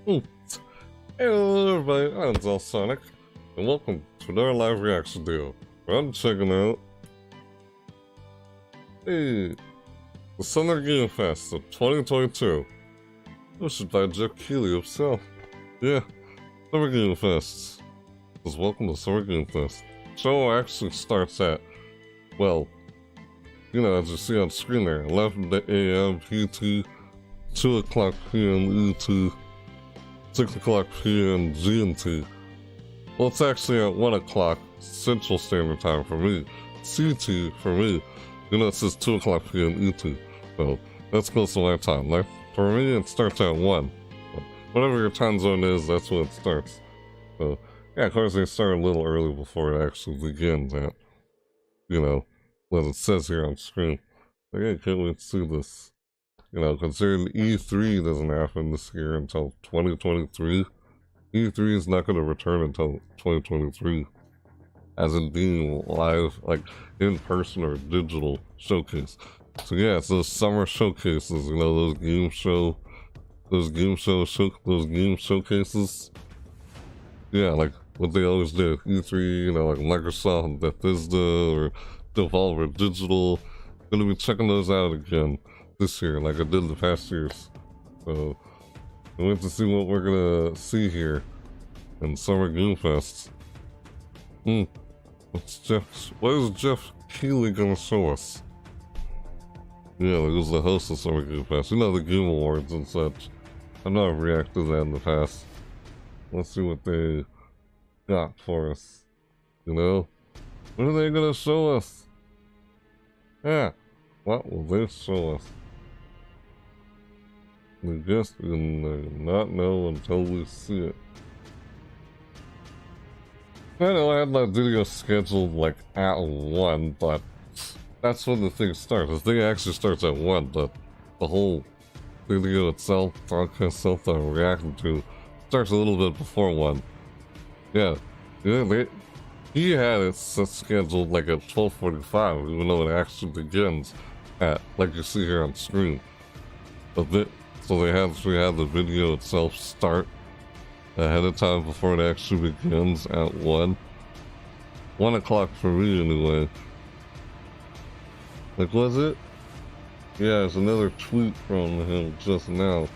Hmm. Hello everybody, I'm Alsonic, and welcome to another live reaction video. I'm checking out the Summer Game Fest of 2022, hosted by Geoff Keighley himself. Yeah, Summer Game Fest. Just welcome to Summer Game Fest. The show actually starts at, well, you know, as you see on screen there, 11 a.m. PT, 2 o'clock p.m. ET, 6 o'clock p.m. GMT. Well, it's actually at 1 o'clock Central Standard Time for me. CT for me. You know, it says 2 o'clock p.m. ET. So, that's close to my time. Like, for me, it starts at 1. So, whatever your time zone is, that's when it starts. So, yeah, of course, they start a little early before it actually begins at, you know, what it says here on screen. Like, hey, can't wait to see this. You know, considering E3 doesn't happen this year until 2023, E3 is not going to return until 2023, as in being live, like in person or digital showcase. So yeah, it's those summer showcases, you know, those game showcases. Yeah, like what they always do, E3, you know, like Microsoft, Bethesda, or Devolver Digital. Gonna be checking those out again this year, like I did the past years. So I wait to see what we're gonna see here in Summer Game Fest. What is Geoff Keighley gonna show us? Yeah, he was the host of Summer Game Fest. You know, the Game Awards and such. I've not reacted to that in the past. Let's see what they got for us. You know? What are they gonna show us? Yeah. What will they show us? We just will not know until we see it. I know I had my video scheduled like at 1, but that's when the thing starts. The thing actually starts at 1, but the whole video itself, broadcast itself that I'm reacting to, starts a little bit before 1. Yeah, he had it scheduled like at 12:45, even though it actually begins at, like you see here on screen. So they actually had the video itself start ahead of time before it actually begins at 1. 1 o'clock for me anyway. Like, was it? Yeah, there's another tweet from him just now.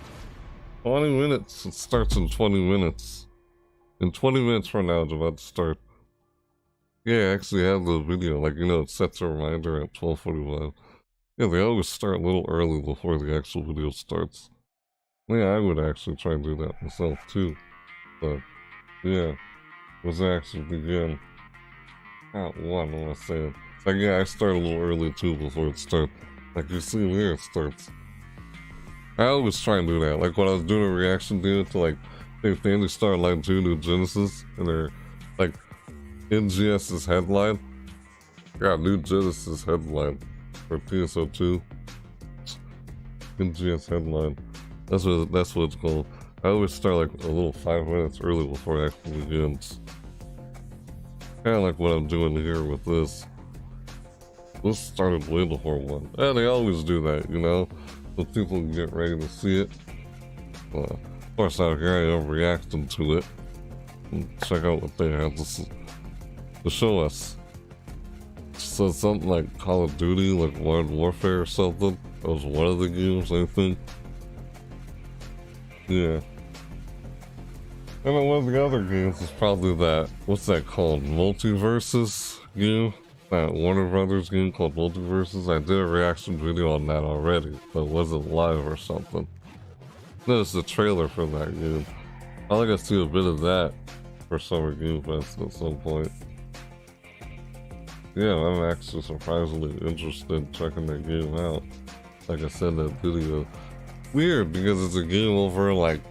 20 minutes, it starts in 20 minutes. In 20 minutes from now, it's about to start. Yeah, I actually have the video, like, you know, it sets a reminder at 12:45. Yeah, they always start a little early before the actual video starts. Yeah, I would actually try to do that myself too. But yeah, was actually begin at 1, I want to say. Like, yeah, I start a little early too before it starts. Like you see here, it starts. I always try and do that. Like when I was doing a reaction video to like, if they only start like 2 New Genesis and they're like NGS's headline. Yeah, New Genesis headline for PSO2. NGS headline. That's what it's called. I always start like a little 5 minutes early before it actually begins. Kind of like what I'm doing here with this. This started way before 1. Yeah, they always do that, you know, so people can get ready to see it. Of course, out here I am reacting to it. And check out what they have to show us. So something like Call of Duty, like Modern Warfare or something. That was one of the games, I think. Yeah. And then one of the other games is probably that, what's that called? Multiverses game? That Warner Brothers game called Multiverses. I did a reaction video on that already, but it wasn't live or something. There's the trailer for that game. I think I see a bit of that for Summer Game Fest at some point. Yeah, I'm actually surprisingly interested in checking that game out. Like I said in that video. Weird, because it's a game over, like,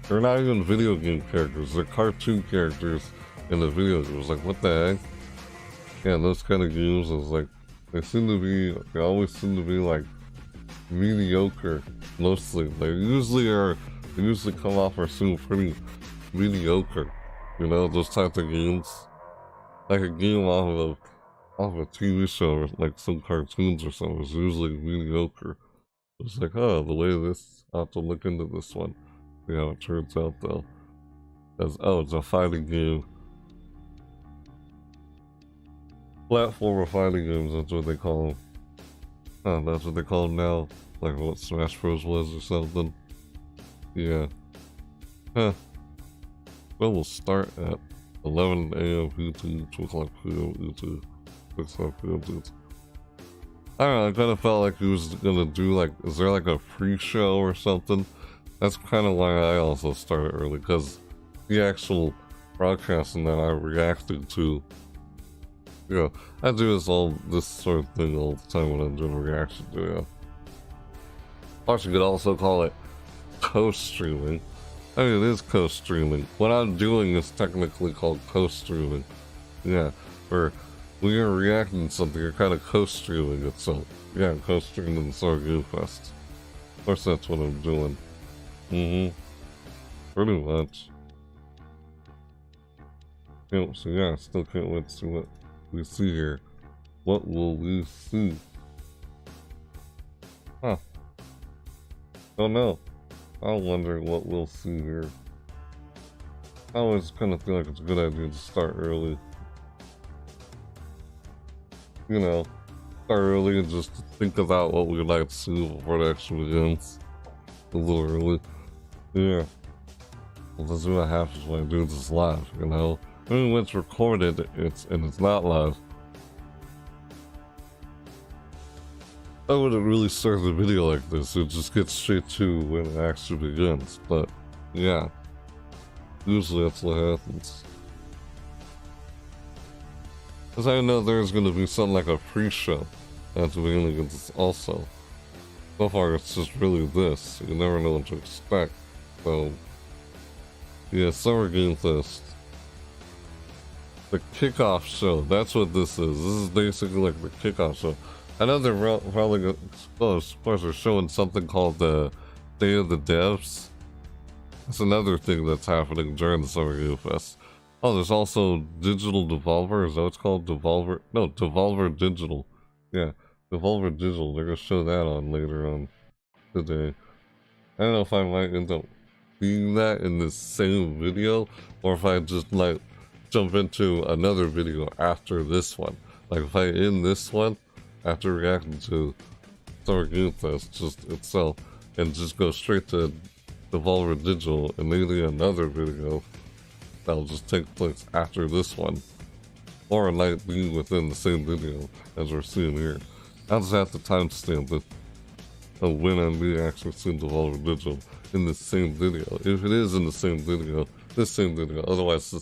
they're not even video game characters, they're cartoon characters in the video games. Like, what the heck? Yeah, those kind of games is like, they always seem to be like mediocre, mostly. They usually come off or seem pretty mediocre, you know, those types of games. Like a game off of a TV show or like some cartoons or something is usually mediocre. It's like, oh, the way this, I'll have to look into this one. exactly how it turns out though. Because, oh, it's a fighting game. Platformer fighting games, that's what they call them. Huh, that's what they call them now. Like what Smash Bros. Was or something. Yeah. Huh. Well, we'll start at 11 a.m. PT, 2 o'clock p.m. PT, 6 o'clock p.m. PT. I don't know, I kind of felt like he was gonna do like, is there like a pre-show or something? That's kind of why I also started early, because the actual broadcasting that I reacted to, you know, I do this sort of thing all the time when I'm doing a reaction video. Plus, you could also call it co-streaming. I mean, it is co-streaming. What I'm doing is technically called co-streaming. Yeah, where when you're reacting to something, you're kind of co-streaming it. So, yeah, co-streaming the Summer Game Fest. Of course, that's what I'm doing. Pretty much. So yeah, I still can't wait to see what we see here. What will we see? Huh. Don't know. I wonder what we'll see here. I always kind of feel like it's a good idea to start early. You know, start early and just think about what we'd like to see before it actually begins. A little early. Yeah. Well, that's what happens when I do this live, you know? I mean, when it's recorded, it's not live. I wouldn't really start the video like this. It just gets straight to when it actually begins. But, yeah. Usually that's what happens. Because I know there's going to be something like a pre-show at the beginning of this also. So far, it's just really this. You never know what to expect. So, yeah, Summer Game Fest. The kickoff show, that's what this is. This is basically like the kickoff show. I know they're probably, of course, they're showing something called the Day of the Devs. That's another thing that's happening during the Summer Game Fest. Oh, there's also Digital Devolver, is that what it's called? Devolver? No, Devolver Digital. Yeah, Devolver Digital. They're gonna show that on later on today. I don't know if I might end up seeing that in the same video, or if I just like jump into another video after this one. Like if I end this one after reacting to Summer Game Fest just itself and just go straight to Devolver Digital and maybe another video that'll just take place after this one, or it might be within the same video as we're seeing here. I'll just have to timestamp it of when I'm actually seeing Devolver Digital in the same video. If it is in the same video, this same video, otherwise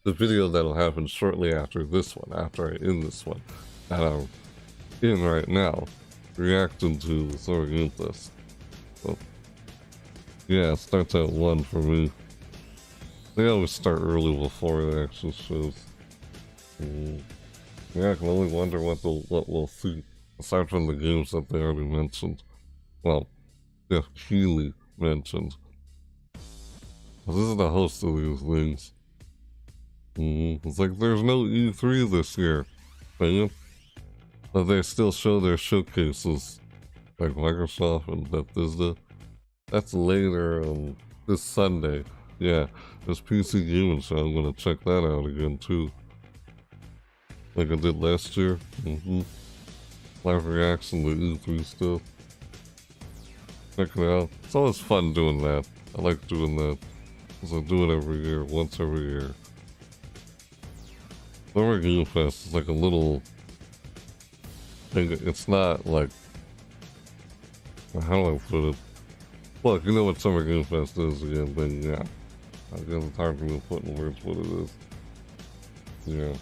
the video that'll happen shortly after this one, after I end this one, that I'm in right now, reacting to the Summer Game Fest. So, yeah, it starts at 1 for me. They always start early before it actually shows. Yeah, I can only wonder what we'll see, aside from the games that they already mentioned. Well, Geoff Keighley mentioned. This is the host of these things. It's like there's no E3 this year, man. But they still show their showcases, like Microsoft and Bethesda. That's later this Sunday. Yeah, this PC Gaming Show. I'm gonna check that out again too, like I did last year. Live reaction to E3 stuff. Check it out. It's always fun doing that. I like doing that because I do it every year, once every year. Summer Game Fest is like a little thing. It's not like, how do I put it? Look, you know what Summer Game Fest is again, but yeah. I guess it's hard for me to put in words what it is. Yeah.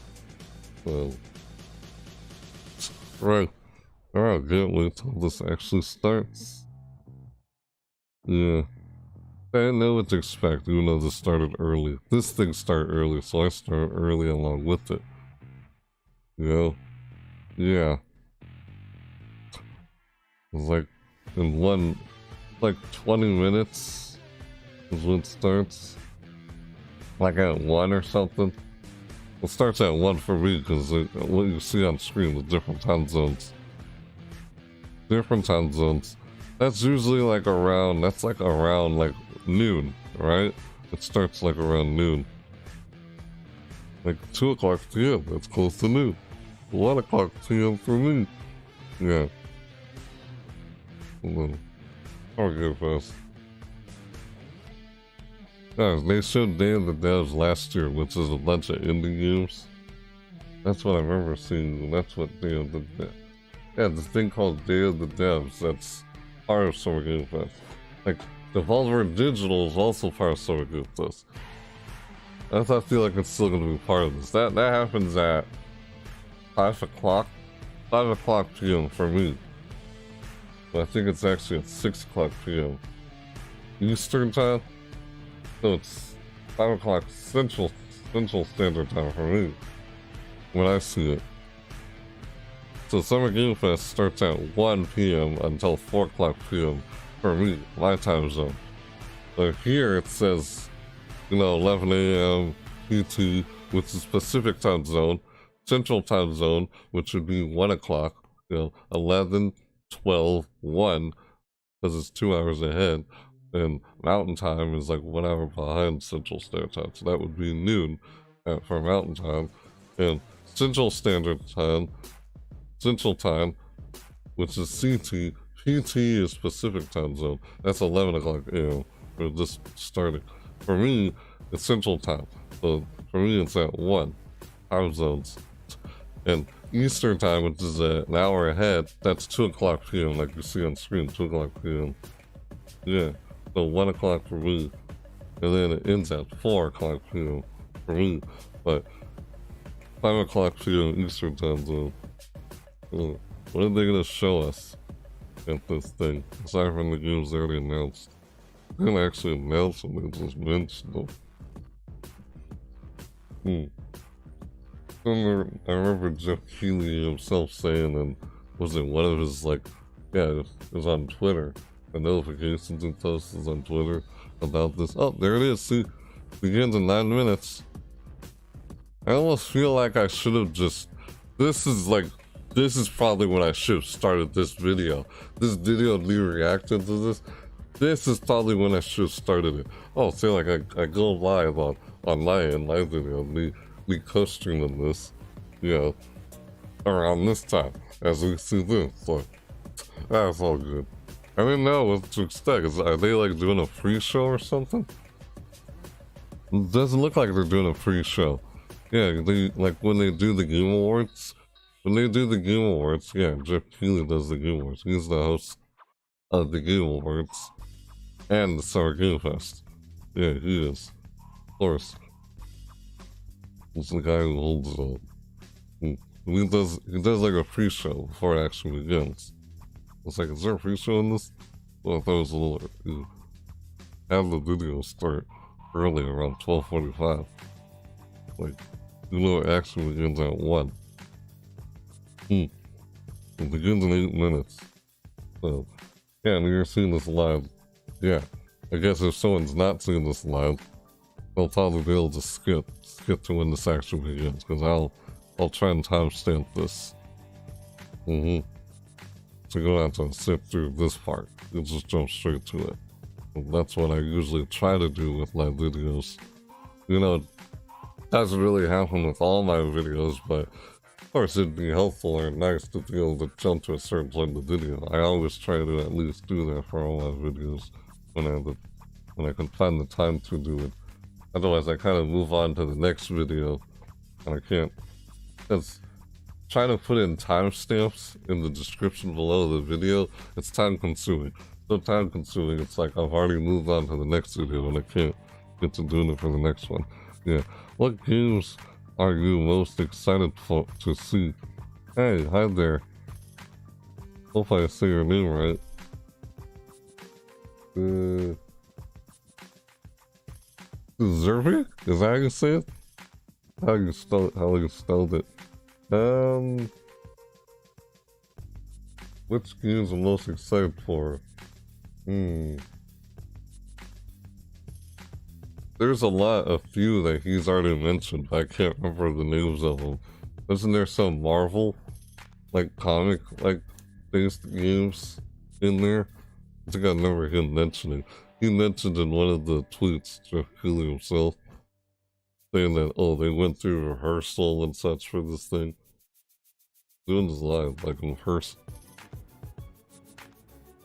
So. Right. Alright, can't wait till this actually starts. Yeah. I didn't know what to expect, even though this started early. This thing started early, so I started early along with it. You know? Yeah. It's like, in like 20 minutes is when it starts. Like at 1 or something. It starts at 1 for me, because what you see on screen, the different time zones. Different time zones. That's usually like around, like noon. right? It starts like around noon. Like 2 o'clock p.m. That's close to noon. 1 o'clock p.m. for me. Yeah. And then Target Fest. Guys, they showed Day of the Devs last year, which is a bunch of indie games. That's what I remember seeing. That's what Day of the Devs. Yeah, this thing called Day of the Devs. That's part of Summer Game Fest. Like, Devolver Digital is also part of Summer Game Fest. I feel like it's still going to be part of this. That happens at 5 o'clock. 5 o'clock p.m. for me. But I think it's actually at 6 o'clock p.m. Eastern time. So it's 5 o'clock Central Standard Time for me. When I see it. So Summer Game Fest starts at 1 p.m. until 4 o'clock p.m. for me, my time zone. So here it says, 11 a.m. PT, which is Pacific time zone, Central time zone, which would be 1 o'clock, 11, 12, 1, because it's 2 hours ahead, and Mountain Time is like 1 hour behind Central Standard Time, so that would be noon for Mountain Time, and Central Standard Time, Central Time, which is CT, PT is Pacific time zone, that's 11 o'clock a.m. for this starting. For me, it's Central Time, so for me it's at 1 time zones. And Eastern Time, which is an hour ahead, that's 2 o'clock p.m. like you see on screen, 2 o'clock p.m. Yeah, so 1 o'clock for me, and then it ends at 4 o'clock p.m. for me, but 5 o'clock p.m. Eastern Time zone. What are they gonna show us at this thing, aside from the games they already announced? They didn't actually announce them, they just mentioned them. I remember Geoff Keighley himself saying, and was it one of his, it was on Twitter, the notifications and posts was on Twitter about this. Oh, there it is, see, begins in 9 minutes. I almost feel like I should have just, this is probably when I should have started this video. This video, me reacting to this, this is probably when I should have started it. Oh, see, I go live on my video, me co-streaming this, around this time, as we see this, so that's all good. I didn't know what to expect. Are they doing a pre-show or something? It doesn't look like they're doing a pre-show. Yeah, they, when they do the Game Awards, yeah, Geoff Keighley does the Game Awards. He's the host of the Game Awards and the Summer Game Fest. Yeah, he is. Of course. He's the guy who holds it all. He does a pre-show before it actually begins. It's is there a pre-show in this? Well, I thought it was a little, have the video start early around 12:45. It actually begins at 1. It begins in 8 minutes. So, yeah, and you're seeing this live. Yeah, I guess if someone's not seeing this live, they'll probably be able to skip to when this actually begins, because I'll try and timestamp this. So you don't have to sit through this part. You just jump straight to it. And that's what I usually try to do with my videos. It doesn't really happen with all my videos, but of course it'd be helpful or nice to be able to jump to a certain point of the video. I always try to at least do that for all my videos when I can find the time to do it. Otherwise I kind of move on to the next video, and I can't. Because trying to put in timestamps in the description below the video, it's time consuming. So time consuming, it's like I've already moved on to the next video and I can't get to doing it for the next one. Yeah. What games are you most excited to see? Hey, hi there. Hope I say your name right. Zerby? Is that how you say it? How you spelled it? Which games I'm most excited for? There's a few that he's already mentioned, but I can't remember the names of them. Isn't there some Marvel, comic, based games in there? I think I remember him mentioning. he mentioned in one of the tweets, Geoff Keighley himself, saying that, oh, they went through rehearsal and such for this thing. Doing this live, like in person.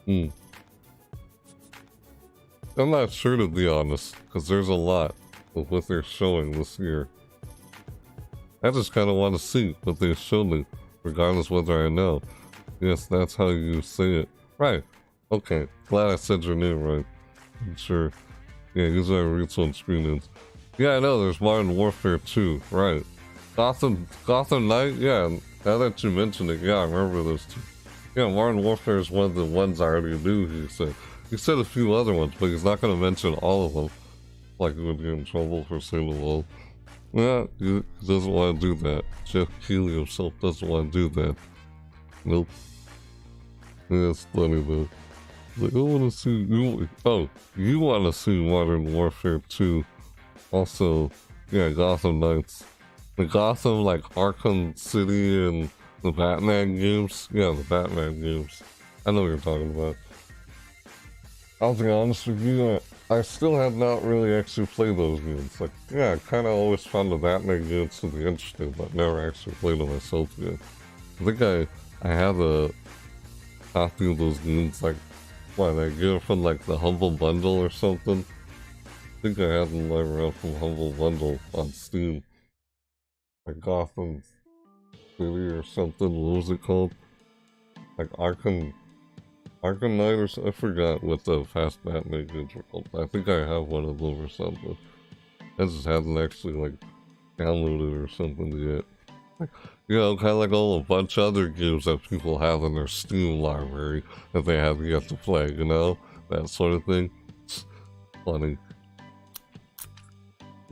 I'm not sure, to be honest, because there's a lot of what they're showing this year. I just kind of want to see what they show me, regardless whether I know. Yes, that's how you say it. Right. Okay. Glad I said your name right. I'm sure. Yeah, usually I read on screen names. Yeah, I know, there's Modern Warfare 2. Right. Gotham Knight? Yeah, now that you mention it, yeah, I remember those two. Yeah, Modern Warfare is one of the ones I already knew, he said. He said a few other ones, but he's not going to mention all of them. Like he would get in trouble for saying them all. Yeah, he doesn't want to do that. Geoff Keighley himself doesn't want to do that. Nope. Yeah, it's funny though. Like, I want to see you. Oh, you want to see Modern Warfare 2. Also, yeah, Gotham Knights. The Gotham, like Arkham City and the Batman games. Yeah, the Batman games. I know what you're talking about. I'll be honest with you, I still have not really actually played those games. Like, yeah, I kind of always found the Batman games to be interesting, but never actually played them myself yet. I think I have a copy of those games, like, what, I get it from, like, the Humble Bundle or something? I think I had them lying around from Humble Bundle on Steam. Like Gotham City or something, what was it called? Like Arkham Knight or something? I forgot what the fast Batman games were called. I think I have one of them or something. I just haven't actually, like, downloaded it or something yet. Like, you know, kind of like a bunch of other games that people have in their Steam library that they have yet to play, you know? That sort of thing. It's funny.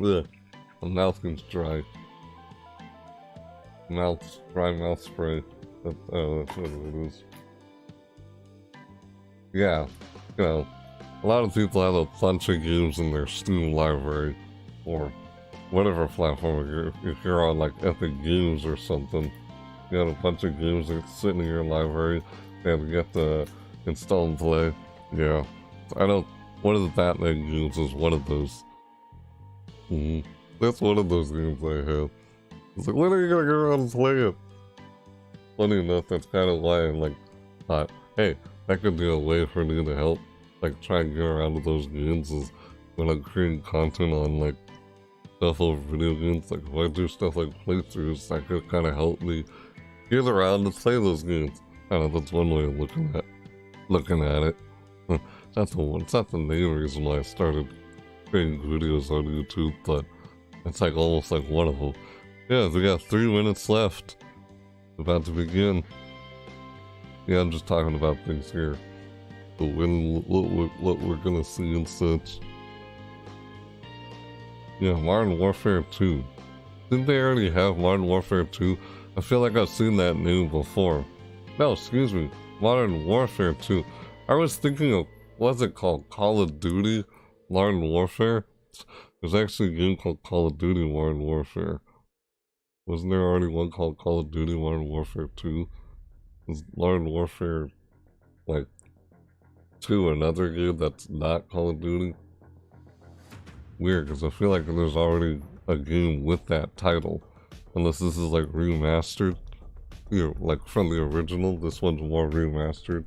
Ugh. My mouth gets dry. Dry mouth spray. That's what it is. Yeah, you know, a lot of people have a bunch of games in their Steam library, or whatever platform. If you're on like Epic Games or something, you have a bunch of games that sit in your library and you get to install and play. Yeah, I know one of the Batman games is one of those. That's one of those games I have. It's like, when are you gonna get around and play it? Funny enough, that's kind of why I'm like, thought, hey, that could be a way for me to help, like, try and get around to those games is when I'm creating content on, like, stuff over video games. Like, if I do stuff like playthroughs, that could kind of help me get around to play those games. I don't know, that's one way of looking at it. It's not the main reason why I started creating videos on YouTube, but it's like almost like one of them. Yeah, we got 3 minutes left. About to begin. Yeah, I'm just talking about things here. So what we're gonna see and such. Yeah, Modern Warfare 2. Didn't they already have Modern Warfare 2? I feel like I've seen that name before. No, excuse me. Modern Warfare 2. I was thinking of, what's it called? Call of Duty? Modern Warfare? There's actually a game called Call of Duty Modern Warfare. Wasn't there already one called Call of Duty Modern Warfare 2? Is Modern Warfare, like, 2 another game that's not Call of Duty? Weird, because I feel like there's already a game with that title. Unless this is, like, remastered. You know, like, from the original. This one's more remastered,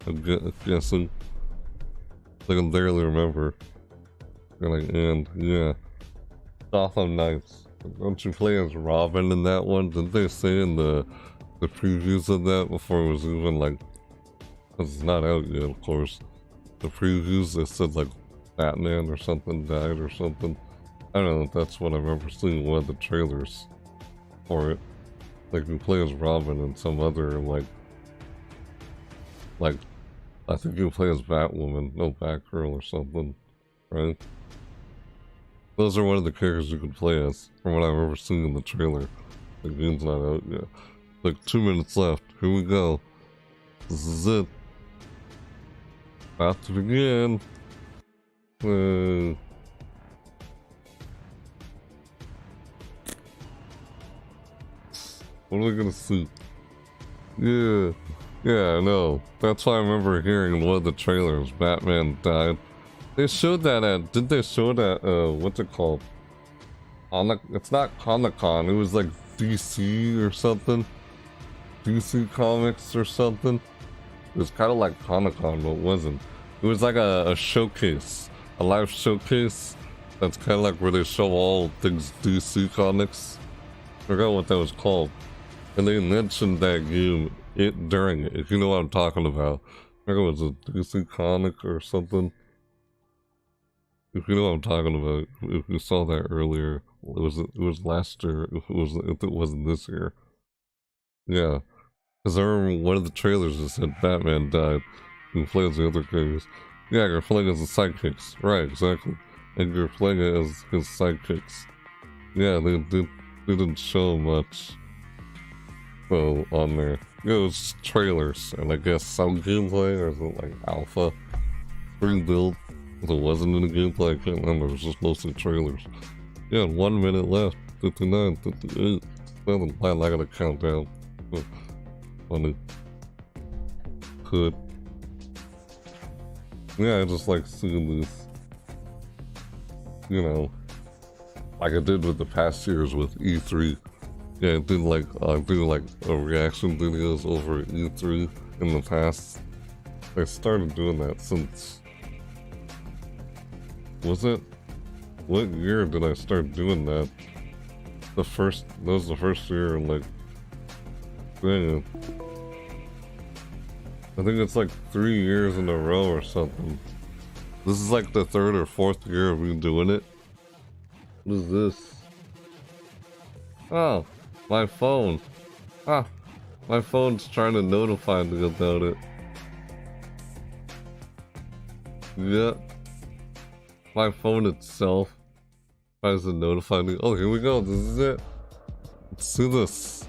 I'm guessing. I can barely remember. And, yeah. Gotham Knights. Don't you play as Robin in that one? Didn't they say in the previews of that before it was even like, because it's not out yet, of course. The previews, they said like Batman or something died or something. I don't know, that's what I remember seeing one of the trailers for it. Like you play as Robin and some other like I think you play as Batwoman, no Batgirl or something, right? Those are one of the characters you can play as, from what I remember seeing in the trailer. The game's not out yet. Like 2 minutes left. Here we go. This is it. About to begin. What are we gonna see? Yeah, I know. That's why I remember hearing in one of the trailers, Batman died. They showed that at, did they show that, what's it called? It's not Comic-Con, it was like DC or something. DC Comics or something. It was kind of like Comic-Con, but it wasn't. It was like a showcase, a live showcase. That's kind of like where they show all things DC Comics. I forgot what that was called. And they mentioned that game during it, if you know what I'm talking about. I think it was a DC comic or something. If you know what I'm talking about, if you saw that earlier, it was last year. If it wasn't this year, yeah. Because I remember one of the trailers that said Batman died. You play as the other characters. Yeah, you're playing as the sidekicks, right? Exactly, and you're playing it as his sidekicks. Yeah, they didn't show much. So on there, it was trailers, and I guess some gameplay or something like alpha, spring build. If it wasn't in the gameplay, I can't remember. It was just mostly trailers. Yeah, 1 minute left. 59, 58, 7. I gotta count down. Funny. Could. Yeah, I just like seeing this. You know, like I did with the past years with E3. Yeah, I did like reaction videos over E3 in the past. I started doing that since. What year did I start doing that? That was the first year, like, dang it. I think it's like 3 years in a row or something. This is like the 3rd or 4th year of me doing it. What is this? Oh, my phone. Ah, my phone's trying to notify me about it. Yep. My phone itself tries to notify me. Oh, here we go. This is it. Let's do this.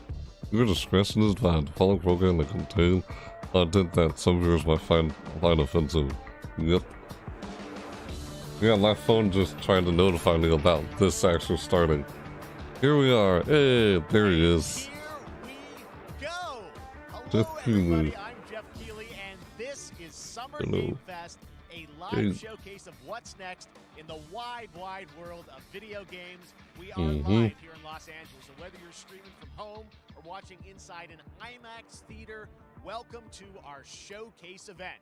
Your discretion is advised. Follow program that contain content that some viewers might find offensive. Yep. Yeah, my phone just trying to notify me about this actually starting. Here we are. Hey, there he is. Here we go. Hello, Geoff Keighley. everybody. I'm Geoff Keighley, and this is Summer Game Fest, a live showcase of what's next in the wide, wide world of video games. We are live here in Los Angeles, so whether you're streaming from home or watching inside an IMAX theater, welcome to our showcase event.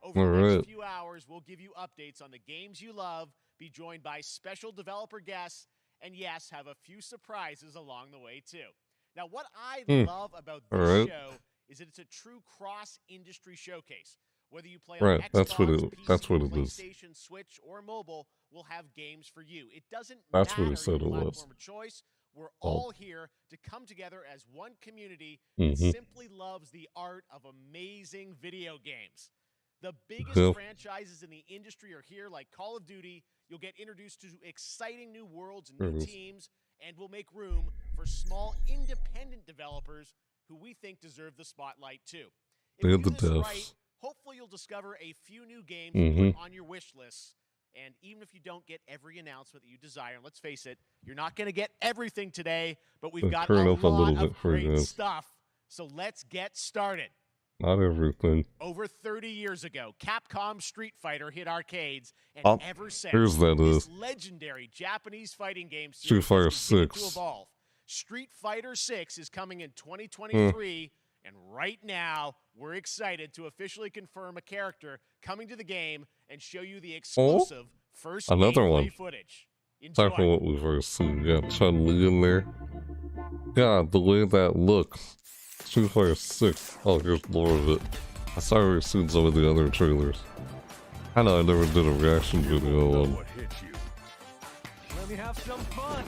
Over the next few hours, we'll give you updates on the games you love, be joined by special developer guests, and yes, have a few surprises along the way too. Now, what I love about this show is that it's a true cross-industry showcase. Whether you play on Xbox, PC, PlayStation, Switch, or mobile, we'll have games for you. It doesn't matter your platform of choice. We're all here to come together as one community that simply loves the art of amazing video games. The biggest franchises in the industry are here, like Call of Duty. You'll get introduced to exciting new worlds and new teams, and we'll make room for small independent developers who we think deserve the spotlight too. If you do this right, hopefully you'll discover a few new games to put on your wish lists. And even if you don't get every announcement that you desire, and let's face it, you're not going to get everything today, but we've got a lot of great stuff. So let's get started. Not everything. Over 30 years ago, Capcom Street Fighter hit arcades, and ever since, this legendary Japanese fighting game series Street Fighter has continued 6 to evolve. Street Fighter 6 is coming in 2023, and right now, we're excited to officially confirm a character coming to the game and show you the exclusive first gameplay footage. Enjoy. Talk about what we've already seen. Yeah, Chun-Li in there. Yeah, the way that looks. Street Fighter 6. Oh, here's more of it. I saw already seen some of the other trailers. I know I never did a reaction video on. Let me have some fun.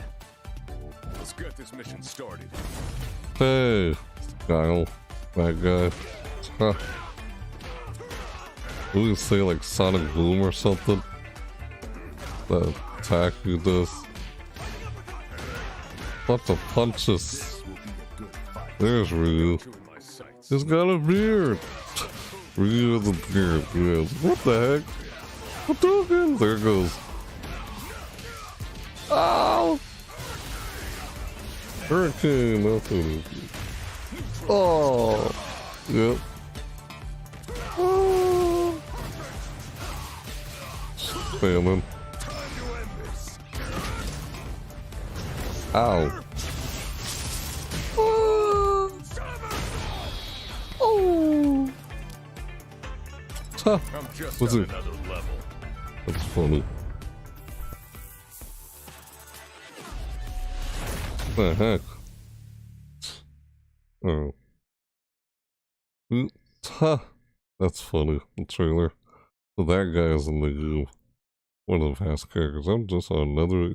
Let's get this mission started. Hey, Kyle, that guy. Huh. We can say like Sonic Boom or something. That attack he does. Lots of punches. There's Ryu. He's got a beard. Ryu has a beard. Yeah. What the heck? What the heck? There it goes. Oh! Hurricane. That's what it is. Oh! Yep. Oh! spamming. Ow. Oh. Huh. I'm just What's on it? another level. That's funny. What the heck? Oh. Huh. That's funny. The trailer. So that guy is in the game. One of the past characters. I'm just on another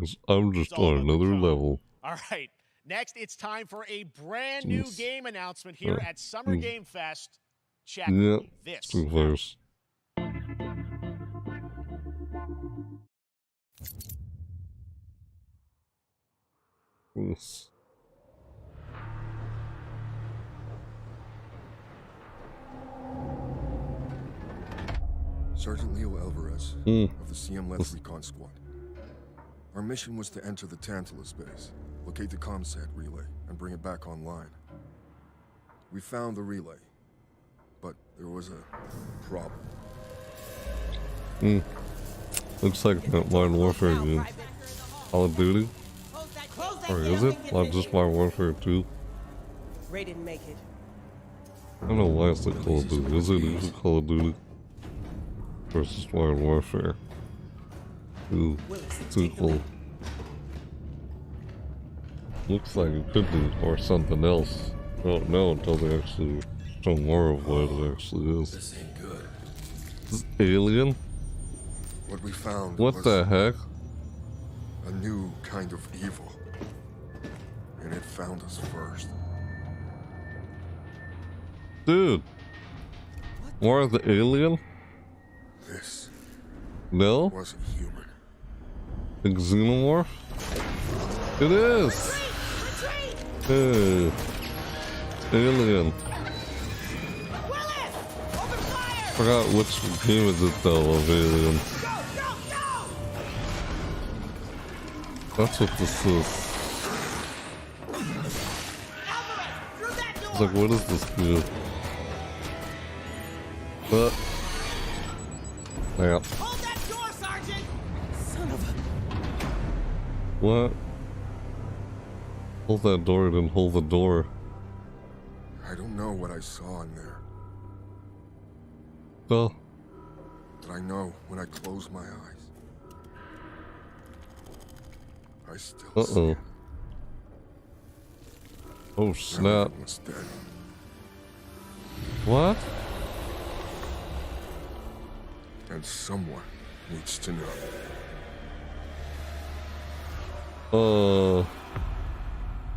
level. All right. Next, it's time for a brand new game announcement here at Summer Game Fest. Check this. Reverse. Yes. Sergeant Leo Alvarez of the CM Left Recon Squad. Our mission was to enter the Tantalus base, locate the ComSat relay, and bring it back online. We found the relay, but there was a problem. Looks like that Modern Warfare game. Call of Duty? Or is it? Not just Modern Warfare 2? Ray didn't make it. I don't know why it's like Call of Duty. Is it Call of Duty? Versus Modern Warfare. Ooh, sequel. Looks like it could be, or something else. I don't know until they actually show more of what it actually is. This ain't good. This alien? What we found What was the heck? a new kind of evil. And it found us first. Dude! More of the alien? This No? wasn't human. The xenomorph? It is! Hey. Alien. Forgot which game is it though of Alien. That's what this is. It's like, what is this game? Yeah. Hold that door, Sergeant! Son of a... What? Hold that door, then hold the door. I don't know what I saw in there, Oh, but I know when I close my eyes, I still see it. Oh snap. Everyone was dead. What? And someone needs to know.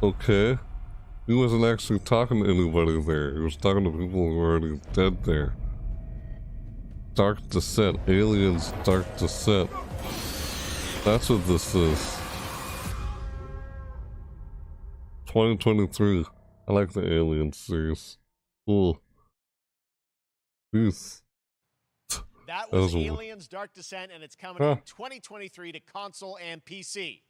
Okay. He wasn't actually talking to anybody there. He was talking to people who were already dead there. Dark Descent. Aliens Dark Descent. That's what this is. 2023. I like the Alien series. Cool. Peace. That was Aliens Dark Descent, and it's coming in 2023 to console and PC.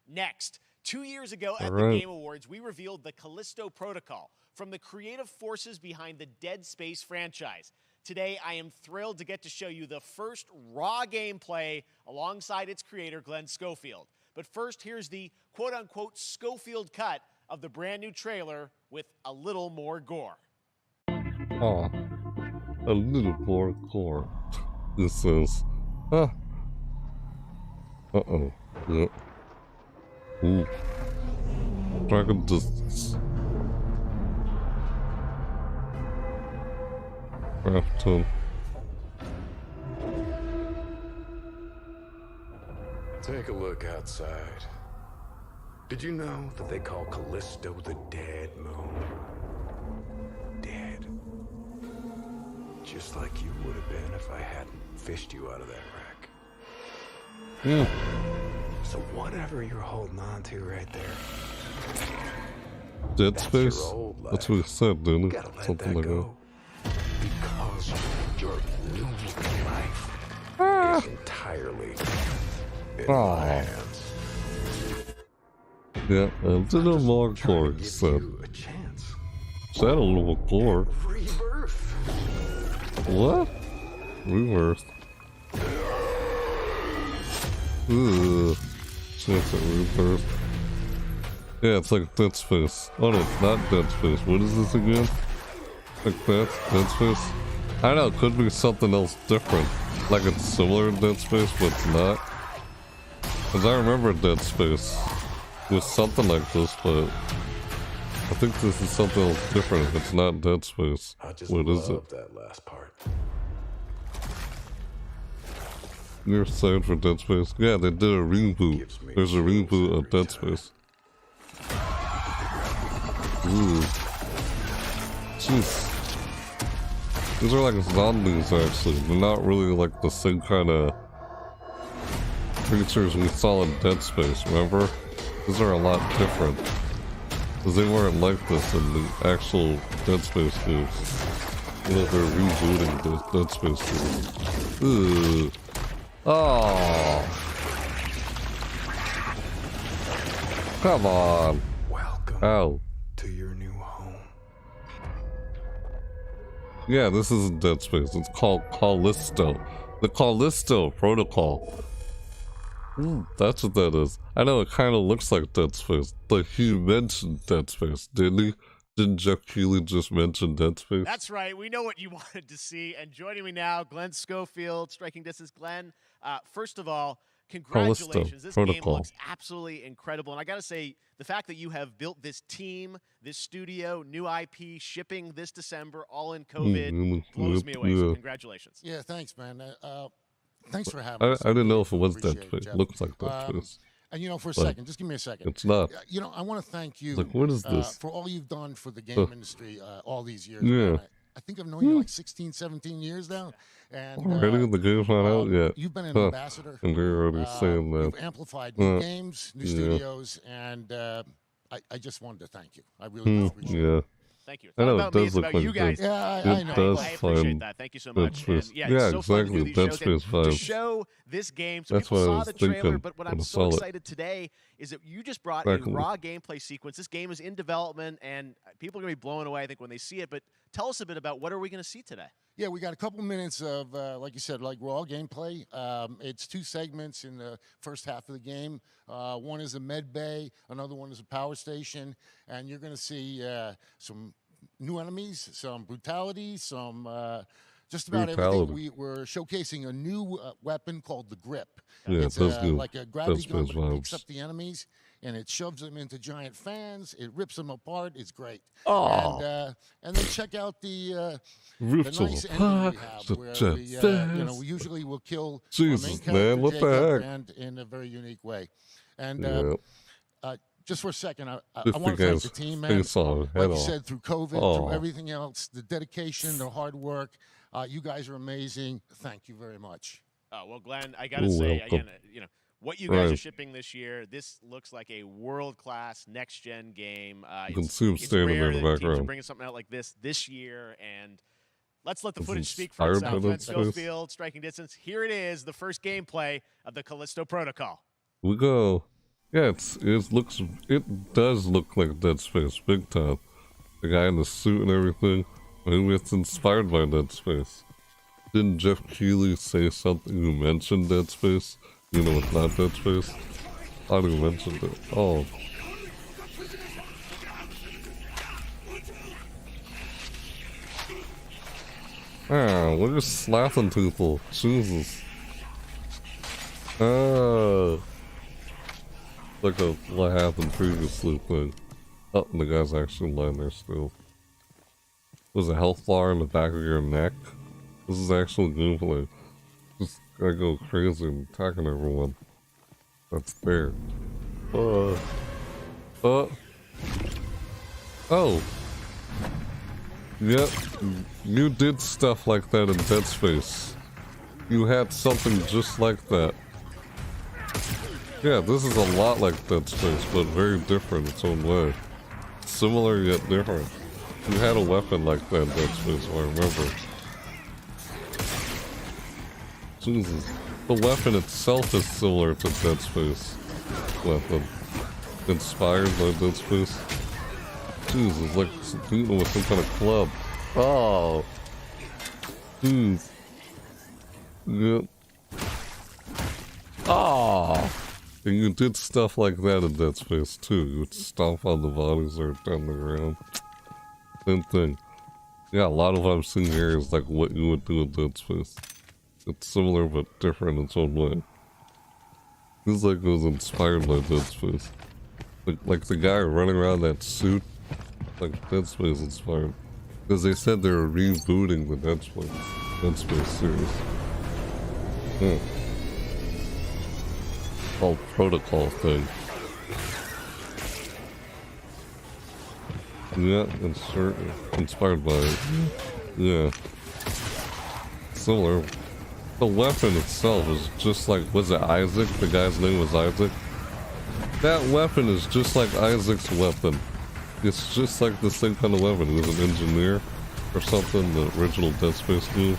Next, 2 years ago at the Game Awards, we revealed the Callisto Protocol from the creative forces behind the Dead Space franchise. Today, I am thrilled to get to show you the first raw gameplay alongside its creator, Glenn Schofield. But first, here's the quote-unquote Schofield cut of the brand new trailer with a little more gore. Oh, a little more gore. This is, uh-oh, yep. Ooh. Dragon distance. Grafton. Take a look outside. Did you know that they call Callisto the Dead Moon? Dead. Just like you would have been if I hadn't fished you out of that wreck. Yeah. So whatever you're holding on to right there. Dead Space? That's what he said, didn't it? Something like that. Because your new life is entirely in my hands. Yeah, a little more gore, he said. Said a little gore. Rebirth. What? Rebirth. Ugh. Chance at rebirth. Yeah, it's like Dead Space. Oh no, it's not Dead Space. What is this again? Like that's Dead Space? I don't know, it could be something else different. Like it's similar to Dead Space, but it's not. Because I remember Dead Space. It was something like this, but I think this is something else different if it's not Dead Space. What is it? That last part. You're excited for Dead Space? Yeah, they did a reboot. There's a reboot of Dead Space. Ooh. Jeez. These are like zombies, actually. They're not really like the same kind of creatures we saw in Dead Space, remember? These are a lot different. Because they weren't like this in the actual Dead Space games. You know, they're rebooting the Dead Space games. Ooh. Oh. Come on. Welcome Ow. to your new home. Yeah, this isn't Dead Space. It's called Callisto. The Callisto Protocol. That's what that is. I know it kind of looks like Dead Space, but he mentioned Dead Space, didn't he? Didn't Geoff Keighley just mention Dead Space? That's right. We know what you wanted to see. And joining me now, Glenn Schofield, Striking Distance. Glenn, first of all, congratulations. This game looks absolutely incredible. And I got to say, the fact that you have built this team, this studio, new IP, shipping this December, all in COVID, blows me away. So congratulations. Yeah, thanks, man. Thanks for having us. I didn't know if it was Dead Appreciate Space. Jeff. Looks like Dead Space. And you know, for a second, just give me a second. It's not. You know, I want to thank you Like, what is this? for all you've done for the game industry all these years. Yeah. Man. I think I've known you like 16, 17 years now. And Already the game's not out yet. You've been an ambassador. And they're already saying that. You've amplified new games, new studios, and I just wanted to thank you. I really do appreciate it. Thank you. It's I know not it about me, does it's look about like you guys. Yeah, I know. does I appreciate that. Thank you so much. Dead Space. And, yeah, Yeah, it's so fun to do exactly. these Dead shows and Space to vibes. show this game. So That's people what I saw was the trailer, thinking but what when I'm I so saw it. excited today is that you just brought Exactly. a raw gameplay sequence. This game is in development, and people are going to be blown away, I think, when they see it. But tell us a bit about what are we going to see today? Yeah, we got a couple minutes of, like you said, like raw gameplay. It's 2 segments in the first half of the game. One is a med bay, another one is a power station, and you're going to see some new enemies, some brutality, some just about everything. We're showcasing a new weapon called the Grip. Yeah, it's that's good. like a gravity gun, Space but it picks vibes. up the enemies, and it shoves them into giant fans. It rips them apart. It's great. Oh. And then check out the Rips nice them apart. ending we have, where we, you know, we usually will kill our main Jesus, character, man, what the Jacob, heck? and in a very unique way. And Yeah. just for a second, I If want the to thank guy's the team, man. face on, Like head you on. said, through COVID, Oh. through everything else, the dedication, the hard work. You guys are amazing. Thank you very much. Oh, well, Glenn, I got to You're say, welcome. again, you know, what you guys are Right. shipping this year, this looks like a world-class next-gen game. You can see him standing rare there in the that teams are background. bringing something out like this year, and let's let the This footage is speak for itself. inspired by Glenn Dead Space. Schofield, Striking Distance. Here it is, the first gameplay of the Callisto Protocol. We go. Yeah, it does look like Dead Space, big time. The guy in the suit and everything. Maybe it's inspired by Dead Space. Didn't Geoff Keighley say something who mentioned Dead Space? You know, it's not Dead Space. I thought he mentioned it. Oh. Ah, we're just slapping people. Jesus. Oh. Like a what happened previously thing. Oh, and the guy's actually lying there still. There's a health bar in the back of your neck. This is actual gameplay. Just gotta go crazy and attacking everyone. That's fair. Oh. Yep, you did stuff like that in Dead Space. You had something just like that. Yeah, this is a lot like Dead Space, but very different in its own way. Similar yet different. You had a weapon like that in Dead Space, if I remember. Jesus. The weapon itself is similar to Dead Space. Weapon. Inspired by Dead Space. Jesus, like beating with some kind of club. Oh. Jeez. Yep. Oh! And you did stuff like that in Dead Space too. You would stomp on the bodies or down the ground. Same thing. Yeah, a lot of what I'm seeing here is like what you would do in Dead Space. It's similar but different in its own way. Feels like it was inspired by Dead Space. Like the guy running around that suit, like Dead Space inspired. Because they said they were rebooting the Dead Space series. Yeah. Called Protocol thing. Yeah, inspired by it. Yeah. Similar. The weapon itself is just like, was it Isaac? The guy's name was Isaac? That weapon is just like Isaac's weapon. It's just like the same kind of weapon. He was an engineer or something, the original Dead Space dude.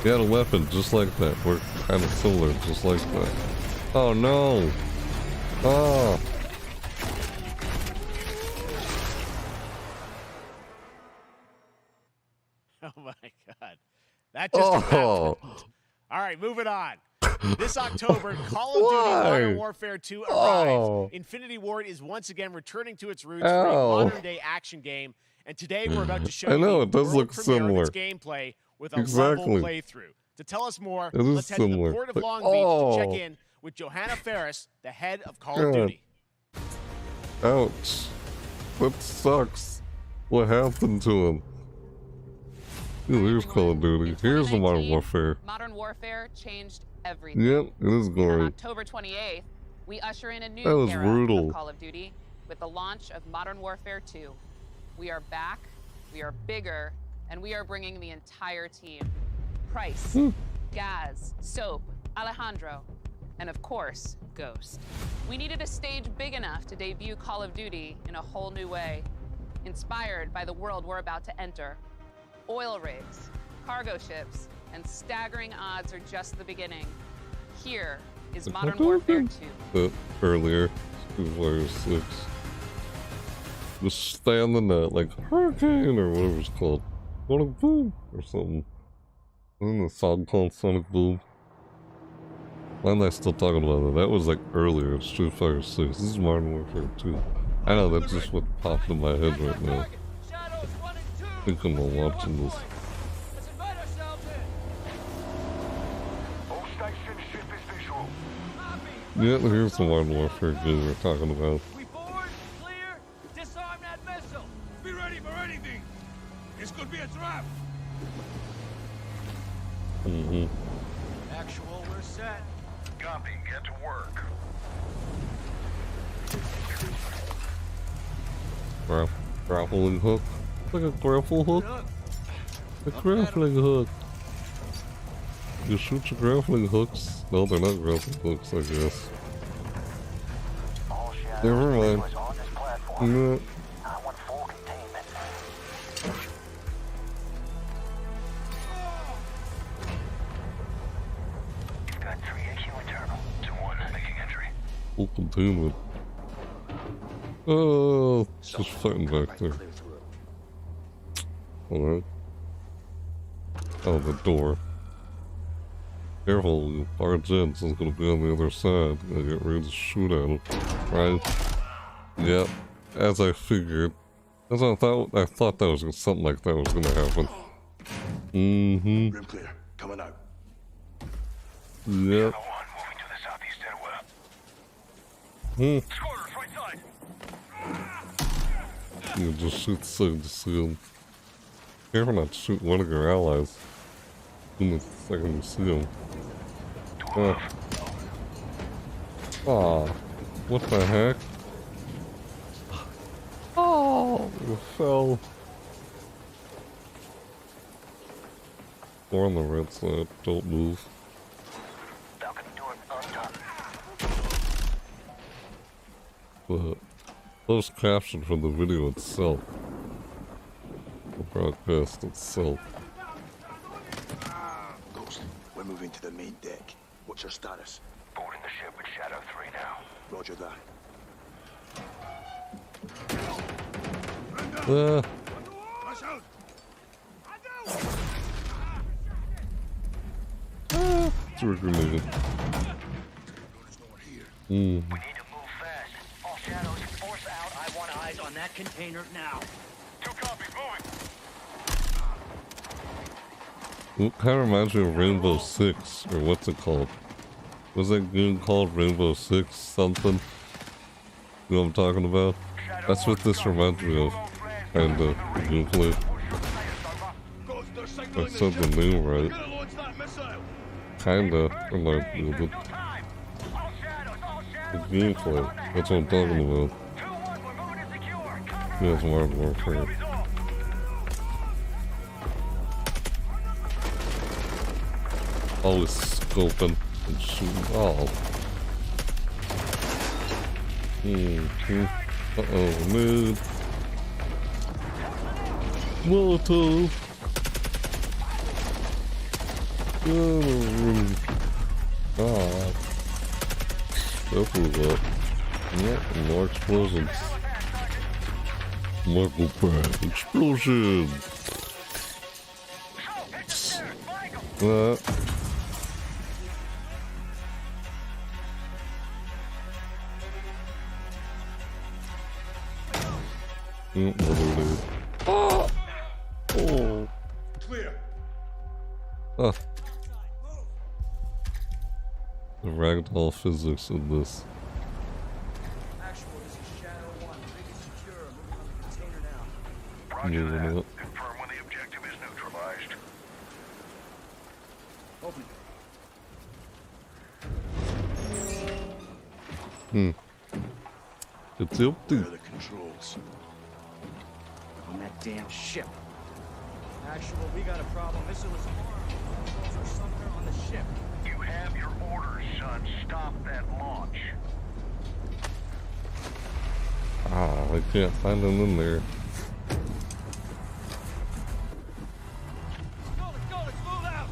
He had a weapon just like that. We're kind of similar, just like that. Oh no! Oh! Oh my god. That just happened. All right, moving on. This October, Call of Duty Modern Warfare 2 arrives. Infinity Ward is once again returning to its roots for a modern-day action game, and today we're about to show you the it does look similar. Of its gameplay with a level playthrough. To tell us more, let's head to the port of Long Beach to check in with Johanna Ferris, the head of Call of Duty. Ouch. That sucks. What happened to him? Ooh, here's Call of Duty. Here's the Modern Warfare. Modern Warfare changed everything. Yep, it is gory. On October 28th, we usher in a new era of Call of Duty with the launch of Modern Warfare 2. We are back, we are bigger, and we are bringing the entire team. Price, Gaz, Soap, Alejandro, and of course, Ghost. We needed a stage big enough to debut Call of Duty in a whole new way, inspired by the world we're about to enter. Oil rigs, cargo ships, and staggering odds are just the beginning. Here is Modern Warfare 2. Earlier, 2.6. Just stand in that, like, Hurricane or whatever it's called. Sonic Boom or something. Isn't a song called Sonic Boom? Why am I still talking about it? That was like earlier, it's Street Fighter 6. This is Modern Warfare 2. I know, that's just what popped in my head right now. I think I'm watching this. Yeah, here's the Modern Warfare game we're talking about. We board, clear, disarm that missile. Be ready for anything. This could be a trap. Actual, we're set. Copy, get to work. Grappling hook? Like a grapple hook? A grappling hook. You shoot your grappling hooks? No, they're not grappling hooks, I guess. Never mind. No. Full containment. Oh, just fighting back there. Alright. Oh, the door. Careful, you barge in, so it's gonna be on the other side. I get ready to shoot at him. Right? Yep. As I figured. As I thought that was something like that was gonna happen. Room clear. Coming out. Yep. You just shoot side to side. Careful not to shoot one of your allies. In the second you see him. Aw, what the heck? Oh, you fell. Or on the red side, don't move. But closed caption from the video itself. The broadcast itself. Ghost, we're moving to the main deck. What's your status? Boarding the ship with Shadow 3 now. Roger that. Trigger nigga. Mm. We need to move fast. All shadows, force out. I want eyes on that container now. 2 copies, moving. It kind of reminds me of Rainbow Six, or what's it called? Was that game called Rainbow Six something? You know what I'm talking about? That's what this reminds me of. Kinda, the gameplay. I said the name right. Kinda, or like, the gameplay. That's what I'm talking about. Yeah, it's Modern Warfare. Always scoping and shooting. Oh. Uh-oh, man. Molotov. Oh. That blew up. Yeah, more explosions. Michael Pratt explosion. Oh! Oh! Clear. Ah. The ragdoll physics in this. Actual, this is Shadow 1. Rig is secure. Moving on the container now. Roger that. Confirm when the objective is neutralized. Open it. It's empty. Where are the controls? on that damn ship. Actual, we got a problem. Missile is armed. Controls are somewhere on the ship. You have your orders, son. Stop that launch. Ah, I can't find them in there. Let's go, let's move out.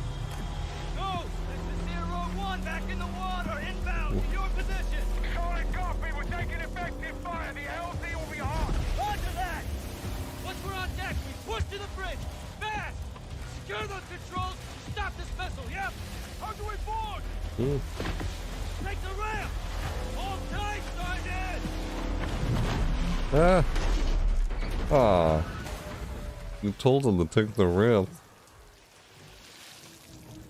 Go, this is 0-1, back in the water, inbound, in your position. Solid copy, we're taking effective fire. The LZ will be hot. Roger that. Once we're on deck, we push to the bridge. Fast. Secure those controls. Stop this vessel, yep? How do we board? Take the ramp. Hold tight, Sergeant. Ah. You told them to take the ramp.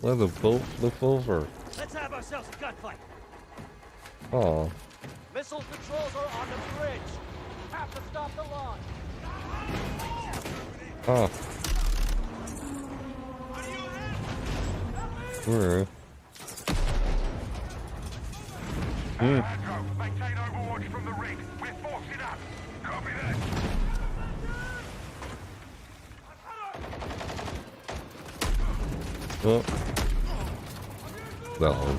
Let the boat flip over. Let's have ourselves a gunfight. Oh. Missile controls are on the bridge. Have to stop the launch. Ah. Where? Maintain overwatch from the rig. We're forcing up. Copy that. Oh. That one.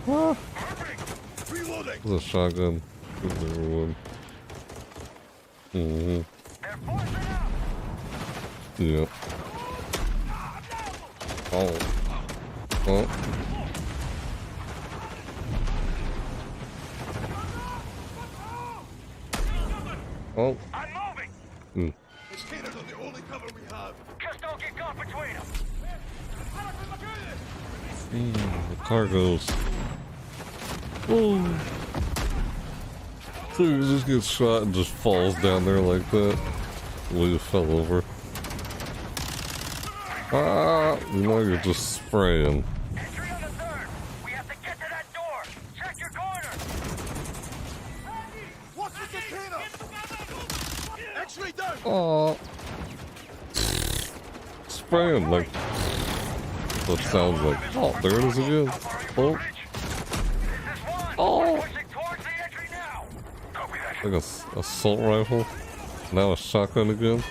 Ah. Reloading. There's a shotgun. There's everyone. Yep. Oh. Oh. Oh. I'm moving. Containers are the only cover we have. Just don't get caught between them. The cargoes. Oh. So he just gets shot and just falls down there like that. Well, you fell over. Ah, you know you're just spraying. Entry on the third. We have to get to that door. Check your corner. Watch the container. X-ray down. Oh. Spraying like what sounds like. Oh, there it is again. Oh. Oh. Like a assault rifle. Now a shotgun again.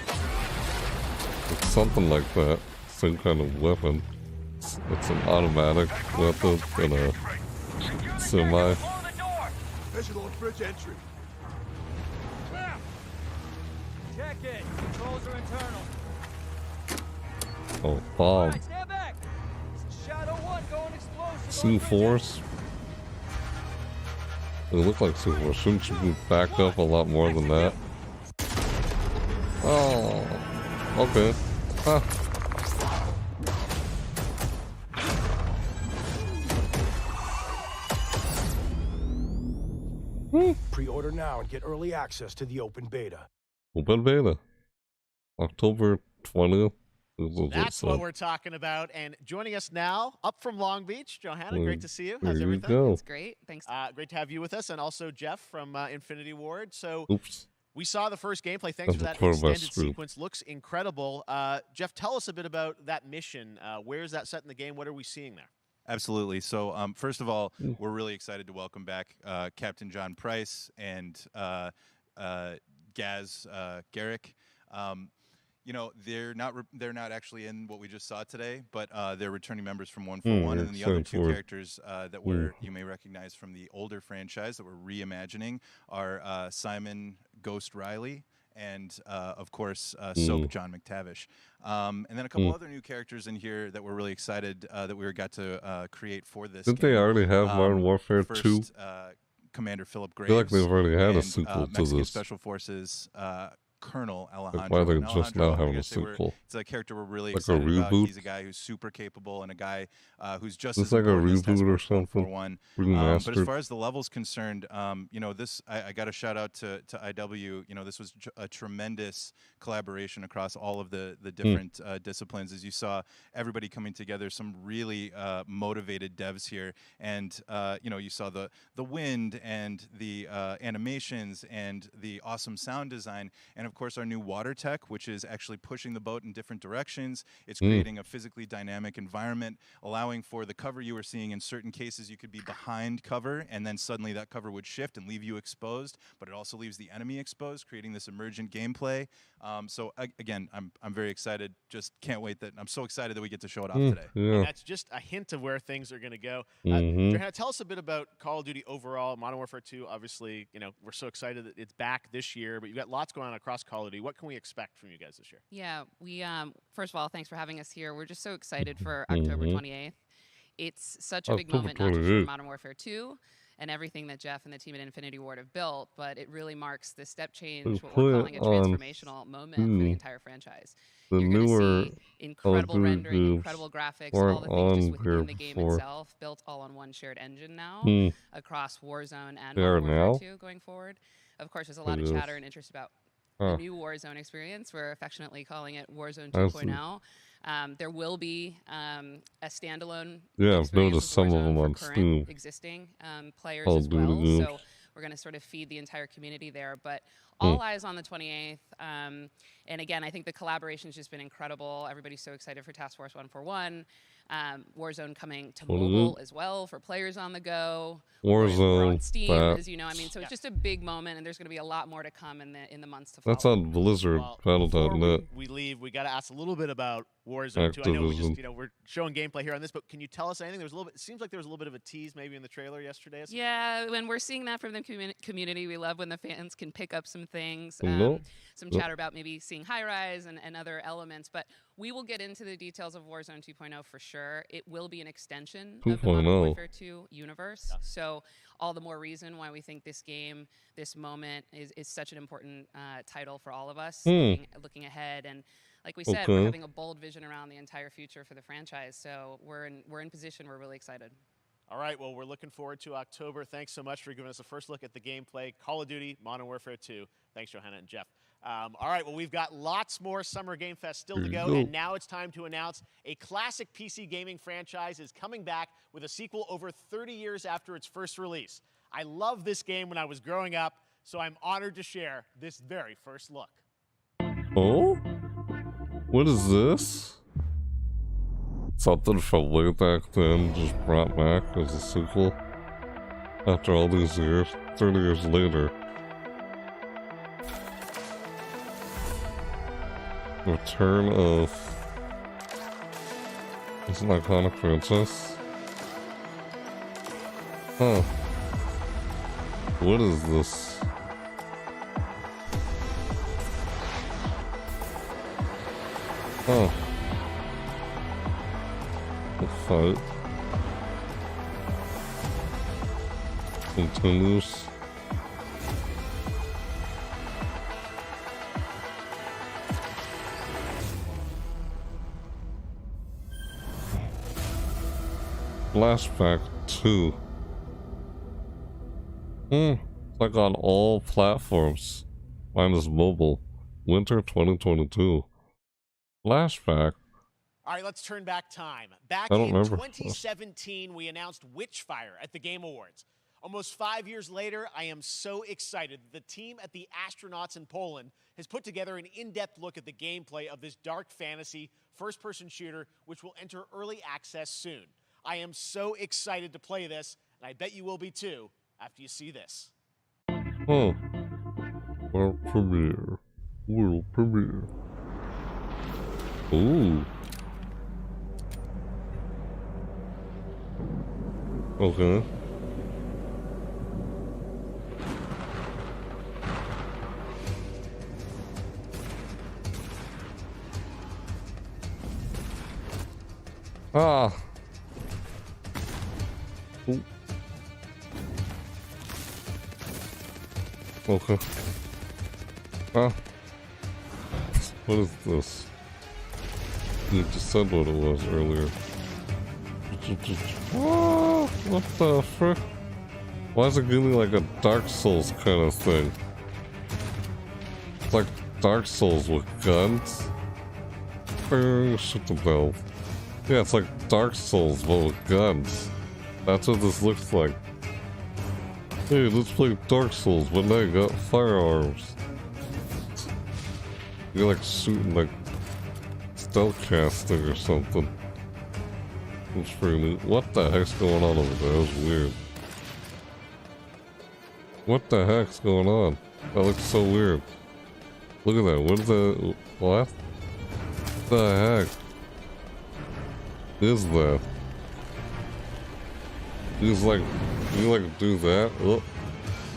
It's something like that. Same kind of weapon. It's an automatic weapon and a semi. Visual on bridge entry. Check it. Controls are internal. Oh, bomb. Right, stand back. Shadow 1 going explosive. C4s. They look like C4s. Shouldn't you be backed up a lot more than that? Oh, okay. Huh. Pre-order now and get early access to the open beta. Open beta. October 20th. That's what we're talking about. And joining us now, up from Long Beach, Johanna, great to see you. How's everything? Go. It's great. Thanks. Great to have you with us. And also Geoff from Infinity Ward. So Oops. we saw the first gameplay. Thanks for That's that a part of our extended scoop. sequence. Looks incredible. Geoff, tell us a bit about that mission. Where is that set in the game? What are we seeing there? Absolutely. So, first of all, we're really excited to welcome back Captain John Price and Gaz Garrick. You know, they're not actually in what we just saw today, but they're returning members from 141, and then the other two characters that you may recognize from the older franchise that we're reimagining are Simon Ghost Riley and of course Soap John McTavish, and then a couple other new characters in here that we're really excited that we got to create for this. Didn't they already have Modern Warfare 2? Commander Philip I Graves. feel like they've already had a and, sequel to Mexican this. Special Forces Colonel Alejandro. Why they And just Alejandro, now have like I a say, sequel? It's a character we're really Like a excited about. reboot? He's a guy who's super capable and a guy who's just It's as like a important as Task reboot or Force something. 141. But Remastered. as far as the level's concerned, you know, this I got a shout out to IW. You know, this was a tremendous collaboration across all of the different disciplines. As you saw, everybody coming together. Some really motivated devs here, and you know, you saw the wind and the animations and the awesome sound design, and of course our new water tech, which is actually pushing the boat in different directions. It's creating a physically dynamic environment, allowing for the cover you were seeing. In certain cases, you could be behind cover, and then suddenly that cover would shift and leave you exposed, but it also leaves the enemy exposed, creating this emergent gameplay. So again, I'm very excited. Just can't wait I'm so excited that we get to show it off today. Yeah. And that's just a hint of where things are going to go. Johanna, tell us a bit about Call of Duty overall. Modern Warfare 2, obviously, you know, we're so excited that it's back this year, but you've got lots going on across Call of Duty. What can we expect from you guys this year? Yeah, we first of all, thanks for having us here. We're just so excited for October 28th. It's such a big October moment, not just for 28th. Modern Warfare 2 and everything that Geoff and the team at Infinity Ward have built, but it really marks the step change, what we're calling a transformational moment for the entire franchise. The You're newer going to see incredible Duty rendering, games incredible graphics, weren't all the things just on within here the game before. itself, built all on one shared engine now across Warzone and They are Modern Warfare now? 2 going forward. Of course, there's a lot of Yes. chatter and interest about the new Warzone experience. We're affectionately calling it Warzone I see. 2.0. There will be a standalone Yeah, I've experience noticed with some of Warzone them for on current Steam. existing players Call as of Duty well. games. So we're going to sort of feed the entire community there. But all eyes on the 28th. And again, I think the collaboration's just been incredible. Everybody's so excited for Task Force 141. Warzone coming to mobile as well for players on the go. We're on Warzone, Steam, that. as you know. I mean, so it's just a big moment, and there's going to be a lot more to come in the months to follow. That's on Blizzard Well, before Battle.net. we leave, we got to ask a little bit about Warzone 2. I know we just, Activision. you know, we're showing gameplay here on this, but can you tell us anything? There's a little bit. It seems like there was a little bit of a tease maybe in the trailer yesterday. Yeah, when we're seeing that from the community, we love when the fans can pick up some things. Some chatter about maybe seeing high rise and other elements, but we will get into the details of Warzone 2.0 for sure. It will be an extension of the Modern 2.0. Warfare 2 universe. So all the more reason why we think this game, this moment is such an important title for all of us looking ahead. And like we said, we're having a bold vision around the entire future for the franchise. So we're in position. We're really excited. All right, well, we're looking forward to October. Thanks so much for giving us a first look at the gameplay. Call of Duty, Modern Warfare 2. Thanks, Johanna and Geoff. All right, well, we've got lots more Summer Game Fest still to go, and now it's time to announce a classic PC gaming franchise is coming back with a sequel over 30 years after its first release. I loved this game when I was growing up, so I'm honored to share this very first look. Oh? What is this? Something from way back then just brought back as a sequel after all these years, 30 years later. Return of... It's an iconic franchise. Huh. What is this? Huh. The fight continues. Flashback 2. Like on all platforms, minus mobile. Winter 2022. Flashback. All right, let's turn back time. Back I don't in remember. 2017, we announced Witchfire at the Game Awards. Almost 5 years later, I am so excited that the team at the Astronauts in Poland has put together an in-depth look at the gameplay of this dark fantasy first-person shooter, which will enter early access soon. I am so excited to play this, and I bet you will be too after you see this. Oh. World premiere. World premiere. Ooh. Okay. Ah. Ooh. Okay. Ah. What is this? You just said what it was earlier. Oh, what the frick? Why is it giving me like a Dark Souls kind of thing? It's like Dark Souls with guns. Shut the bell. Yeah, it's like Dark Souls but with guns. That's what this looks like. Hey, let's play Dark Souls, but now you got firearms. You're like shooting like stealth casting or something. That's pretty neat. What the heck's going on over there? That was weird. What the heck's going on? That looks so weird. Look at that. What is that? What? The heck is that? He's like, you like do that? Oh,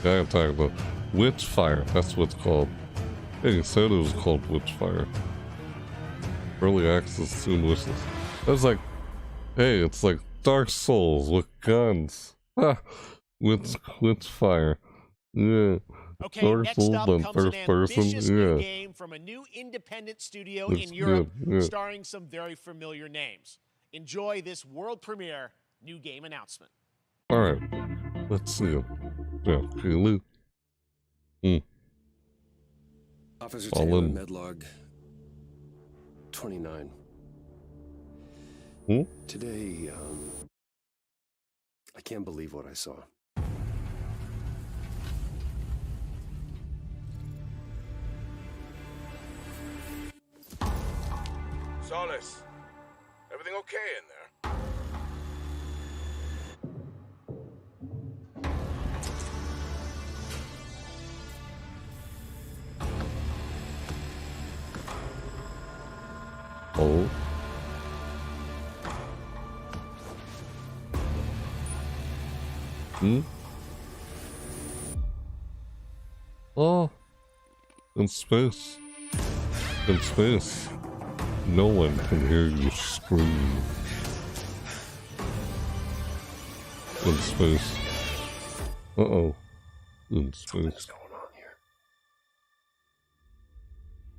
yeah, I'm talking about Witchfire. That's what it's called. Yeah, you said it was called Witchfire. Early access soon wishes. That's like, hey, it's like Dark Souls with guns. Ha! Witchfire. Yeah. Okay, Dark next Souls up on comes an first person. ambitious new Yeah. game from a new independent studio Looks in Europe, good, yeah. starring some very familiar names. Enjoy this world premiere new game announcement. Alright. Let's see. Geoff Keighley. Officer All Taylor, in. Medlog 29. Today, I can't believe what I saw. Solace, everything okay in there? Oh. Oh. In space. In space. No one can hear you scream. In space. Uh-oh. In Something's space. going on here.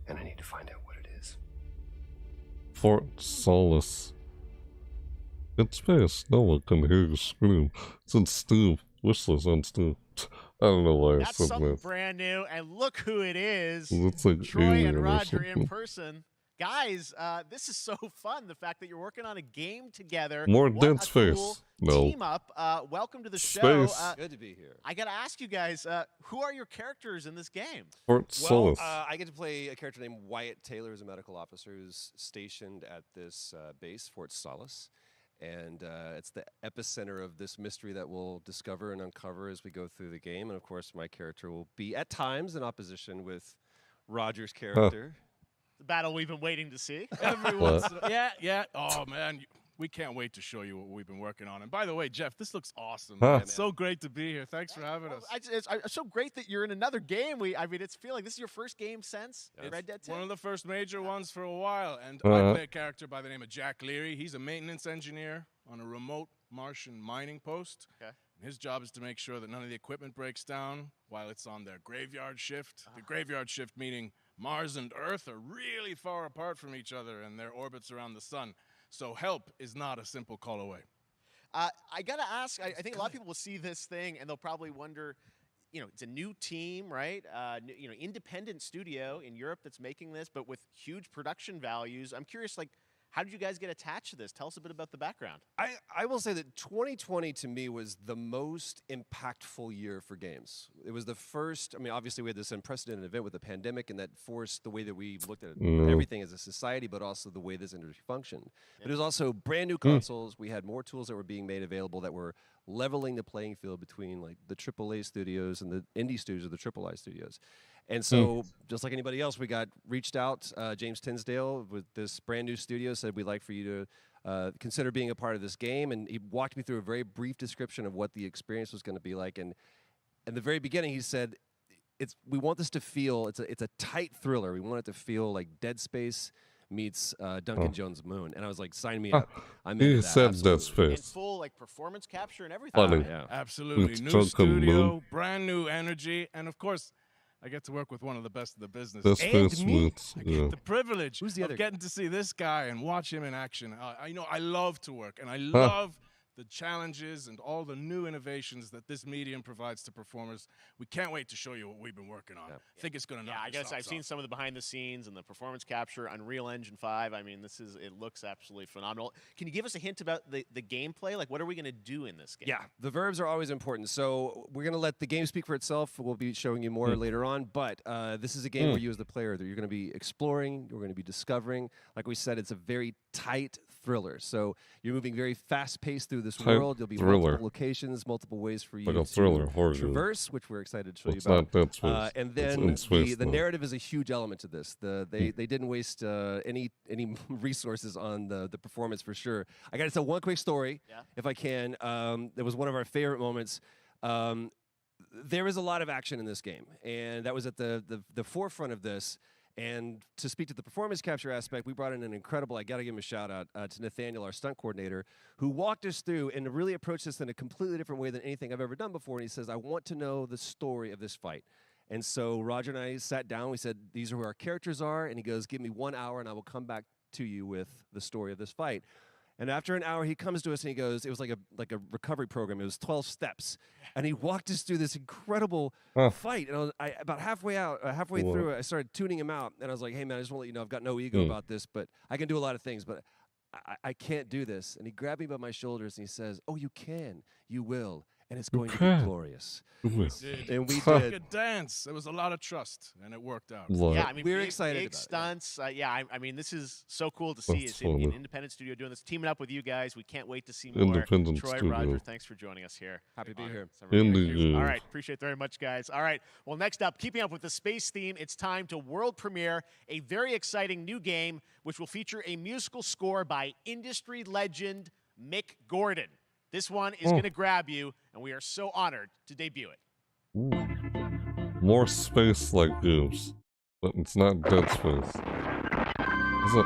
And I need to find out what it is. Fort Solace. In space, no one can hear you scream. It's in Steve. Wishlist on Steve. I don't know why I That's said something that. brand new, and look who it is. It's like Troy Alien and or Roger in something. person. Guys, this is so fun. The fact that you're working on a game together. More What Dead a Space. cool No. Team up. Welcome to the show. Space. Good to be here. I got to ask you guys, who are your characters in this game? Fort Solace. I get to play a character named Wyatt Taylor, who's a medical officer who's stationed at this base, Fort Solace. And it's the epicenter of this mystery that we'll discover and uncover as we go through the game. And of course, my character will be at times in opposition with Roger's character. The battle we've been waiting to see. Everyone's yeah. Oh man, we can't wait to show you what we've been working on. And by the way, Geoff, this looks awesome. Huh. It's so great to be here. Thanks for having us. It's so great that you're in another game. I mean, it's feeling this is your first game since Red Dead 2. One of the first major ones for a while. And I play a character by the name of Jack Leary. He's a maintenance engineer on a remote Martian mining post. Okay. And his job is to make sure that none of the equipment breaks down while it's on their graveyard shift. The graveyard shift meaning Mars and Earth are really far apart from each other and their orbits around the sun. So help is not a simple call away. I got to ask, I think a lot of people will see this thing and they'll probably wonder, it's a new team, right? Independent studio in Europe that's making this, but with huge production values. I'm curious, like, how did you guys get attached to this? Tell us a bit about the background. I will say that 2020 to me was the most impactful year for games. It was the first, obviously we had this unprecedented event with the pandemic, and that forced the way that we looked at everything as a society, but also the way this industry functioned. But it was also brand new consoles. We had more tools that were being made available that were leveling the playing field between like the AAA studios and the indie studios or the AAA studios. And so, just like anybody else, we got reached out. James Tinsdale with this brand new studio said, we'd like for you to consider being a part of this game. And he walked me through a very brief description of what the experience was going to be like. And in the very beginning, he said, we want this to feel, it's a tight thriller. We want it to feel like Dead Space meets Duncan Jones' Moon. And I was like, sign me up. I'm into that. Said Dead Space. And full like performance capture and everything. Yeah. Absolutely. New studio, brand new energy, and of course, I get to work with one of the best of the business. And me. I get the privilege of getting to see this guy and watch him in action. I love to work, and I love the challenges and all the new innovations that this medium provides to performers. We can't wait to show you what we've been working on. I think it's going to knock I guess I've seen some of the behind the scenes and the performance capture, Unreal Engine 5. I mean, it looks absolutely phenomenal. Can you give us a hint about the gameplay? Like, what are we going to do in this game? Yeah, the verbs are always important. So we're going to let the game speak for itself. We'll be showing you more later on. But this is a game where you as the player, you're going to be exploring, you're going to be discovering. Like we said, it's a very tight thriller. So you're moving very fast-paced through this world. There'll be multiple locations, multiple ways for you to traverse, which we're excited to show you about. And then the narrative is a huge element to this. They didn't waste any resources on the performance for sure. I got to tell one quick story, if I can. It was one of our favorite moments. There is a lot of action in this game, and that was at the forefront of this. And to speak to the performance capture aspect, we brought in an incredible, I got to give him a shout out to Nathaniel, our stunt coordinator, who walked us through and really approached this in a completely different way than anything I've ever done before. And he says, I want to know the story of this fight. And so Roger and I sat down. We said, these are who our characters are. And he goes, give me 1 hour and I will come back to you with the story of this fight. And after an hour, he comes to us and he goes, it was like a recovery program. It was 12 steps. And he walked us through this incredible fight. And about halfway through it, I started tuning him out. And I was like, hey, man, I just want to let you know I've got no ego about this, but I can do a lot of things, but I can't do this. And he grabbed me by my shoulders and he says, oh, you can. You will. And it's going to be glorious. And we did. A dance. There was a lot of trust, and it worked out. Yeah, I mean, we're excited big about stunts. I mean, this is so cool to see. It's an independent studio doing this, teaming up with you guys. We can't wait to see more. Independent Troy, studio. Roger, thanks for joining us here. Happy to be here. All right, appreciate it very much, guys. All right, well, next up, keeping up with the space theme, it's time to world premiere a very exciting new game, which will feature a musical score by industry legend Mick Gordon. This one is going to grab you, and we are so honored to debut it. More space-like games, but it's not Dead Space. Is it?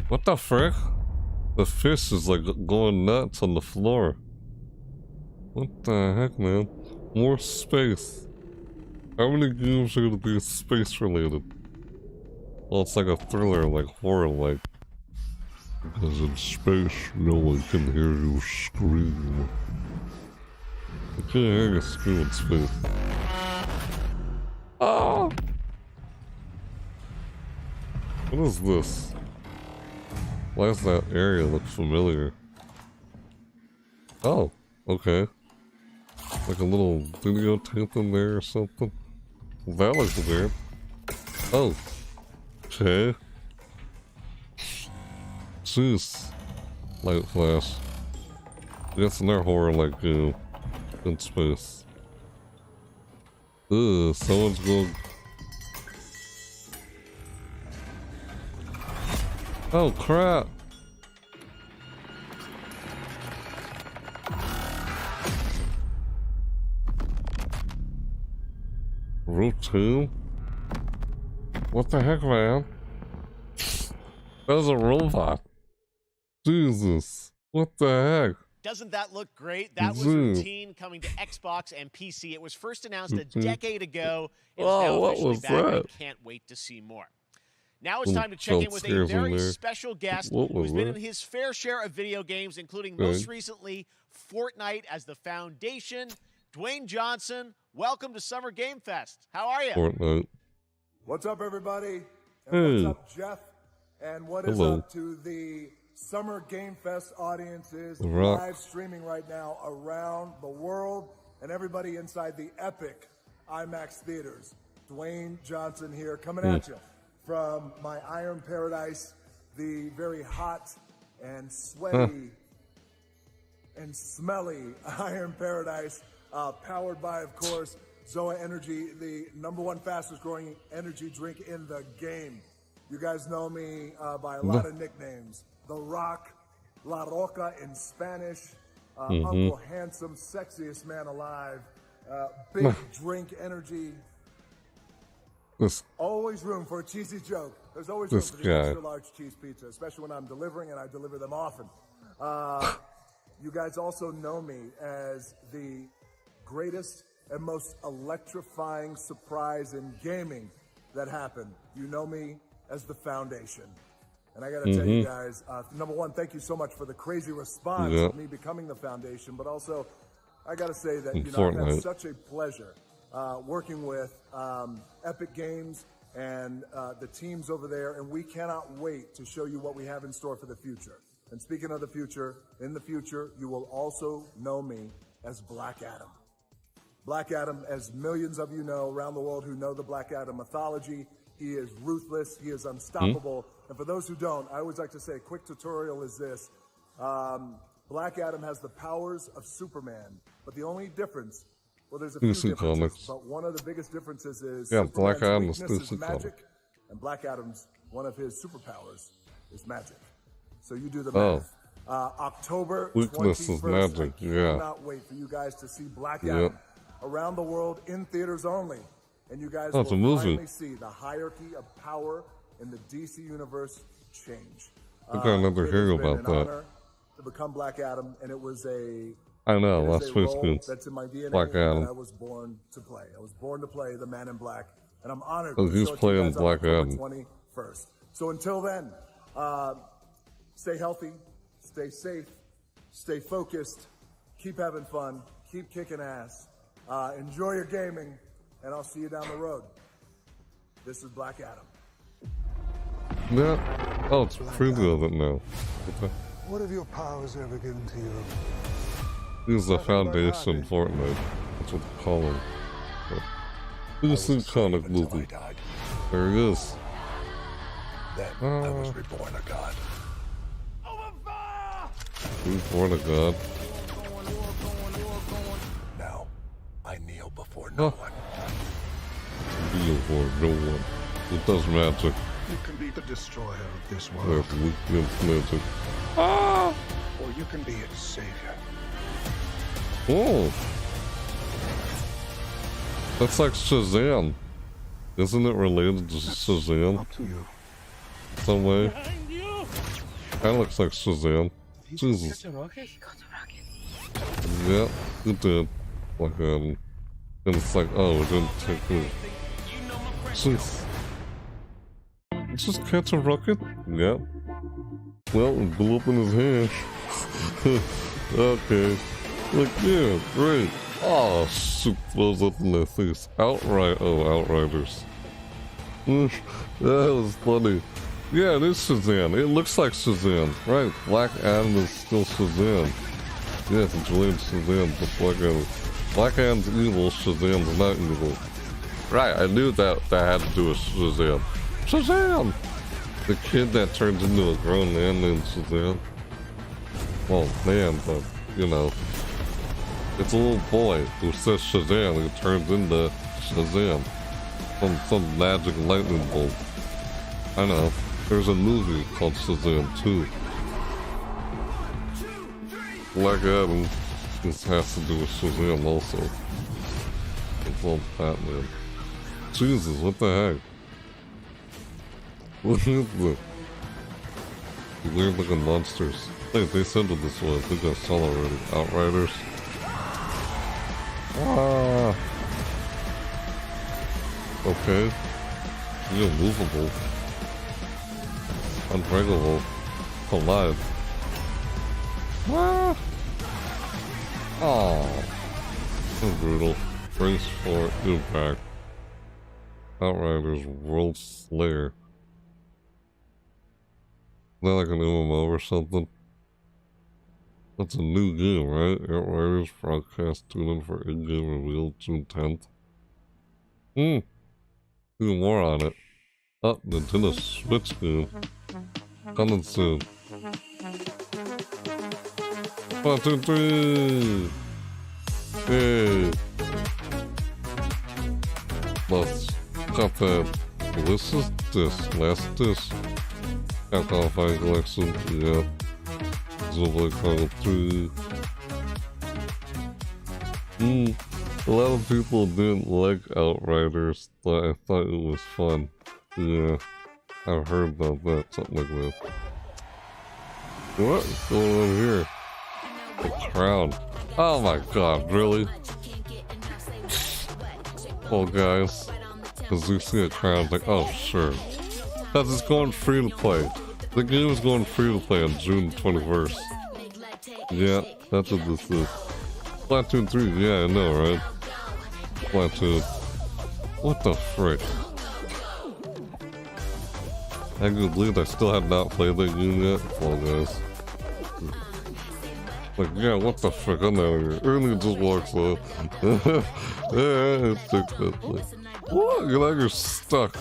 What the frick? The fish is like going nuts on the floor. What the heck, man? More space. How many games are gonna be space related? Well, it's like a thriller, like horror, like. Because in space, no one can hear you scream. You can't hear you scream in space. Ah! What is this? Why does that area look familiar? Oh, okay. Like a little videotape in there or something. That looks weird. Oh. Okay. Jeez. Light flash. I guess in their horror like in space. Ugh, someone's going. Oh crap. Route 2? What the heck, man? That was a robot. Jesus. What the heck? Doesn't that look great? That was routine coming to Xbox and PC. It was first announced a decade ago. It's now officially back. I can't wait to see more. Now it's time to check in with a very special guest who's been in his fair share of video games, including most recently Fortnite as the foundation. Dwayne Johnson, welcome to Summer Game Fest. How are you? Fortnite. What's up, everybody? And what's up, Jeff? And what is up to the Summer Game Fest audiences live streaming right now around the world and everybody inside the epic IMAX theaters? Dwayne Johnson here, coming at you from my Iron Paradise, the very hot and sweaty and smelly Iron Paradise, powered by, of course, Zoa Energy, the #1 fastest growing energy drink in the game. You guys know me by a lot of nicknames. The Rock, La Roca in Spanish, Uncle Handsome, sexiest man alive, big drink energy. Always room for a cheesy joke. There's always room for the extra large cheese pizza, especially when I'm delivering, and I deliver them often. You guys also know me as the greatest and most electrifying surprise in gaming that happened. You know me as the Foundation. And I got to tell you guys, #1, thank you so much for the crazy response of me becoming the Foundation, but also I got to say that I've had such a pleasure working with Epic Games and the teams over there, and we cannot wait to show you what we have in store for the future. And speaking of the future, in the future, you will also know me as Black Adam. Black Adam, as millions of you know around the world who know the Black Adam mythology, he is ruthless, he is unstoppable. And for those who don't, I always like to say a quick tutorial is this. Black Adam has the powers of Superman, but the only difference, well, there's a few differences, but one of the biggest differences is Black Adam's weakness is magic, and Black Adam's, one of his superpowers is magic. So you do the math. October 21st, magic. I cannot wait for you guys to see Black Adam around the world in theaters only. And you guys will finally see the hierarchy of power in the DC universe change. I got another hearing about that. To become Black Adam, and it was I know, last week's that's in my DNA. Black Adam. I was born to play. I was born to play the Man in Black, and I'm honored. He's playing Black Adam. 21st. So until then, stay healthy, stay safe, stay focused, keep having fun, keep kicking ass, enjoy your gaming, and I'll see you down the road. This is Black Adam. Yeah. Oh, it's preview of it now. What have your powers ever given to you? This is the Foundation Fortnite. That's what they call him. This is comic movie. There he is. Then I was reborn a god. Reborn a god. Now, I kneel before no one. Kneel before no one. It does magic. You can be the destroyer of this world. There's weakness magic. Or you can be its savior. Oh. That's like Shazam. Isn't it related to Shazam? Up to you. Some way. Kinda looks like Shazam. Jesus. Yeah, it did. Like, and it's like, oh, it didn't take me. Jeez. Just catch a rocket? Yeah. Well, it blew up in his hand. Okay. Like, yeah, great. Oh, shoot, blows up in their face. Outriders. That was funny. Yeah, it is Shazam. It looks like Shazam. Right, Black Adam is still Shazam. Yes, it's related to Shazam, but Black Adam. Black Adam's evil, Shazam's not evil. Right, I knew that had to do with Shazam. Shazam! The kid that turns into a grown man named Shazam. Well, man, but, you know. It's a little boy who says Shazam and turns into Shazam. Some magic lightning bolt. I know. There's a movie called Shazam 2. Black Adam, this has to do with Shazam also. It's all Batman. Jesus, what the heck? What is this? Weird looking monsters. Hey, they said what this was. I think I saw already. Outriders. Ah. Okay. You're movable. unbreakable. Alive. Ah. Oh. So brutal. Brace for impact. Outriders World Slayer. Is that like an MMO or something? That's a new game, right? Outriders broadcast tune-in for in-game reveal June 10th. Do more on it. Oh, Nintendo Switch game. Coming soon. 1, 2, 3! Hey! Let's cut that. This is this. Last this. Capcom Fighting Collection. Yeah. Xenoblade Chronicles 3. A lot of people didn't like Outriders. I thought it was fun. Yeah. I've heard about that. Something like that. What's going on here? The crown. Oh my god, really? Oh guys. Because you see a crown, like, oh sure. Because it's going free to play. The game is going free to play on June 21st. Yeah, that's what this is. Splatoon 3, yeah, I know, right? Splatoon. What the frick? I can believe I still have not played that game yet. Oh guys. Like, yeah, what the frick? I'm out of here. Earlier just walks up. Yeah, it's like that. Like, what? You're stuck.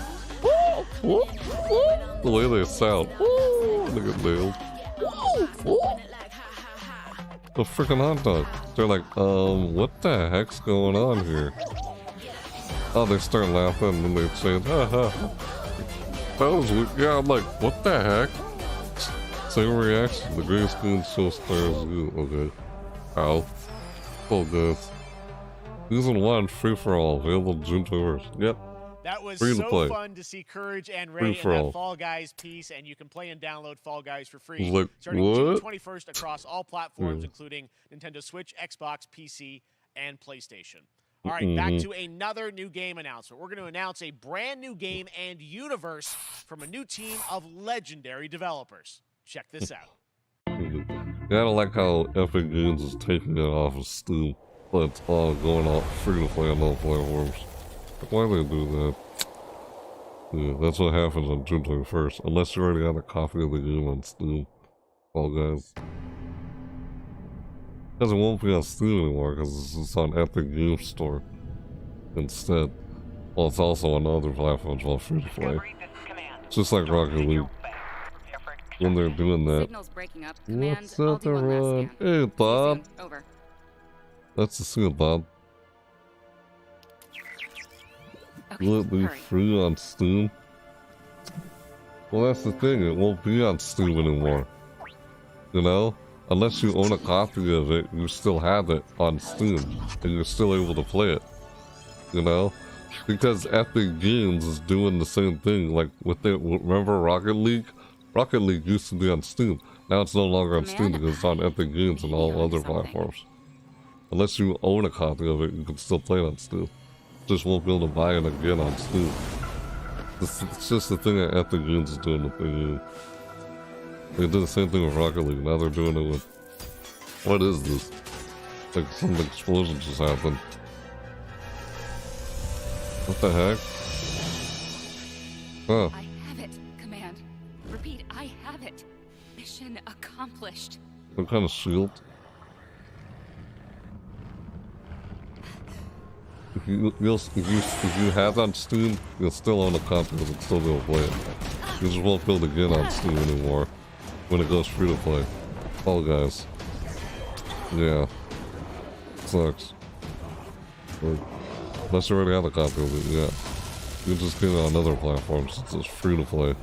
The way they sound. They get nailed. The freaking hot dog. They're like, what the heck's going on here? Oh, they start laughing and they say, haha. That was weird. Yeah, I'm like, what the heck? Same reaction. The green screen show stars. Okay. Ow. Oh, good. Season 1, free for all. Available June 21st. Yep. That was free so play. Fun to see Courage and Ray in that Fall Guys piece, and you can play and download Fall Guys for free. Like, starting what? June 21st across all platforms, including Nintendo Switch, Xbox, PC, and PlayStation. All right, back to another new game announcement. We're going to announce a brand new game and universe from a new team of legendary developers. Check this out. Yeah, I don't like how Epic Games is taking it off of Steam, but it's all going out free to play on all platforms. Why do they do that? Yeah, that's what happens on June 21st, unless you already got a copy of the game on Steam. All guys. Because it won't be on Steam anymore, because it's on Epic Games Store instead. Well, it's also on other platforms while free to play. Just like Rocket League. When they're doing that. What's up, everyone? Hey, Bob. That's the seal, Bob. Will it be free on Steam? Well, that's the thing. It won't be on Steam anymore. You know? Unless you own a copy of it, you still have it on Steam. And you're still able to play it. You know? Because Epic Games is doing the same thing. Like, with it, remember Rocket League? Rocket League used to be on Steam. Now it's no longer on Steam because it's on Epic Games and all other platforms. Unless you own a copy of it, you can still play it on Steam. Just won't be able to buy it again on Steam. It's just the thing that Epic Games is doing with the game. They did the same thing with Rocket League. Now they're doing it with... What is this? Like some explosion just happened. What the heck? Huh. I have it, Command. Repeat, I have it. Mission accomplished. Some kind of shield? If you have on Steam, you'll still own a copy of it, still be able to play it. You just won't be able to get on Steam anymore when it goes free to play. Fall Guys. Yeah. Sucks. Like, unless you already have a copy of it, yeah. You can just get it on other platforms, it's just free to play.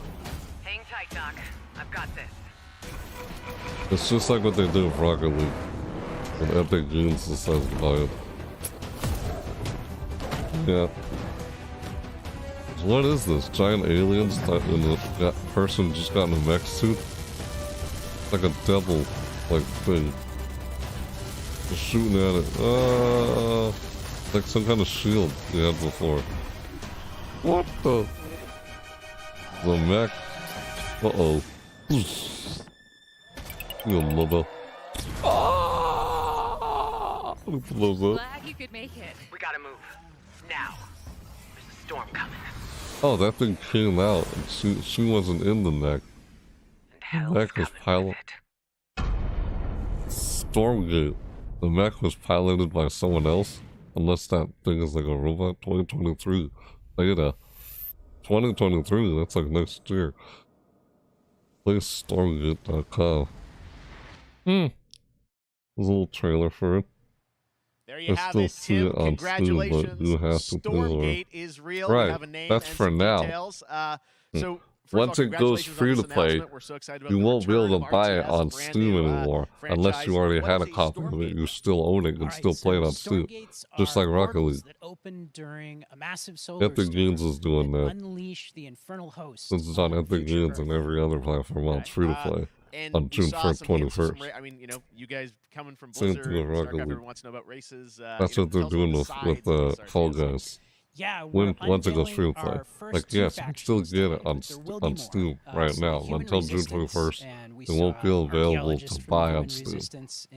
Hang tight, Doc. I've got this. It's just like what they did with Rocket League. When Epic Games decides to buy it. Yeah. What is this? Giant aliens that the person just got in a mech suit? Like a devil like thing. Just shooting at it. Like some kind of shield you had before. What the? The mech? Uh-oh. You mother. It blows up. Glad you could make it. We gotta move. Now. There's a storm coming. Oh, that thing came out, and she wasn't in the neck. The mech was piloted. Stormgate. The mech was piloted by someone else, unless that thing is like a robot. 2023 beta. 2023. That's like next year. Play Stormgate.com. There's a little trailer for it. There you have it, Tim. Congratulations. Stormgate is real. Right. We have a name That's and for some now. details. So once it goes free to play, you won't be able to buy it on Steam anymore unless you already had a copy of it. You still own it and still play it on Steam, just like Rocket League. That opened during a massive solar Epic Games is doing that. Unleash the infernal host. Since it's on Epic Games and every other platform else free to play on June 1st, 21st. I mean, you know, you guys coming from Same Blizzard, thing with Rocket StarCraft, League. everyone wants to know about races. That's what they're doing with Fall Guys. Yeah, once it goes free to play. Like, yes, you can still get it on Steam right now. Until June 21st, it won't be available to buy on Steam.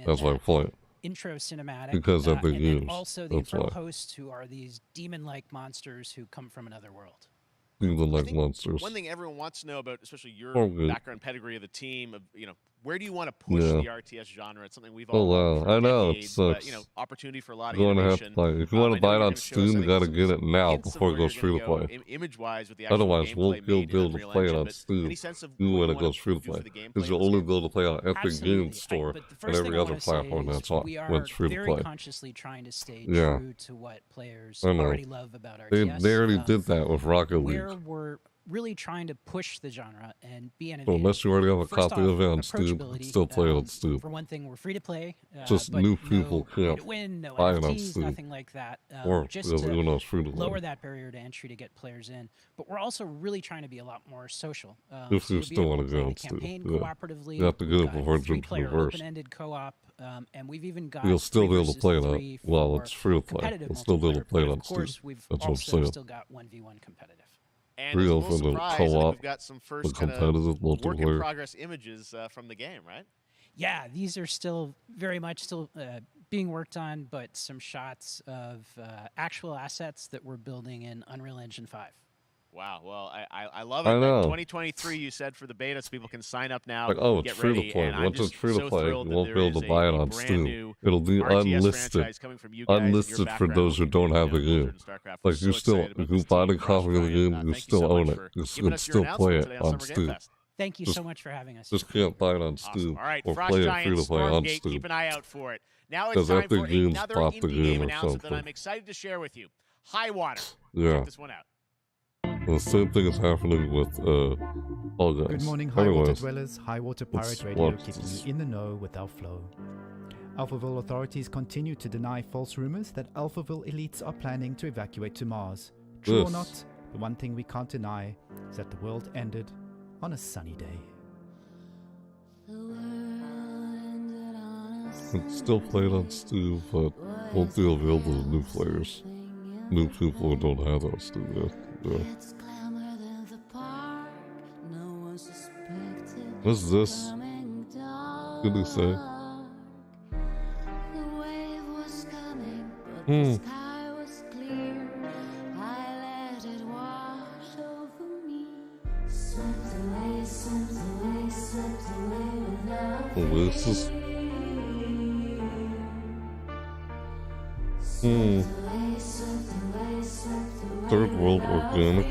That's why I play it. Intro cinematic. Because of the and games. then also the That's infernal why. hosts, who are these demon-like monsters who come from another world. Even like monsters. One thing everyone wants to know about, especially your Okay. background pedigree of the team, of, you know, where do you want to push Yeah. the RTS genre? It's something we've all loved for I know, it decades, but, sucks. you know, opportunity for a lot of You're gonna have to innovation. play. If you want I to know buy it you're on gonna show us, Steam, I you gotta think, get some it now hints of before it where goes you're free to gonna play. go image-wise with the actual Otherwise, gameplay won't be made in able to Unreal play it Engine, on but Steam any sense of even what when you it wanna goes free to do for play. the gameplay Because you'll of this only game? be able to play on Epic Absolutely. Games Store But the and first thing every I other wanna say platform is that's on we when it's are free to very play. consciously trying to stay Yeah. true to what players I know. already love about They RTS. already did that with Rocket League. Where we're really trying to push the genre and be So innovative. unless you already have a First copy off, of it on Steam, you can approachability. still play it on Steam. For one thing, we're free to play. Just but new people no pay can't to win, no buy it on NFTs, Steam. nothing like that. Or Just even though it's free to lower play. that barrier to entry to get players in. But we're also really trying to be a lot more social. If you you'll be still able want to to play go the on Steam. campaign Yeah. cooperatively. You have to get We've it got before June three-player 21st. open-ended co-op, and we've even got You'll still be able to 3 play it versus on 3 while for it's free to play. competitive You'll still be able to play it multiplayer, on but of course, Steam. we've That's what I'm also saying. still got 1v1 competitive. And it's a little Real surprise, I co-op, think we've got some the first kind competitive of work in multiplayer. progress images from the game, right? Yeah, these are still very much still being worked on, but some shots of actual assets that we're building in Unreal Engine 5. Wow. Well, I love it. I know. 2023, you said for the beta, so people can sign up now. Like, oh, it's get free ready, to play. and I'm Once it's just free to so play, you thrilled that won't be there able is to buy it a on brand Steam. new It'll be RTS unlisted. franchise coming from you guys and your Unlisted for background those who don't have the in game. Blizzard and StarCraft. We're Like, you so still, excited about if you this buy team. the copy of the Brian, game, you thank you still so own much it. for You giving can us your still play announcement it today on Summer Game Steam. Fest. Thank you Just- so much for having us. Just can't buy it on Awesome. Steam All right, or Frost play it Giants, free to play on Stormgate, Steam. keep an eye out for it. Now it's Because time Epic for Games another bought the indie game game or announcement that something. I'm excited to share with you. Highwater. Yeah. Check this one out. The same thing is happening with Fall Guys. Good morning, Highwater Anyways, dwellers. Highwater Pirate let's Radio watch keeping this. you in the know with our flow. Alphaville authorities continue to deny false rumors that Alphaville elites are planning to evacuate to Mars. True or Yes. not, the one thing we can't deny is that the world ended on a sunny day. It's still played on Steam, but won't be available to new players. New people who don't have it on Steam yet. Yeah. What's this? What did he say? Oasis? Third world organic.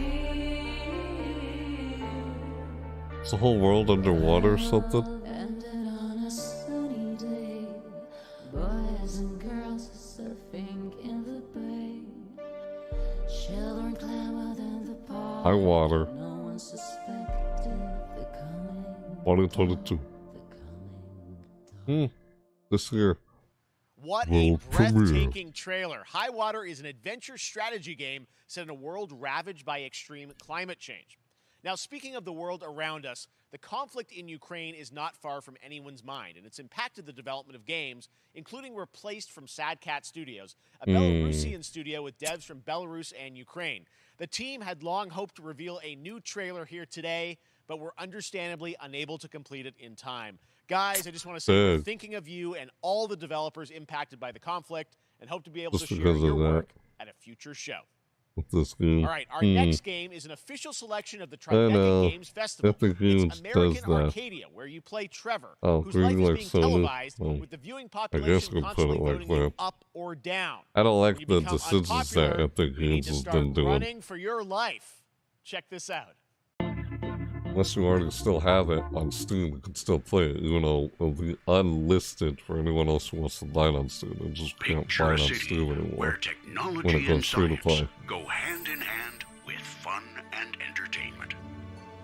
Is the whole world underwater or something? High water. 2022. This year. What a World premiere. breathtaking trailer. Highwater is an adventure strategy game set in a world ravaged by extreme climate change. Now, speaking of the world around us, the conflict in Ukraine is not far from anyone's mind, and it's impacted the development of games, including Replaced from Sad Cat Studios, a Belarusian studio with devs from Belarus and Ukraine. The team had long hoped to reveal a new trailer here today, but were understandably unable to complete it in time. Guys, I just want to say we're thinking of you and all the developers impacted by the conflict and hope to be able to share your work at a future show. This game. All right, our next game is an official selection of the Tribeca Games Festival. It's American Arcadia, where you play Trevor, whose life is being televised with the viewing population constantly voting you up or down. I don't like the decisions that Epic Games has been doing. Running for your life. Check this out. Unless you already still have it on Steam, you can still play it, even though it'll be unlisted for anyone else who wants to buy it on Steam. They just can't buy it on Steam anymore when it goes free to play. Go hand in hand with fun and entertainment.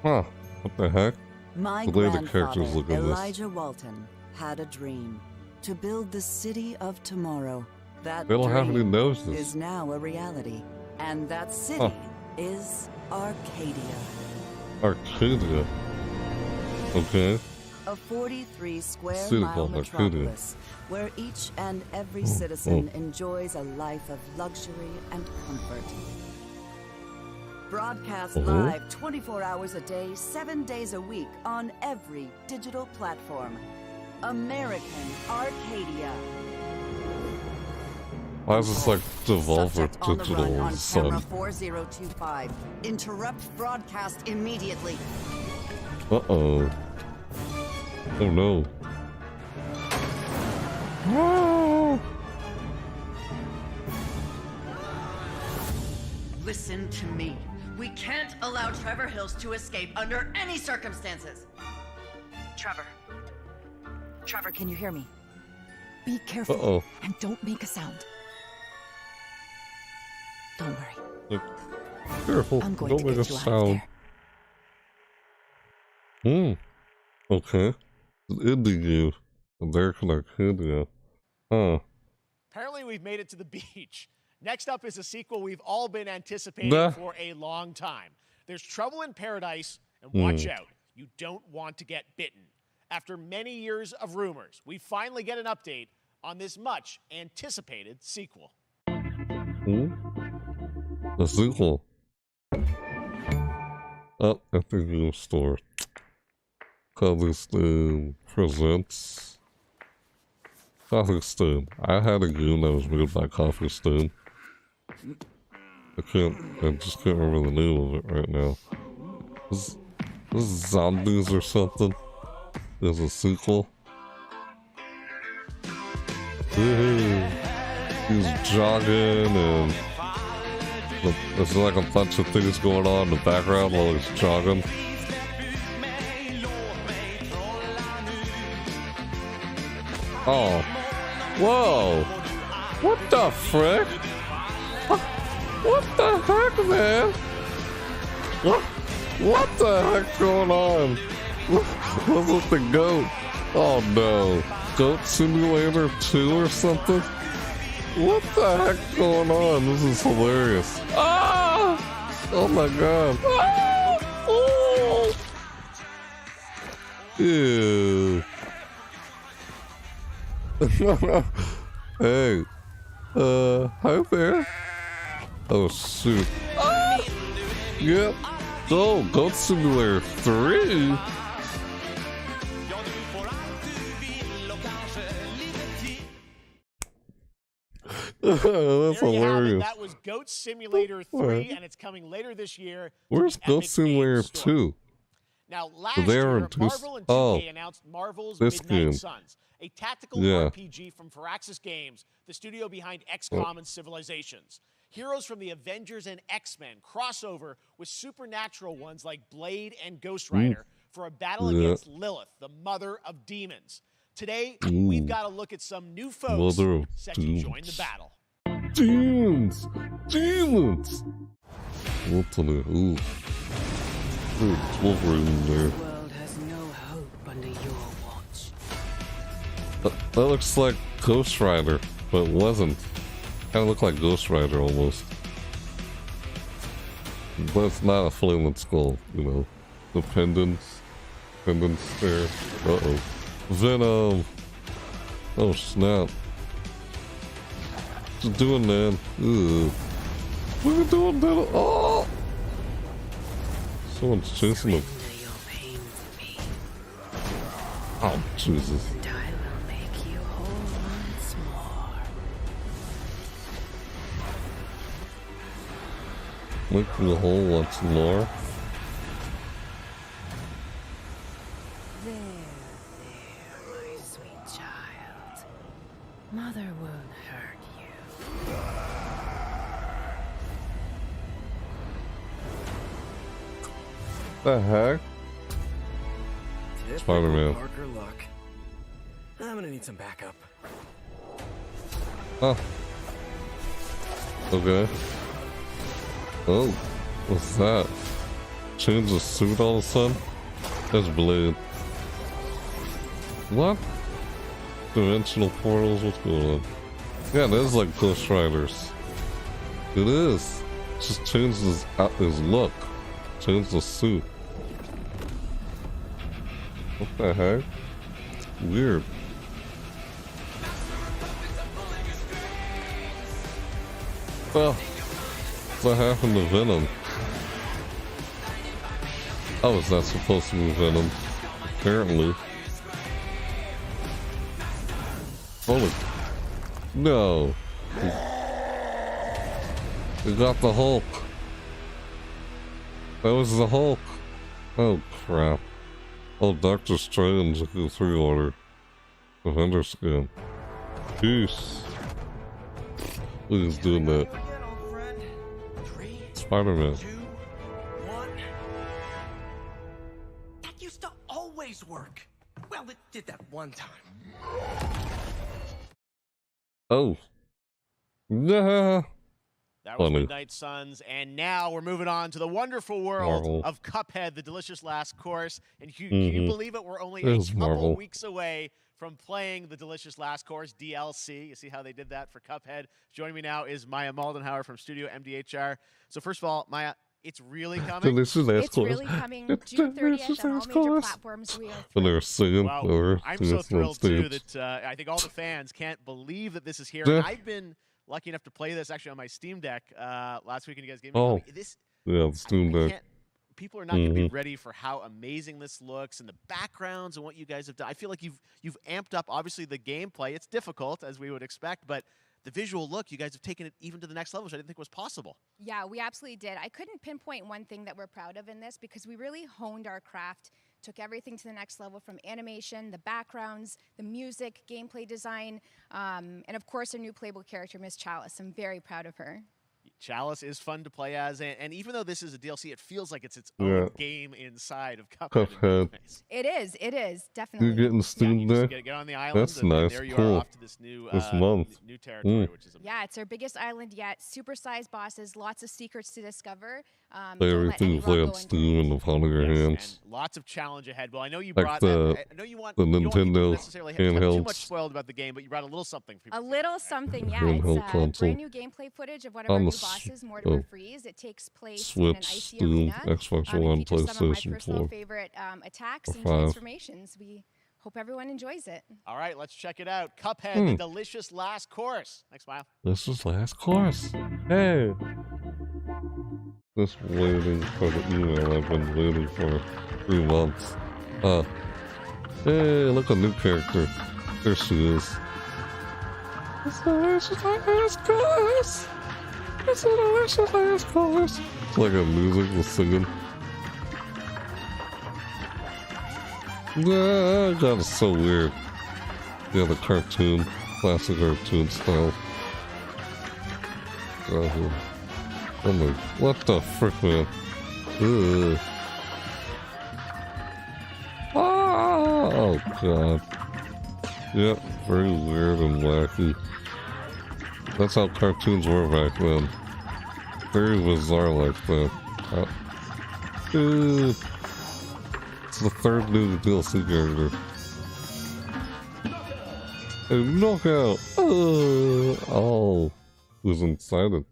Huh? What the heck? My the way the grandfather, characters look in Elijah Walton, had a dream to build the city of tomorrow. That They don't have any dream noses. is now a reality, and that city is Arcadia. Arcadia. Okay. A 43 square City mile called Arcadia. metropolis where each and every citizen enjoys a life of luxury and comfort. Broadcast live 24 hours a day, 7 days a week on every digital platform. American Arcadia. Why is this like Devolver Subject on the Digital run all of on a sudden? camera 4025. Interrupt broadcast immediately. Uh-oh. Oh no. No! Listen to me. We can't allow Trevor Hills to escape under any circumstances. Trevor. Trevor, can you hear me? Be careful and don't make a sound. Don't worry. Careful, I'm going don't to make a get you out of sound. Okay. An indie game. American Arcadia. Huh. Apparently, we've made it to the beach. Next up is a sequel we've all been anticipating for a long time. There's Trouble in Paradise, and watch out, you don't want to get bitten. After many years of rumors, we finally get an update on this much anticipated sequel. A sequel. Oh, Epic Games Store. Coffee presents Coffee Stain. I had a game that was made by Coffee Stain. I just can't remember the name of it right now. This is Zombies or something. There's a sequel. He's jogging and there's like a bunch of things going on in the background while he's jogging. Oh. Whoa. What the frick? What the heck, man? What the heck going on? What's with the goat? Oh no. Goat Simulator 2 or something? What the heck going on? This is hilarious. Ah! Oh my god. Ah! Oh! Ew. Hey. Hi there. Oh shoot. Ah! Yep. Oh, Goat Simulator 3? That's hilarious. That was Goat Simulator 3, and it's coming later this year. Where's Goat Simulator 2? Now, last year, Marvel and 2K announced Marvel's Midnight Suns, a tactical RPG from Firaxis Games, the studio behind XCOM and Civilizations. Heroes from the Avengers and X-Men crossover with supernatural ones like Blade and Ghost Rider for a battle against Lilith, the mother of demons. Today, we've got to look at some new folks set to join the battle. Demons! Demons! What's in there? Ooh. There's Wolverine there. The world has no hope under your watch. That looks like Ghost Rider, but it wasn't. Kind of looked like Ghost Rider almost. But it's not a flaming skull, you know. The pendants there. Uh-oh. Venom! Oh snap. What you doing, man? Ugh. What are you doing, Venom? Oh! Someone's chasing him. Oh, Jesus. And I will make you whole once more. Make me whole once more. There, my sweet child. Mother won't hurt you. The heck? Spider-Man. Parker luck. I'm gonna need some backup. Oh. Okay. Oh, what's that? Change the suit all of a sudden? That's Blade. What? Dimensional portals, what's going on? Yeah, it is like Ghost Riders. It is. Just change his look. Change the suit. What the heck? Weird. Well, what happened to Venom? Oh, is that supposed to be Venom? Apparently. Holy. No. We got the Hulk. That was the Hulk. Oh, crap. Oh, Doctor Strange, look at the 3-order. Defender skin. Peace. Look, he's doing that. Spider-Man. That used to always work. Well, it did that one time. Oh. Yeah. That was Funny. Midnight Suns, and now we're moving on to the wonderful world Marvel. of Cuphead, the delicious last course. And can Mhm. you believe it? We're only It a was couple Marvel. weeks away from playing the delicious last course DLC. You see how they did that for Cuphead? Joining me now is Maya Maldenhauer from Studio MDHR. So first of all, Maya, it's really coming. Delicious last It's course. really coming It's June 30th delicious on all last major course. platforms. We are And they're singing. Wow. Or I'm singing so on thrilled, too, stage. that I think all the fans can't believe that this is here. Yeah. And I've been lucky enough to play this actually on my Steam Deck last week, and you guys gave me Oh. this. Yeah, the Steam Deck. Can't, people are not going to be Mhm. ready for how amazing this looks and the backgrounds and what you guys have done. I feel like you've amped up, obviously, the gameplay. It's difficult, as we would expect, but the visual look, you guys have taken it even to the next level, which I didn't think was possible. Yeah, we absolutely did. I couldn't pinpoint one thing that we're proud of in this because we really honed our craft, took everything to the next level from animation, the backgrounds, the music, gameplay design, and of course our new playable character, Miss Chalice. I'm very proud of her. Chalice is fun to play as, and even though this is a DLC, it feels like it's its Yeah. own game inside of Cuphead. Cuphead. It is, definitely. You're getting Steam Deck? Get on the island. That's and nice. There you Cool. are off to this new This month. new territory, which is Yeah, it's our biggest island yet. Supersized bosses, lots of secrets to discover. Play Don't let everything any you play rock on go unnoticed. Steam in the palm of your hands. lots of challenge ahead. Well, I know you Like brought. the- I know you want the you don't want people to Nintendo necessarily have too handhelds. much spoiled about the game, but you brought a little something. For A little something, yeah. Handheld It's console. brand new gameplay footage of one of On our new the bosses, Mortimer oh. Freeze. It takes place in an Switch, icy Steam, arena. Xbox It One, features some of my PlayStation personal 4. favorite attacks or and 5. transformations. We hope everyone enjoys it. All right, let's check it out. Cuphead, Hmm. the delicious last course. Next smile. This is last course. Hey. Just waiting for the email I've been waiting for 3 months. Hey, look, a new character. There she is. It's the delicious last course. It's the delicious last course. It's like a music was singing. Yeah, God, it's so weird. Yeah, the cartoon, classic cartoon style. Oh my, what the frick, man? Ugh. Oh god. Yep, very weird and wacky. That's how cartoons were back then. Very bizarre like that. It's the third new DLC character. A knockout! Oh, who's excited?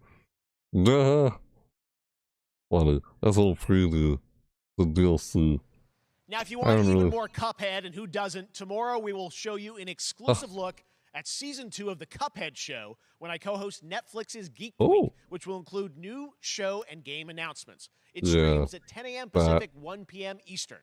Nah. Funny. That's a little preview. The DLC. Now, if you I want don't even really- more Cuphead, and who doesn't, tomorrow we will show you an exclusive look at Season 2 of the Cuphead Show when I co-host Netflix's Geek Week, which will include new show and game announcements. It Yeah, streams at 10 a.m. that. Pacific, 1 p.m. Eastern.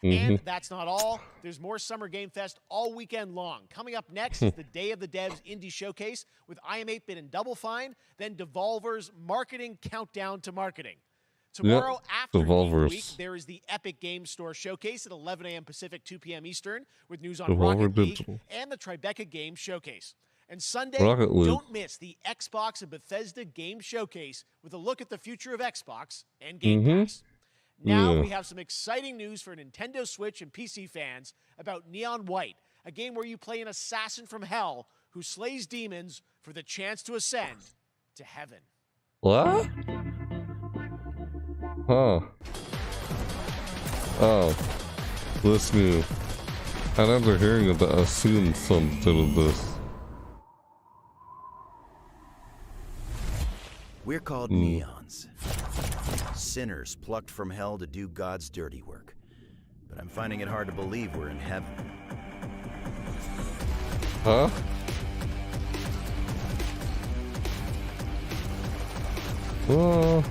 And that's not all. There's more Summer Game Fest all weekend long. Coming up next is the Day of the Devs Indie Showcase with I Am 8-Bit and Double Fine, then Devolver's Marketing Countdown to Marketing. Tomorrow after Geek Week, there is the Epic Game Store Showcase at 11 a.m. Pacific, 2 p.m. Eastern with news on Rocket League and the Tribeca Game Showcase. And Sunday, don't miss the Xbox and Bethesda Game Showcase with a look at the future of Xbox and Game Pass. Now we have some exciting news for Nintendo Switch and PC fans about Neon White, a game where you play an assassin from hell who slays demons for the chance to ascend to heaven. What? Huh. Oh. This new. I remember hearing about I've seen something of this. We're called neons. Sinners plucked from hell to do God's dirty work. But I'm finding it hard to believe we're in heaven. Huh? Oh.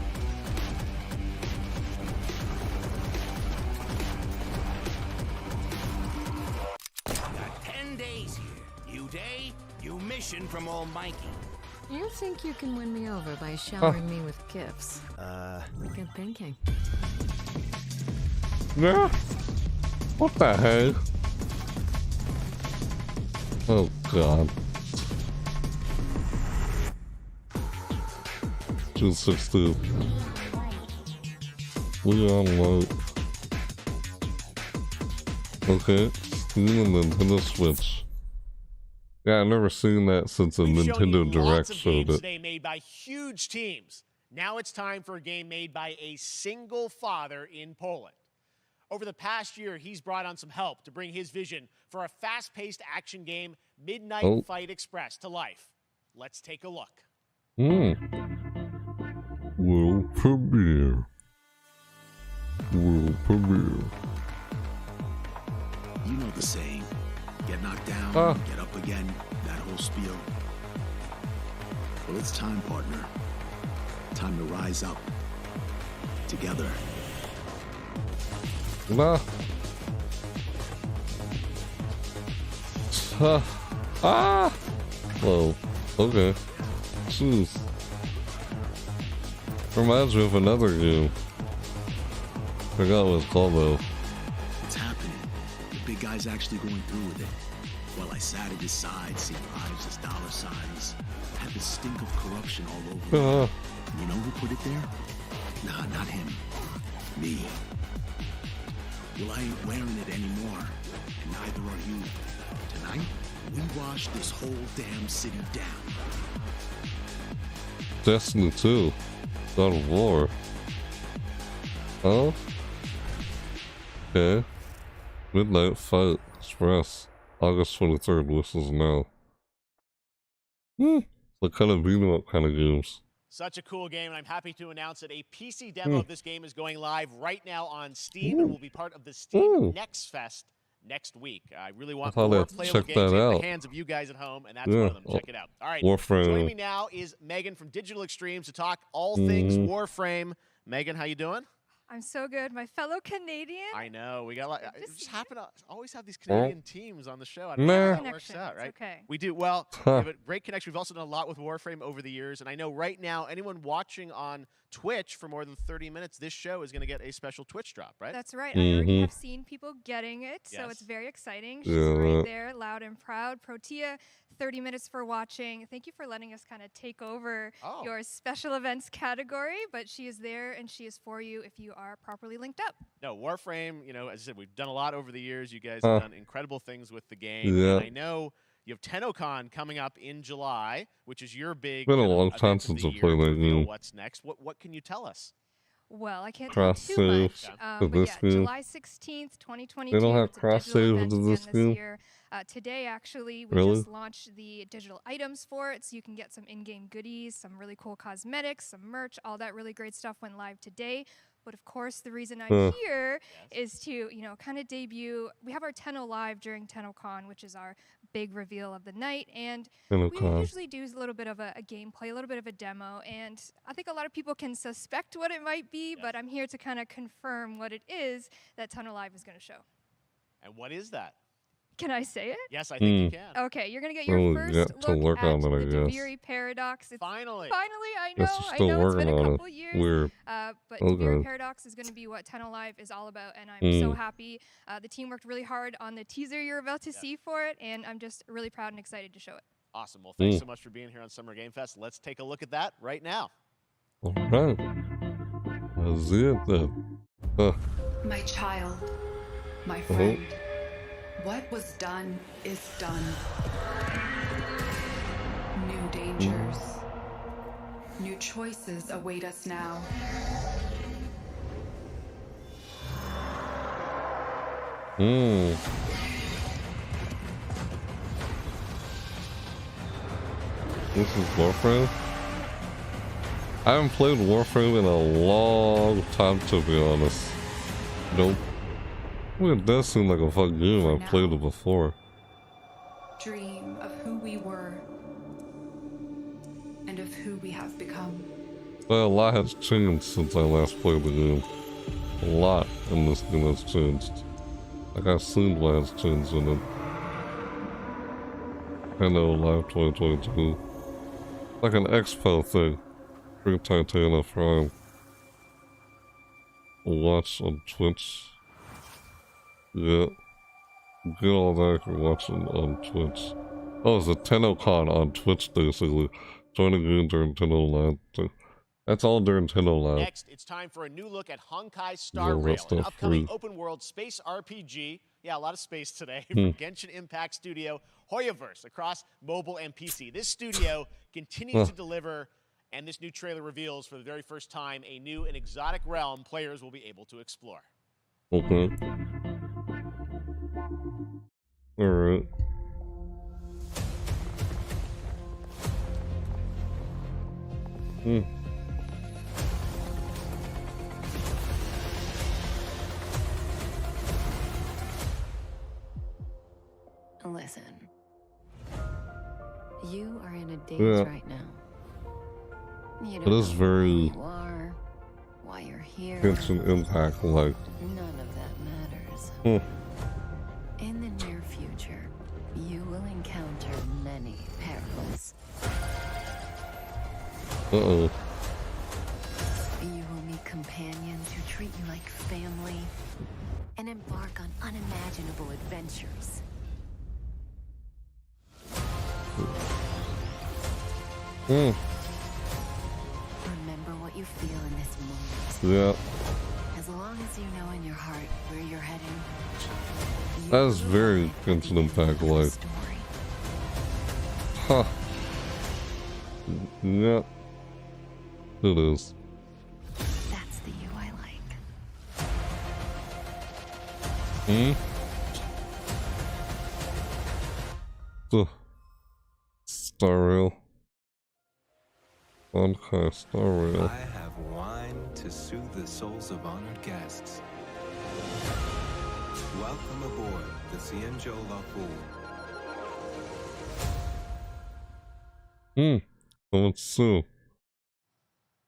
Got 10 days here. New day, new mission from Almighty. You think you can win me over by showering me with gifts? Good thinking. Yeah. What the hell? Oh God. June 16th. We are low. Okay. Steam and Nintendo Switch. Yeah, I've never seen that since a Nintendo Direct showed it. Today made by huge teams. Now it's time for a game made by a single father in Poland. Over the past year, he's brought on some help to bring his vision for a fast-paced action game, Midnight Fight Express, to life. Let's take a look. World premiere. World premiere. You know the saying. Get knocked down, get up again, that whole spiel. Well, it's time, partner. Time to rise up. Together. Nah. Whoa. Okay. Jeez. Reminds me of another game. Forgot what it's called though. It's happening. The big guy's actually going through with it. While I sat at his side, seeing lives as dollar signs, had the stink of corruption all over it. You know who put it there? Nah, not him. Me. Well, I ain't wearing it anymore, and neither are you. Tonight, we wash this whole damn city down. Destiny 2. God of War. Oh? Okay. Midnight Fight Express. August 23rd. This is now. What kind of beat 'em up kind of games? Such a cool game, and I'm happy to announce that a PC demo of this game is going live right now on Steam and will be part of the Steam Next Fest next week. I really want more playable games in the hands of you guys at home, and that's one of them. Check it out. All right, Warframe. Joining me now is Megan from Digital Extremes to talk all things Warframe. Megan, how you doing? I'm so good. My fellow Canadian. I know. We got a lot. Just happen to always have these Canadian teams on the show. I don't know how that works out, right? Okay. We do. Well, we have a great connection. We've also done a lot with Warframe over the years. And I know right now, anyone watching on Twitch for more than 30 minutes, this show is going to get a special Twitch drop, right? That's right. I already have seen people getting it, so it's very exciting. She's right there, loud and proud. Protea, 30 minutes for watching. Thank you for letting us kind of take over your special events category, but she is there and she is for you if you are properly linked up. No, Warframe, you know, as I said, we've done a lot over the years. You guys have done incredible things with the game. Yeah. And I know you have TennoCon coming up in July, which is your big It's been a long time since I played that game. What's next? What can you tell us? Well, I can't tell too much, but yeah, July 16th, 2022. They don't have cross-save into this game? Year. Today, actually, we just launched the digital items for it, so you can get some in-game goodies, some really cool cosmetics, some merch, all that really great stuff went live today. But of course, the reason I'm here is to, you know, kind of debut. We have our Tenno Live during TennoCon, which is our big reveal of the night. And we usually do a little bit of a gameplay, a little bit of a demo. And I think a lot of people can suspect what it might be, but I'm here to kind of confirm what it is that Tenno Live is going to show. And what is that? Can I say it? Yes, I think you can. Okay, you're going to get your first look at the DeViri Paradox. Finally, I know, it's been a couple years. Weird. But DeViri Paradox is going to be what Tenno Live is all about, and I'm so happy. The team worked really hard on the teaser you're about to see for it, and I'm just really proud and excited to show it. Awesome. Well, thanks so much for being here on Summer Game Fest. Let's take a look at that right now. All right. That's it then. My child, my friend. What was done is done. New dangers. New choices await us now. This is Warframe? I haven't played Warframe in a long time, to be honest. Nope. I mean, it does seem like a fun game. I've played it before. Dream of who we were and of who we have become. Well, a lot has changed since I last played the game. A lot in this game has changed. Like, I've seen what has changed in it. Tenno Live 2022. Like an expo thing. Bring Titania Prime. Watch on Twitch. Yeah. Get all that if you're watching on Twitch. Oh, it's a TennoCon on Twitch, basically. Join the game during Tenno Live. That's all during Tenno Live. Next, it's time for a new look at Honkai Star Rail, an upcoming open-world space RPG. Yeah, a lot of space today from Genshin Impact studio Hoyoverse across mobile and PC. This studio continues to deliver, and this new trailer reveals for the very first time a new and exotic realm players will be able to explore. Okay. Alright. Listen. You are in a daze right now. You don't know very who you are, why you're here. Genshin Impact like. None of that matters. In the near future, you will encounter many perils. Uh-oh. You will meet companions who treat you like family and embark on unimaginable adventures. Remember what you feel in this moment. Yeah. As long as you know in your heart where you're heading. That is very Genshin Impact like. Huh. Yeah. It is. That's the you I like. Star Rail. Honkai Star Rail. I have wine to soothe the souls of honored guests. Welcome aboard the Cienjo La Fool. Let's see.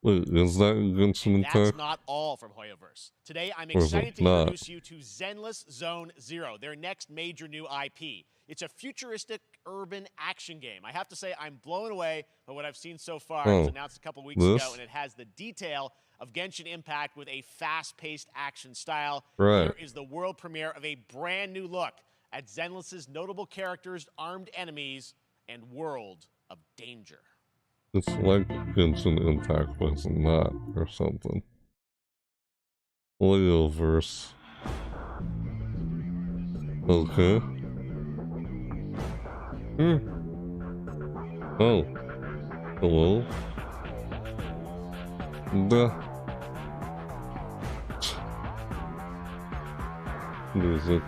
Wait, is that Genshin Impact? That's not all from Hoyoverse. Today, I'm excited to introduce you to Zenless Zone Zero, their next major new IP. It's a futuristic urban action game. I have to say, I'm blown away by what I've seen so far. It was announced a couple weeks ago, and it has the detail of Genshin Impact with a fast-paced action style. Right. Here is the world premiere of a brand new look at Zenless's notable characters, armed enemies, and world of danger. It's like Genshin Impact, but it's not, or something. Hoyoverse. Okay. Oh. Hello? Music.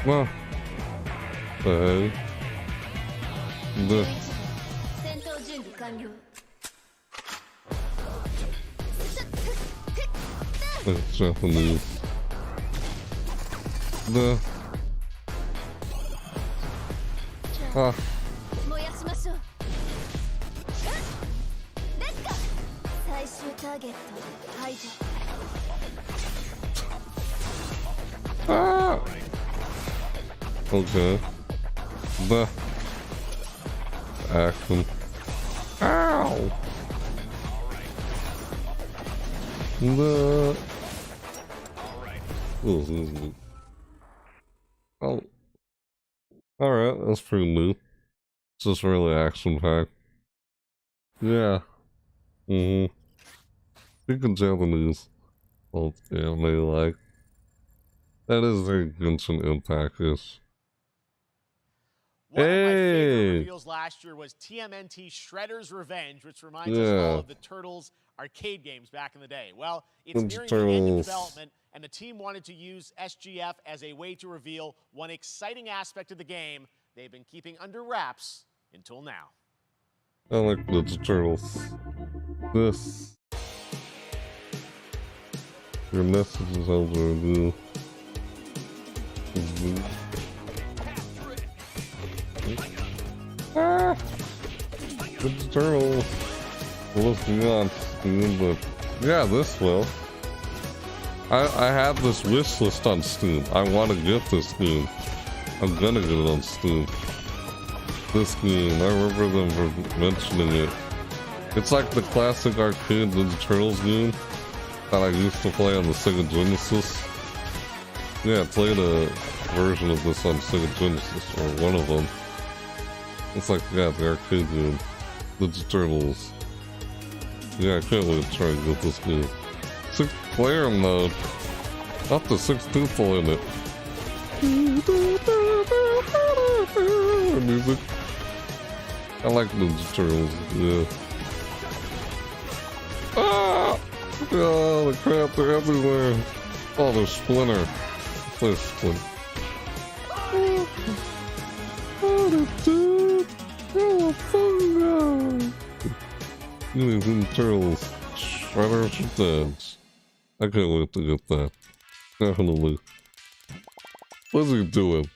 Well. Hey. It's Japanese. The... Ah. Ah! Okay. The action. Ow! The oh, alright, that's pretty new. It's just really action packed. Yeah. Speaking Japanese. Well, yeah, maybe like. That is very Genshin Impact-ish. One of my favorite reveals last year was TMNT Shredder's Revenge, which reminds us all of the Turtles arcade games back in the day. Well, it's nearing the end of development, and the team wanted to use SGF as a way to reveal one exciting aspect of the game they've been keeping under wraps until now. I like Ninja Turtles. This. Your message is over review. Ah! Ninja Turtles. Well, let's be on Steam, but yeah, this will. I have this wish list on Steam. I want to get this game. I'm gonna get it on Steam. This game, I remember them mentioning it. It's like the classic arcade Ninja Turtles game that I used to play on the Sega Genesis. Yeah, I played a version of this on Sega Genesis, or one of them. It's like, yeah, the arcade game. Ninja Turtles. Yeah, I can't wait to try and get this game. 6-player mode. Not the 6 people in it. Music. I like Ninja Turtles, yeah. Ah! Oh, the crap, they're everywhere. Oh, there's Splinter. There's Splinter. Ninja Turtles. Shredder's Revenge. I can't wait to get that. Definitely. What's he doing?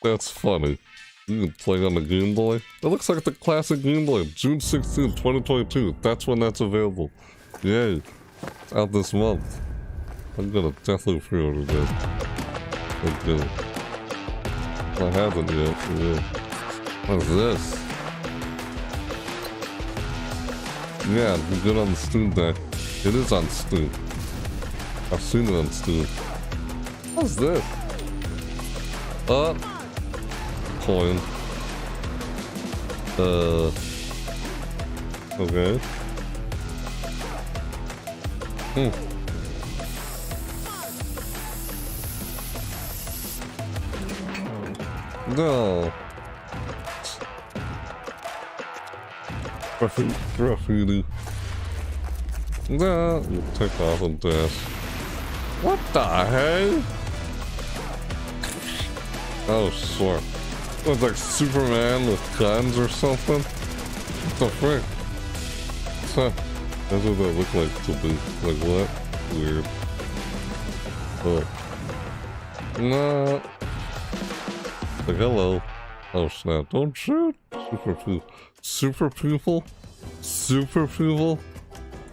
That's funny. You can play on the Game Boy. It looks like the classic Game Boy. June 16, 2022. That's when that's available. Yay. It's out this month. I'm gonna definitely pre-order that. Okay. I haven't yet. Yeah. What's this? Yeah, it's good on the Steam Deck. It is on Steam. I've seen it on Steam. What's this? Coin. Okay. No. Graffiti. No. You take off and dash. What the heck? Oh, shit. It's like Superman with guns or something? What the frick? Huh. That's what that looked like to be. Like what? Weird. Oh. No. Like, hello. Oh snap, don't shoot! Super people. Super people? Super people?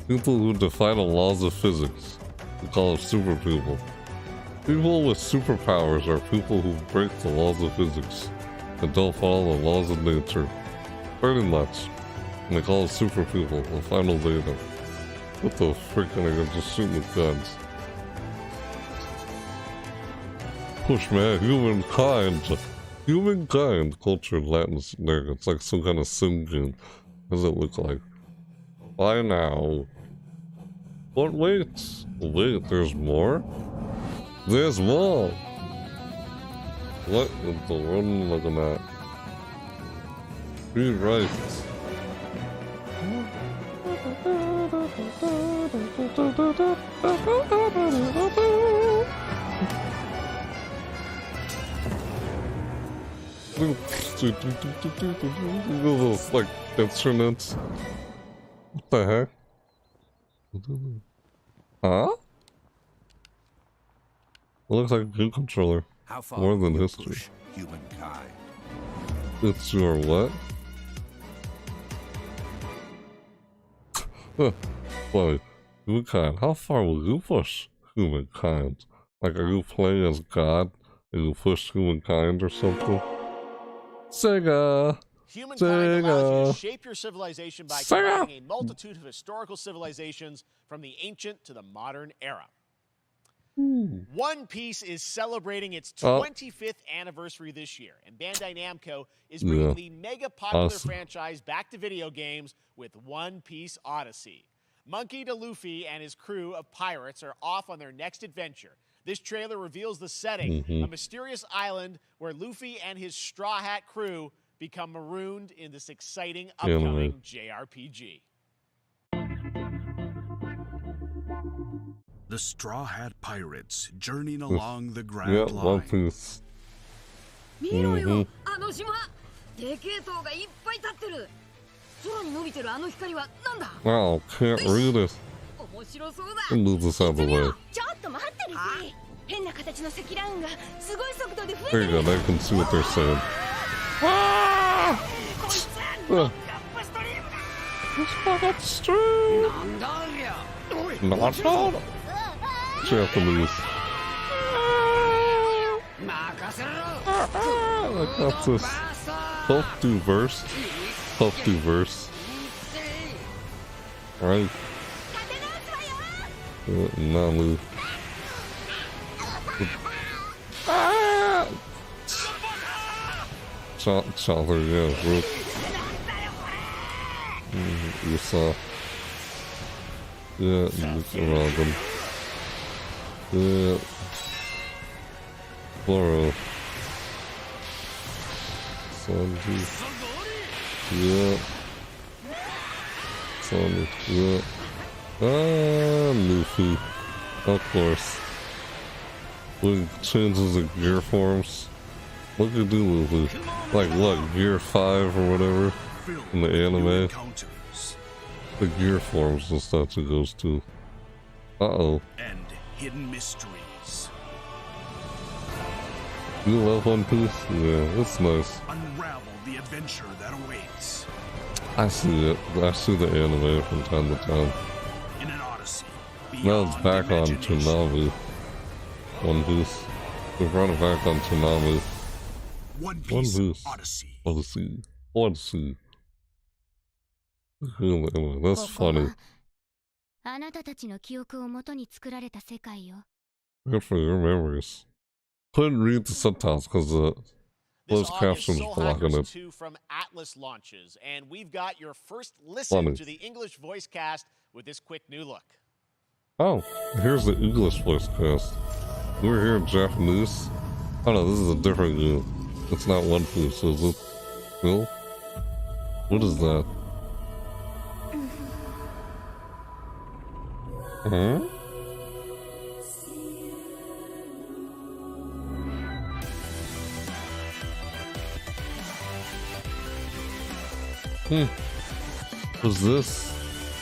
People who defy the laws of physics. We call them super people. People with superpowers are people who break the laws of physics and don't follow the laws of nature. Pretty much. And they call it super people, the final data. What the frick are they just shooting with guns? Push man, humankind! Humankind! Culture in Latin America. It's like some kind of sim game. What does it look like? Why now? But wait, there's more? There's more! What in the world am I looking at? Be right. Those like instruments. What the heck? Huh? It looks like a good controller. How far More than will you history. push humankind? It's your what? Wait, humankind. How far will you push humankind? Like, are you playing as God and you push humankind or something? Sega! Humankind allows you to shape your civilization by combining a multitude of historical civilizations from the ancient to the modern era. One Piece is celebrating its 25th anniversary this year, and Bandai Namco is bringing the mega popular franchise back to video games with One Piece Odyssey. Monkey D. Luffy and his crew of pirates are off on their next adventure. This trailer reveals the setting, a mysterious island where Luffy and his Straw Hat crew become marooned in this exciting upcoming JRPG. The Straw Hat Pirates journeying along the Grand One Line. Piece. 見ろよ、あの島。でけえ塔がいっぱい立ってる。空に伸びてるあの光はなんだ。 Wow, can't read it. 面白そうだ。 Move this out of the way. ちょっと待ってるし。変な形の積乱雲がすごい速度で増え There て you る。 go, I can see what they're saying. It's fucking stream! Not all! Japanese. I got this. Both do verse. Both do verse. Right. Namu. Chopper, yeah, bro. You saw. Yeah, look around them. Yeah. Boro. Sanji. Yeah. Sonic, yeah. Luffy. Of course. Look, changes the gear forms. Look at Luffy. Like, look, gear 5 or whatever in the anime. The gear forms and stuff it goes to. Uh-oh. And hidden mysteries. You love One Piece? Yeah, it's nice. Unravel the adventure that awaits. I see it. I see the anime from time to time. In an odyssey. Now it's back on Toonami. One Piece. They brought it back on Toonami. One Piece Odyssey. Odyssey. That's funny. あなたたちの記憶をもとに作られた世界よ。 Good for your memories. Couldn't read the subtitles because the closed captions blocking it. 2 from Atlas launches, and we've got your first listen to the English voice cast with this quick new look. Oh, here's the English voice cast. We were hearing Japanese. Oh no, this is a different game. It's not One Piece, is it? Bill? What is that? Huh? What's this?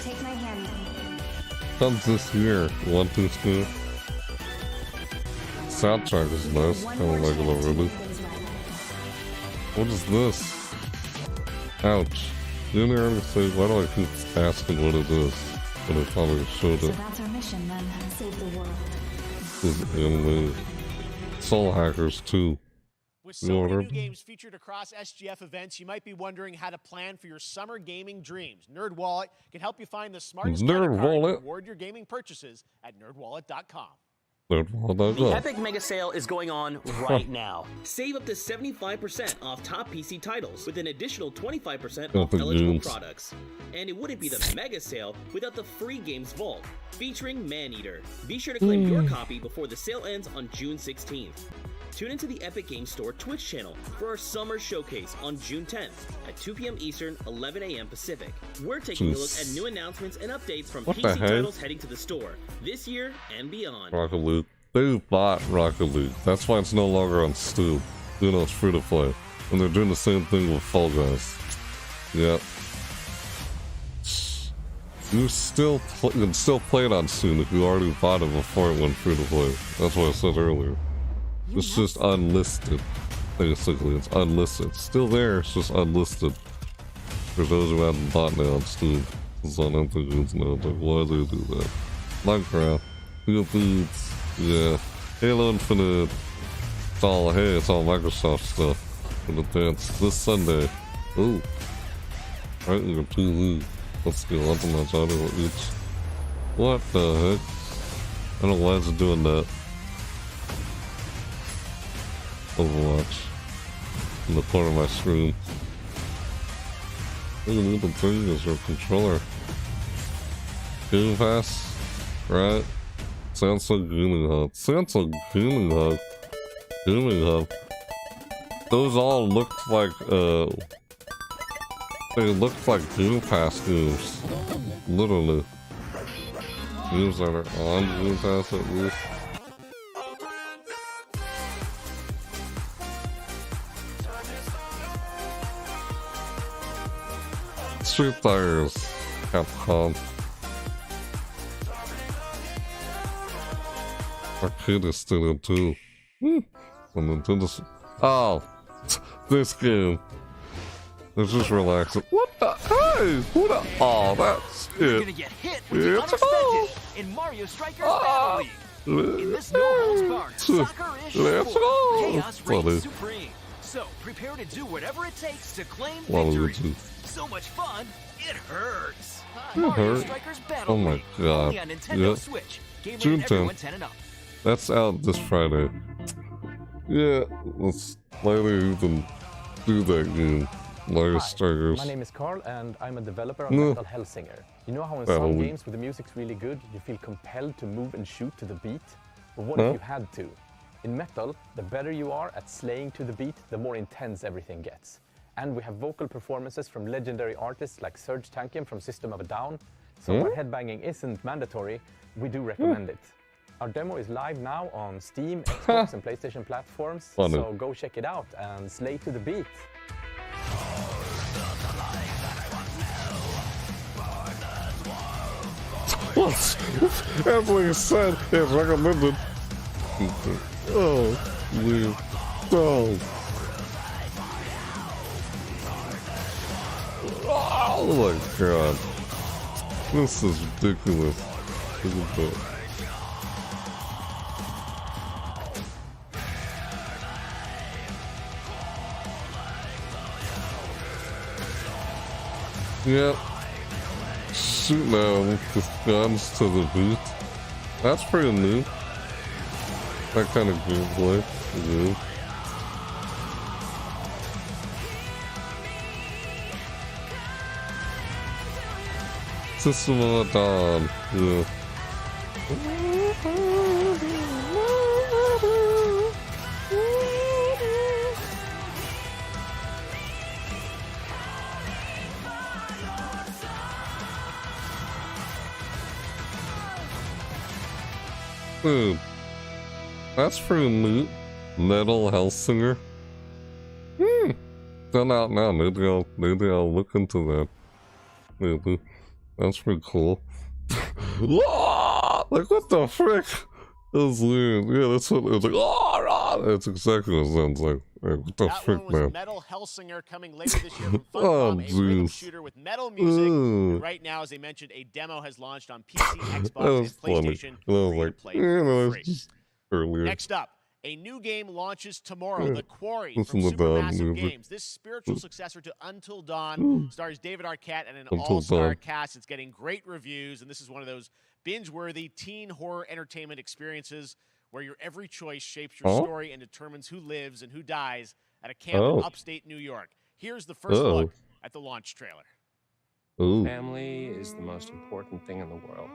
Take my hand. Comes this year. One Piece game. Soundtrack is nice. I don't like it already. What is this? Ouch. You didn't already say, why do I keep asking what it is? But I probably showed So it. that's our mission then, save the world. This is anime. Soul Hackers 2. With so many new games featured across SGF events, you might be wondering how to plan for your summer gaming dreams. NerdWallet can help you find the smartest credit card to reward your gaming purchases at nerdwallet.com. The Epic Mega Sale is going on right now. Save up to 75% off top PC titles with an additional 25% off eligible products. And it wouldn't be the Mega Sale without the free games vault featuring Maneater. Be sure to claim your copy before the sale ends on June 16th. Tune into the Epic Games Store Twitch channel for our summer showcase on June 10th at 2 p.m. Eastern, 11 a.m. Pacific. We're taking a look at new announcements and updates from PC titles heading to the store this year and beyond. Rocket League. They bought Rocket League. That's why it's no longer on Steam. You know, it's free to play. And they're doing the same thing with Fall Guys. Yep. You can still play it on Steam if you already bought it before it went free to play. That's what I said earlier. It's just unlisted, basically. It's unlisted. It's still there, it's just unlisted. For those who haven't bought it on Steam. It's on Epic now. Like, why do they do that? Minecraft. Field Beats. Yeah. Halo Infinite. It's all Microsoft stuff. For the dance this Sunday. Ooh. Right in your TV. Let's go up on that audio each. What the heck? I don't know why it's doing that. Overwatch. In the corner of my screen. All you need to bring is your controller. Game Pass, right? Samsung Gaming Hub. Samsung Gaming Hub. Gaming Hub. Those all look like, they look like Game Pass games. Literally. Games that are on Game Pass at least. Street Fighters, Capcom. Arcade Studio 2. On Nintendo. Oh, this game. Let's just relax. What the? Hey! Who the? Oh, that's it. You're gonna get hit with the unexpected in Mario Strikers Battle League. In this no-holds-barred soccer-ish Let's sport, go! chaos reigns supreme. So prepare to do whatever it takes to claim victory. So much fun, it hurts. Mario Strikers Battle Oh my League, god. only on Nintendo Switch. Game June rated everyone 10th. 10 and up. That's out this Friday. Yeah, let's later even do that game. Mario Strikers. My name is Carl and I'm a developer of No. Metal Hellsinger. You know how in Battle some League. games where the music's really good, you feel compelled to move and shoot to the beat? But what Huh? if you had to? In Metal, the better you are at slaying to the beat, the more intense everything gets. And we have vocal performances from legendary artists like Serge Tankian from System of a Down. So Hmm? while headbanging isn't mandatory, we do recommend it. Our demo is live now on Steam, Xbox and PlayStation platforms, Funny. so go check it out and slay to the beat. What? That's what you said. It's recommended. Oh, weird. Oh. Oh my god. This is ridiculous. Look at that. Yep. Shoot now with the guns to the boot. That's pretty new. That kind of gameplay. Yeah. System of a Dawn. Yeah. Dude, that's pretty neat. Metal Hellsinger. Done out now. Maybe I'll look into that. Maybe. That's pretty cool. Like, what the frick? That's weird. Yeah, that's what it was like. That's exactly what it sounds like. Like, what the frick, man? Metal Hellsinger coming later this year from Oh, Funcom, a rhythm jeez. shooter with metal music. And right now, as I mentioned, a demo has launched on PC, Xbox, and PlayStation. I was like, play yeah, no, free. it's just earlier. Next up, a new game launches tomorrow, Yeah. The Quarry Listen from to that Supermassive music. Games. This spiritual successor to Until Dawn Ooh. stars David Arquette and an Until all-star Dawn. cast. It's getting great reviews, and this is one of those binge-worthy teen horror entertainment experiences where your every choice shapes your Oh. story and determines who lives and who dies at a camp Oh. in upstate New York. Here's the first Oh. look at the launch trailer. Ooh. Family is the most important thing in the world.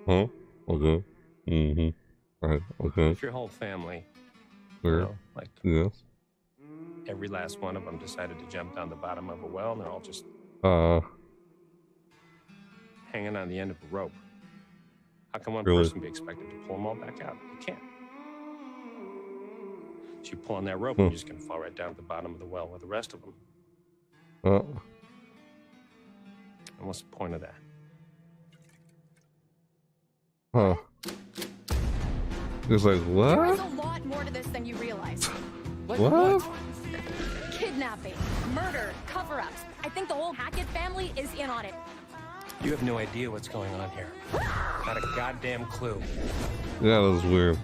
Huh? Okay. Mm-hmm. Right. Okay. If your whole family, Clear. like Yes. every last one of them decided to jump down the bottom of a well and they're all just hanging on the end of a rope, how can one Really? person be expected to pull them all back out? You can't. So you pull on that rope and you're just going to fall right down to the bottom of the well with the rest of them. Uh, And And what's the point of that? Huh. He's like, There is what? a lot more to this than you realize. What? Kidnapping, murder, cover-ups. I think the whole Hackett family is in on it. You have no idea what's going on here. Not a goddamn clue. Yeah, that was weird.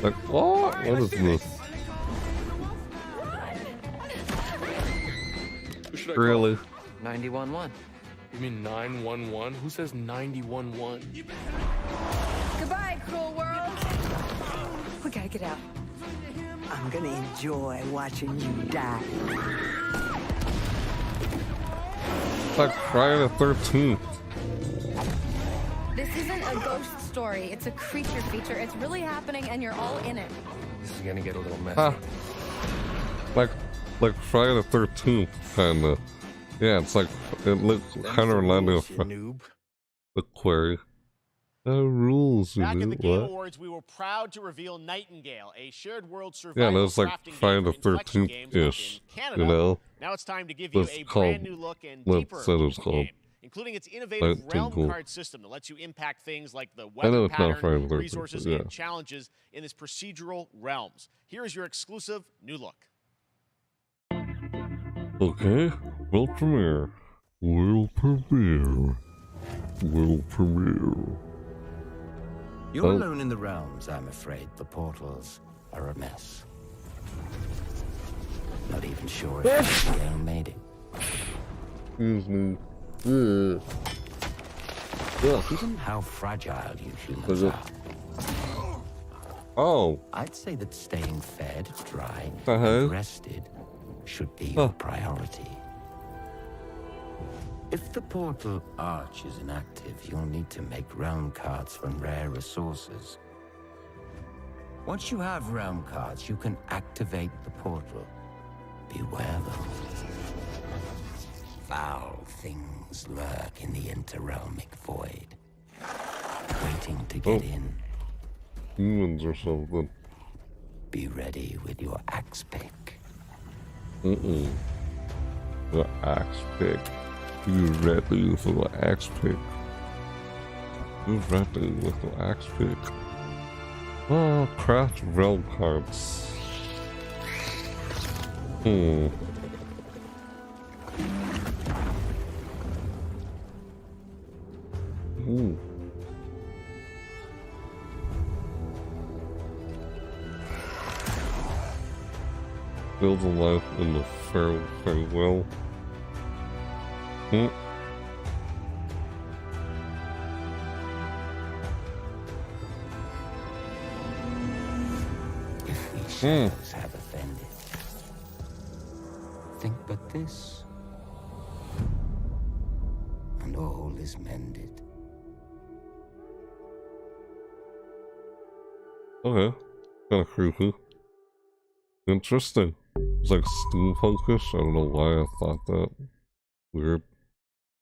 Like, what? What is this? Who should I Really? call? 911. You mean 911? Who says 911? Goodbye, cruel world. We gotta get out. I'm gonna enjoy watching you die. It's like Friday the 13th. This isn't a ghost story. It's a creature feature. It's really happening, and you're all in it. This is gonna get a little messy. Huh. Like Friday the 13th, kinda. Yeah, it's like, it looks kind of reminding of the Query. Rules, you Back at do the Game what? Awards, we were proud to reveal Nightingale, a shared world survival Yeah, that's like crafting Friday game the for Inflection Games built 13th-ish, in Canada. you know? Now it's time to give you That's a called, brand new look and what deeper said it look was at the called. game, including its innovative realm Nightingale. card system that lets you impact things like the I know weather it's not Friday pattern, the 13th, resources, but yeah. and challenges in this procedural realms. Here is your exclusive new look. Okay, world premiere. World premiere. World premiere. You're Oh. alone in the realms, I'm afraid. The portals are a mess. Not even sure if Gail made it. Excuse me. Yeah. Given how fragile you humans Is it- are, Oh. I'd say that staying fed, dry, Uh-huh. and rested should be your priority. If the portal arch is inactive, you'll need to make realm cards from rare resources. Once you have realm cards, you can activate the portal. Beware them. Foul things lurk in the interrealmic void, waiting to get in. Humans or something. Be ready with your axe pick. The axe pick. You ready for the axe pick? You ready with the axe pick? Oh, craft realm cards. Ooh. Build a life in the farewell. If we shadows have offended, think but this, and all is mended. Okay. Kinda creepy. Interesting. It's like steampunkish. I don't know why I thought that. Weird.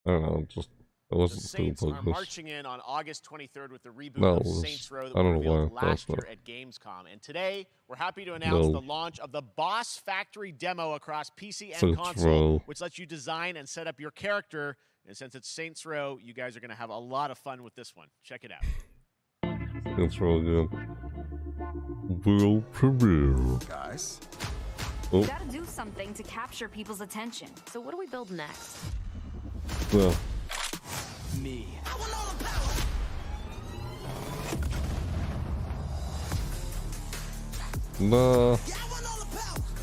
I don't know, just it The wasn't Saints are steampunkish. marching in on August 23rd with the reboot No, of it was- Saints Row that I we don't know why revealed I thought last year that. at Gamescom. And today, we're happy to announce No. the launch of the Boss Factory demo across PC and Saints console, Row. which lets you design and set up your character. And since it's Saints Row, you guys are going to have a lot of fun with this one. Check it out. It's real good. World premiere. Guys. Oh, We gotta do something to capture people's attention. So what do we build next? yeah. Me. Nah.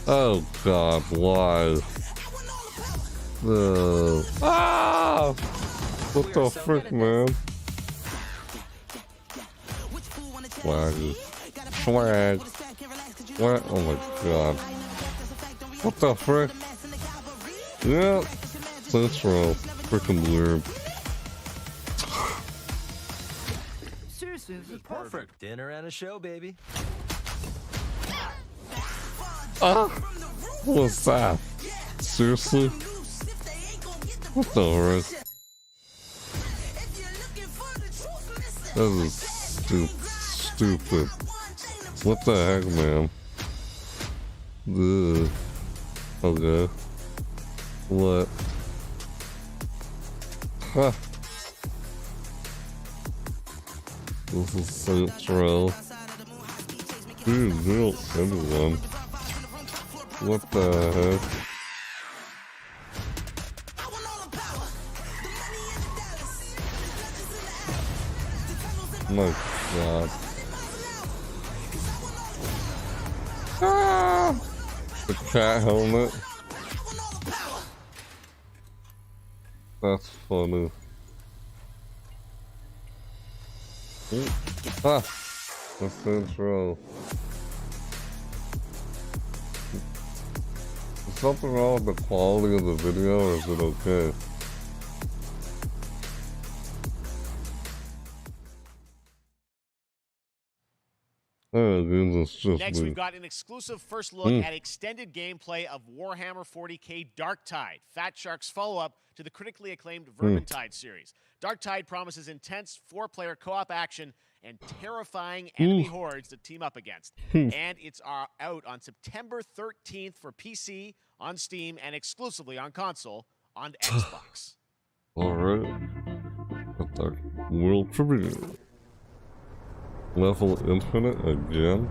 Oh god, why? Ah! What the frick, man? Swag. Swag. What? Oh my god. What the frick? Yeah. Saints Row. Freaking weird. Seriously, this is perfect. Dinner and a show, baby. Ah! What was that? Seriously? What the frick? That is stupid. What the heck, man? Ugh. Okay. What? Huh. This is Saints Row. Dude, real everyone. What the heck? My God. Ah! The cat helmet. That's funny. Ooh. Ah! That's Saints Row. Is something wrong with the quality of the video, or is it okay? Next, we've got an exclusive first look at extended gameplay of Warhammer 40k Darktide, Fat Shark's follow-up to the critically acclaimed Vermintide series. Darktide promises intense 4-player co-op action and terrifying enemy hordes to team up against. And it's out on September 13th for PC, on Steam, and exclusively on console on Xbox. Alright. Got that world premiere. Level Infinite again?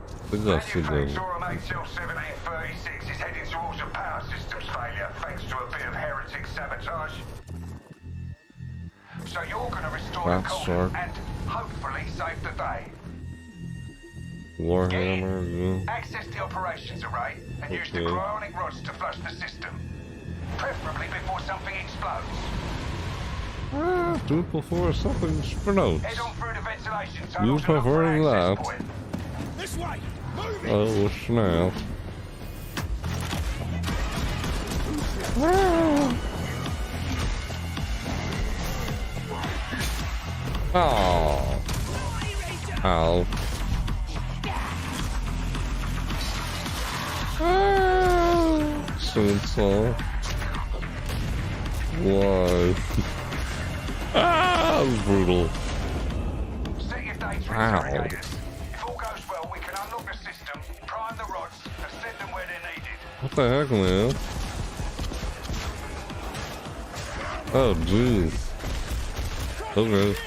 I think I've seen that. HL 1736 is heading towards a power systems failure thanks to a bit of heretic sabotage. So you're going to restore the cold and hopefully save the day. Warhammer, yeah. Access the operations array and use the cryonic rods to flush the system. Preferably before something explodes. Do it before something explodes. Head on through the ventilation You tunnel to look for prefer access that? point. This way! Move it! Oh, snap. Oh. Ow. Chainsaw. Why? Ah, that was brutal. Ow. If all goes well, we can unlock the system, prime the rods, and send them where they're needed. What the heck, man? Oh, jeez. Okay.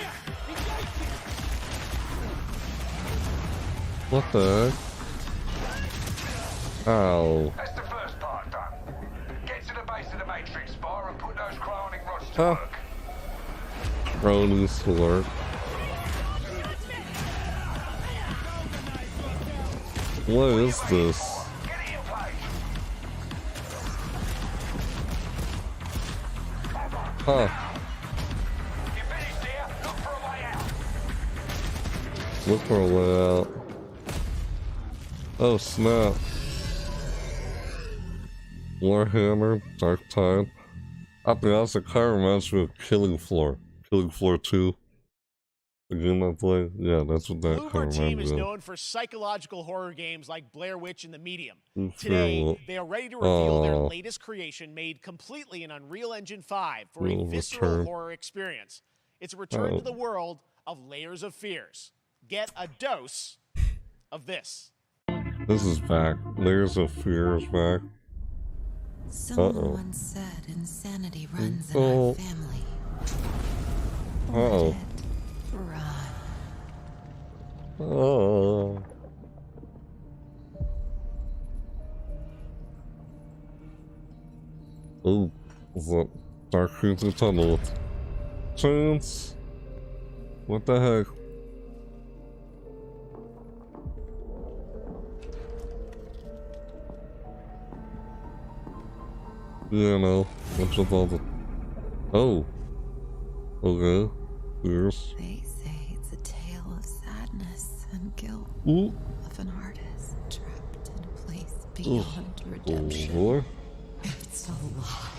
What the heck? Ow. That's the first part done. Get to the base of the matrix bar and put those cryonic rods to Huh. work. Ronnie's alert. What is this? Huh. Look for a way out. Oh snap. Warhammer, Darktide. I think that's a kind of reminds me of Killing Floor. Killing Floor 2. The game I play. Yeah, that's what that Bloober kind of Team reminds is me of. known for psychological horror games like Blair Witch and The Medium. Fair Today, enough. they are ready to reveal their Oh. latest creation made completely in Unreal Engine 5 for a Real visceral return. horror experience. It's a return Oh. to the world of Layers of Fears. Get a dose of this. This is back. Layers of Fear is back. Someone once said insanity runs in Oh. our family. Uh-oh. Run. Oh. Oh, what? Dark Crimson Tunnel. Chance? What the heck? Yeah, no. What's with all the... Oh. Okay. Yes. They say it's a tale of sadness and guilt Ooh. of an artist trapped in a place beyond redemption. Oh, boy. It's a lie.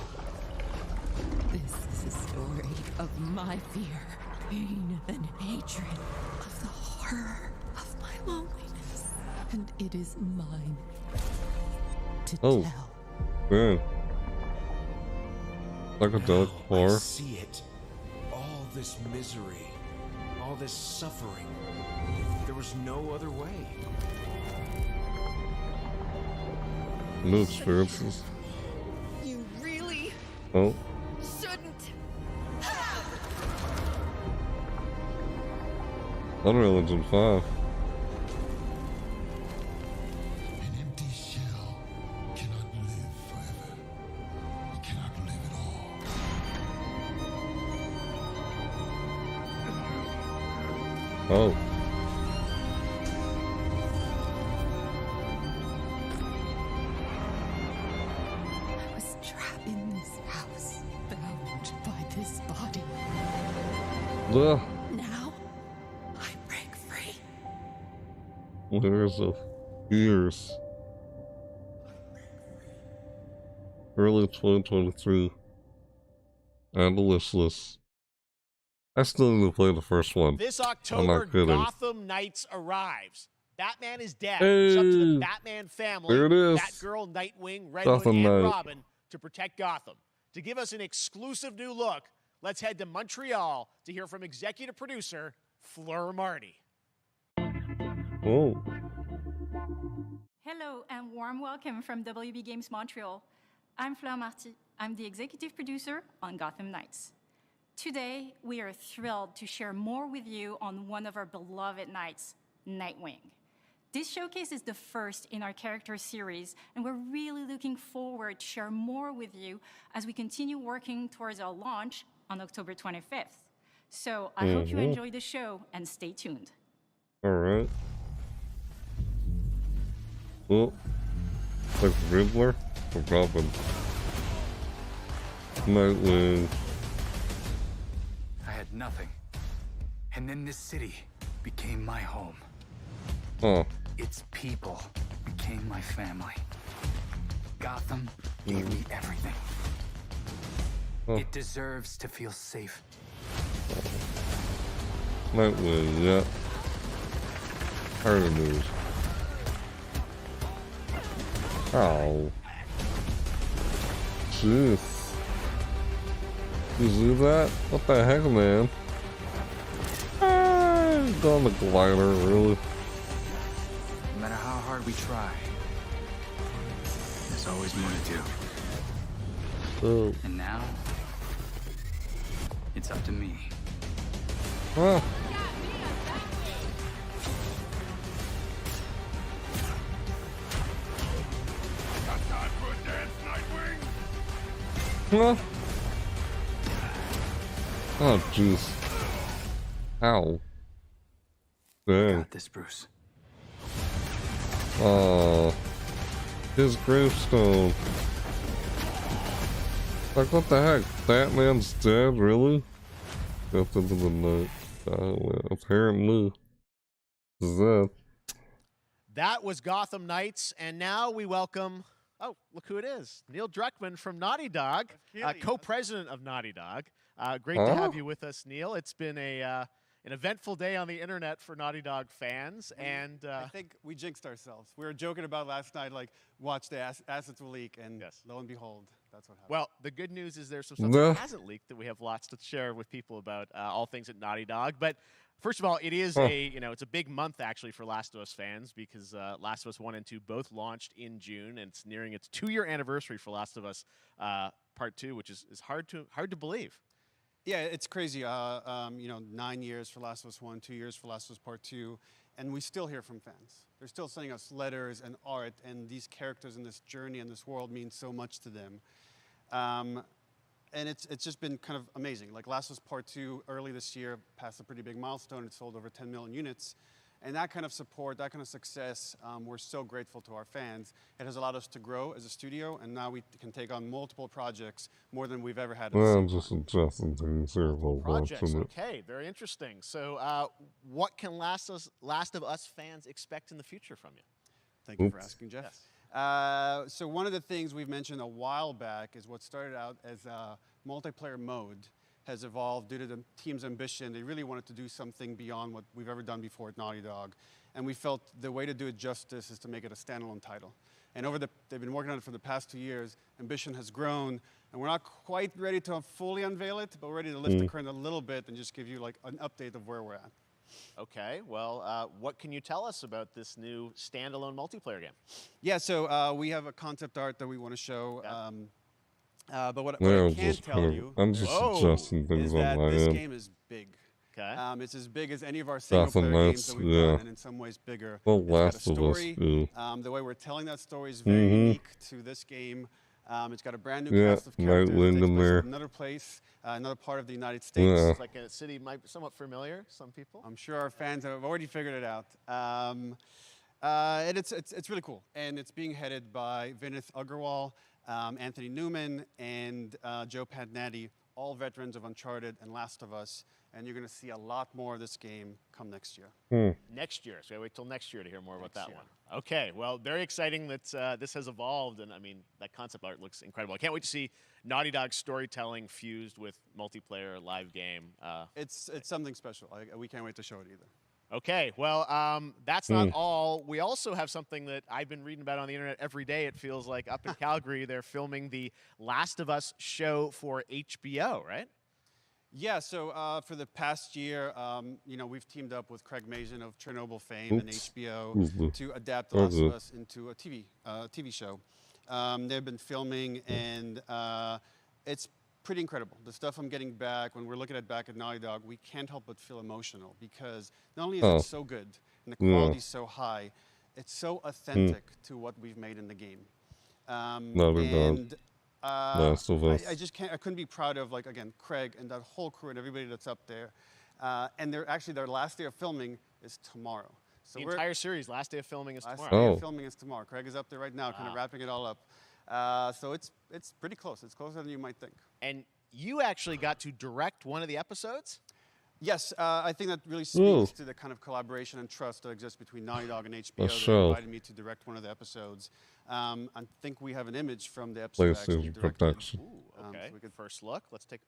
This is a story of my fear, pain, and hatred, of the horror of my loneliness. And it is mine to Oh. tell. Man. Psychedelic horror. I see it. All this misery, all this suffering. There was no other way. New experiences. You really Oh. shouldn't Unreal Engine 5. An empty shell cannot live forever. It cannot live at all. Oh. I was trapped in this house, bound by this body. Ugh. Now, I break free. Layers of years. Early 2023. And the wish list. I still need to play the first one. This I'm October, not kidding. Gotham Knights arrives. Batman is dead. Hey, It's up to the Batman family, there it is. Batgirl, Nightwing, Red Gotham Hood, and Knight. Robin to protect Gotham. To give us an exclusive new look, let's head to Montreal to hear from executive producer Fleur Marty. Oh. Hello and warm welcome from WB Games Montreal. I'm Fleur Marty. I'm the executive producer on Gotham Knights. Today, we are thrilled to share more with you on one of our beloved knights, Nightwing. This showcase is the first in our character series, and we're really looking forward to share more with you as we continue working towards our launch on October 25th. So I hope you enjoy the show and stay tuned. Alright. Well, like Riddler or Robin? Nightwing. I had nothing. And then this city became my home. Oh. Its people became my family. Gotham gave me everything. It deserves to feel safe. Nightwing, yeah. Harder news. Oh. Jeez. You see that? What the heck, man? Go on the glider, really? No matter how hard we try, there's always more to do. Oh. And now, it's up to me. Huh. Got time for a dance, Nightwing? Huh? Oh, jeez. Ow. Dang. Got this, Bruce. Oh. His gravestone. Like, what the heck? Batman's dead? Really? Death into the night. Well, apparently. That. That was Gotham Knights, and now we welcome, oh, look who it is. Neil Druckmann from Naughty Dog, co-president of Naughty Dog. Great to have you with us, Neil. It's been an eventful day on the internet for Naughty Dog fans, and I think we jinxed ourselves. We were joking about last night, like, watch the assets will leak, and lo and behold, that's what happened. well, the good news is there's some stuff that hasn't leaked that we have lots to share with people about all things at Naughty Dog. But first of all, it is it's a big month actually for Last of Us fans because Last of Us 1 and 2 both launched in June, and it's nearing its 2-year anniversary for Last of Us Part 2, which is hard to believe. Yeah, it's crazy. 9 years for Last of Us 1, 2 years for Last of Us Part 2, and we still hear from fans. They're still sending us letters and art, and these characters in this journey and this world mean so much to them. And it's just been kind of amazing. Like Last of Us Part 2 early this year passed a pretty big milestone. It sold over 10 million units. And that kind of support, that kind of success, we're so grateful to our fans. It has allowed us to grow as a studio, and now we can take on multiple projects, more than we've ever had. Well, I'm just adjusting things here. Projects, okay, very interesting. So what can Last of Us fans expect in the future from you? Thank you for asking, Jeff. Yes. So one of the things we've mentioned a while back is what started out as a multiplayer mode has evolved due to the team's ambition. They really wanted to do something beyond what we've ever done before at Naughty Dog. And we felt the way to do it justice is to make it a standalone title. And they've been working on it for the past 2 years. Ambition has grown, and we're not quite ready to fully unveil it, but we're ready to lift the curtain a little bit and just give you like an update of where we're at. Okay, well, what can you tell us about this new standalone multiplayer game? Yeah, so we have a concept art that we want to show. But what I can tell you I'm just adjusting things is that on my this end. game is big. Okay. It's as big as any of our single-player games that we've done, and in some ways bigger. Well, It's got a Last of Us, story. yeah. The way we're telling that story is very unique to this game. It's got a brand new Yeah, cast of characters. It Nightwind takes in place there. in another place, another part of the United States. Yeah. It's like a city might be somewhat familiar, some people. I'm sure our fans have already figured it out. And it's really cool. And it's being headed by Vinith Agarwal, Anthony Newman, and Joe Pantnati, all veterans of Uncharted and Last of Us. And you're going to see a lot more of this game come next year. Next year. So I wait till next year to hear more about that one. Okay. Well, very exciting that this has evolved. And I mean, that concept art looks incredible. I can't wait to see Naughty Dog's storytelling fused with multiplayer live game. It's something special. We can't wait to show it either. Okay, well, that's not all. We also have something that I've been reading about on the internet every day, it feels like. Up in Calgary, they're filming the Last of Us show for HBO, right? Yeah, so for the past year, we've teamed up with Craig Mazin of Chernobyl fame and HBO to adapt The Last of Us into a TV show. They've been filming, and it's pretty incredible. The stuff I'm getting back, when we're looking at back at Naughty Dog, we can't help but feel emotional because not only is it so good and the quality's so high, it's so authentic to what we've made in the game. Naughty Dog. Last of Us. I couldn't be proud of, like, again, Craig and that whole crew and everybody that's up there. And their last day of filming is tomorrow. So the entire series, last day of filming is tomorrow. Last day of filming is tomorrow. Craig is up there right now, kind of wrapping it all up. So it's pretty close. It's closer than you might think. And you actually got to direct one of the episodes? Yes, I think that really speaks to the kind of collaboration and trust that exists between Naughty Dog and HBO. They invited me to direct one of the episodes. I think we have an image from the episode actually directed. Ooh, okay. So we could first look. Let's take.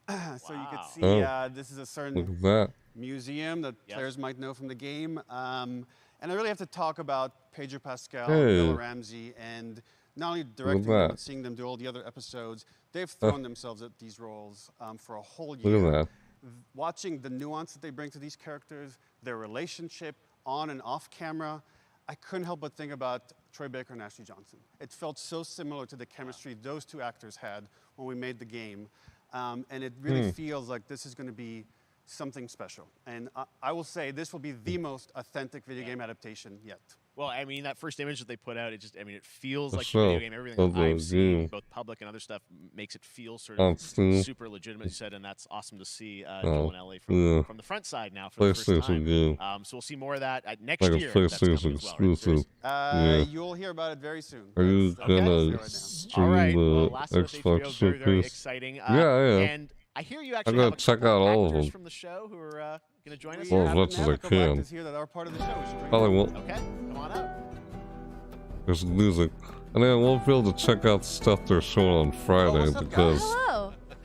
So you can see this is a certain museum that players might know from the game. And I really have to talk about Pedro Pascal, Bella Ramsey, and not only directing them, but seeing them do all the other episodes. They've thrown themselves at these roles for a whole year. Look at that. Watching the nuance that they bring to these characters, their relationship on and off camera, I couldn't help but think about Troy Baker and Ashley Johnson. It felt so similar to the chemistry those two actors had when we made the game. And it really feels like this is going to be something special. And I will say this will be the most authentic video game adaptation yet. Well, I mean, that first image that they put out, it feels like a video game. Everything that I've seen, both public and other stuff, makes it feel sort of super legitimate, you said, and that's awesome to see Joel and Ellie from the front side now for the first time. So we'll see more of that next year. PlayStation exclusive. You'll hear about it very soon. Are you gonna stream the Xbox Showcase? Very exciting. Yeah. And I hear you actually have check out all of them from the show who are going to join us. Well, as much as I can. Probably won't. Okay, come on out. There's music. And I won't be able to check out stuff they're showing on Friday because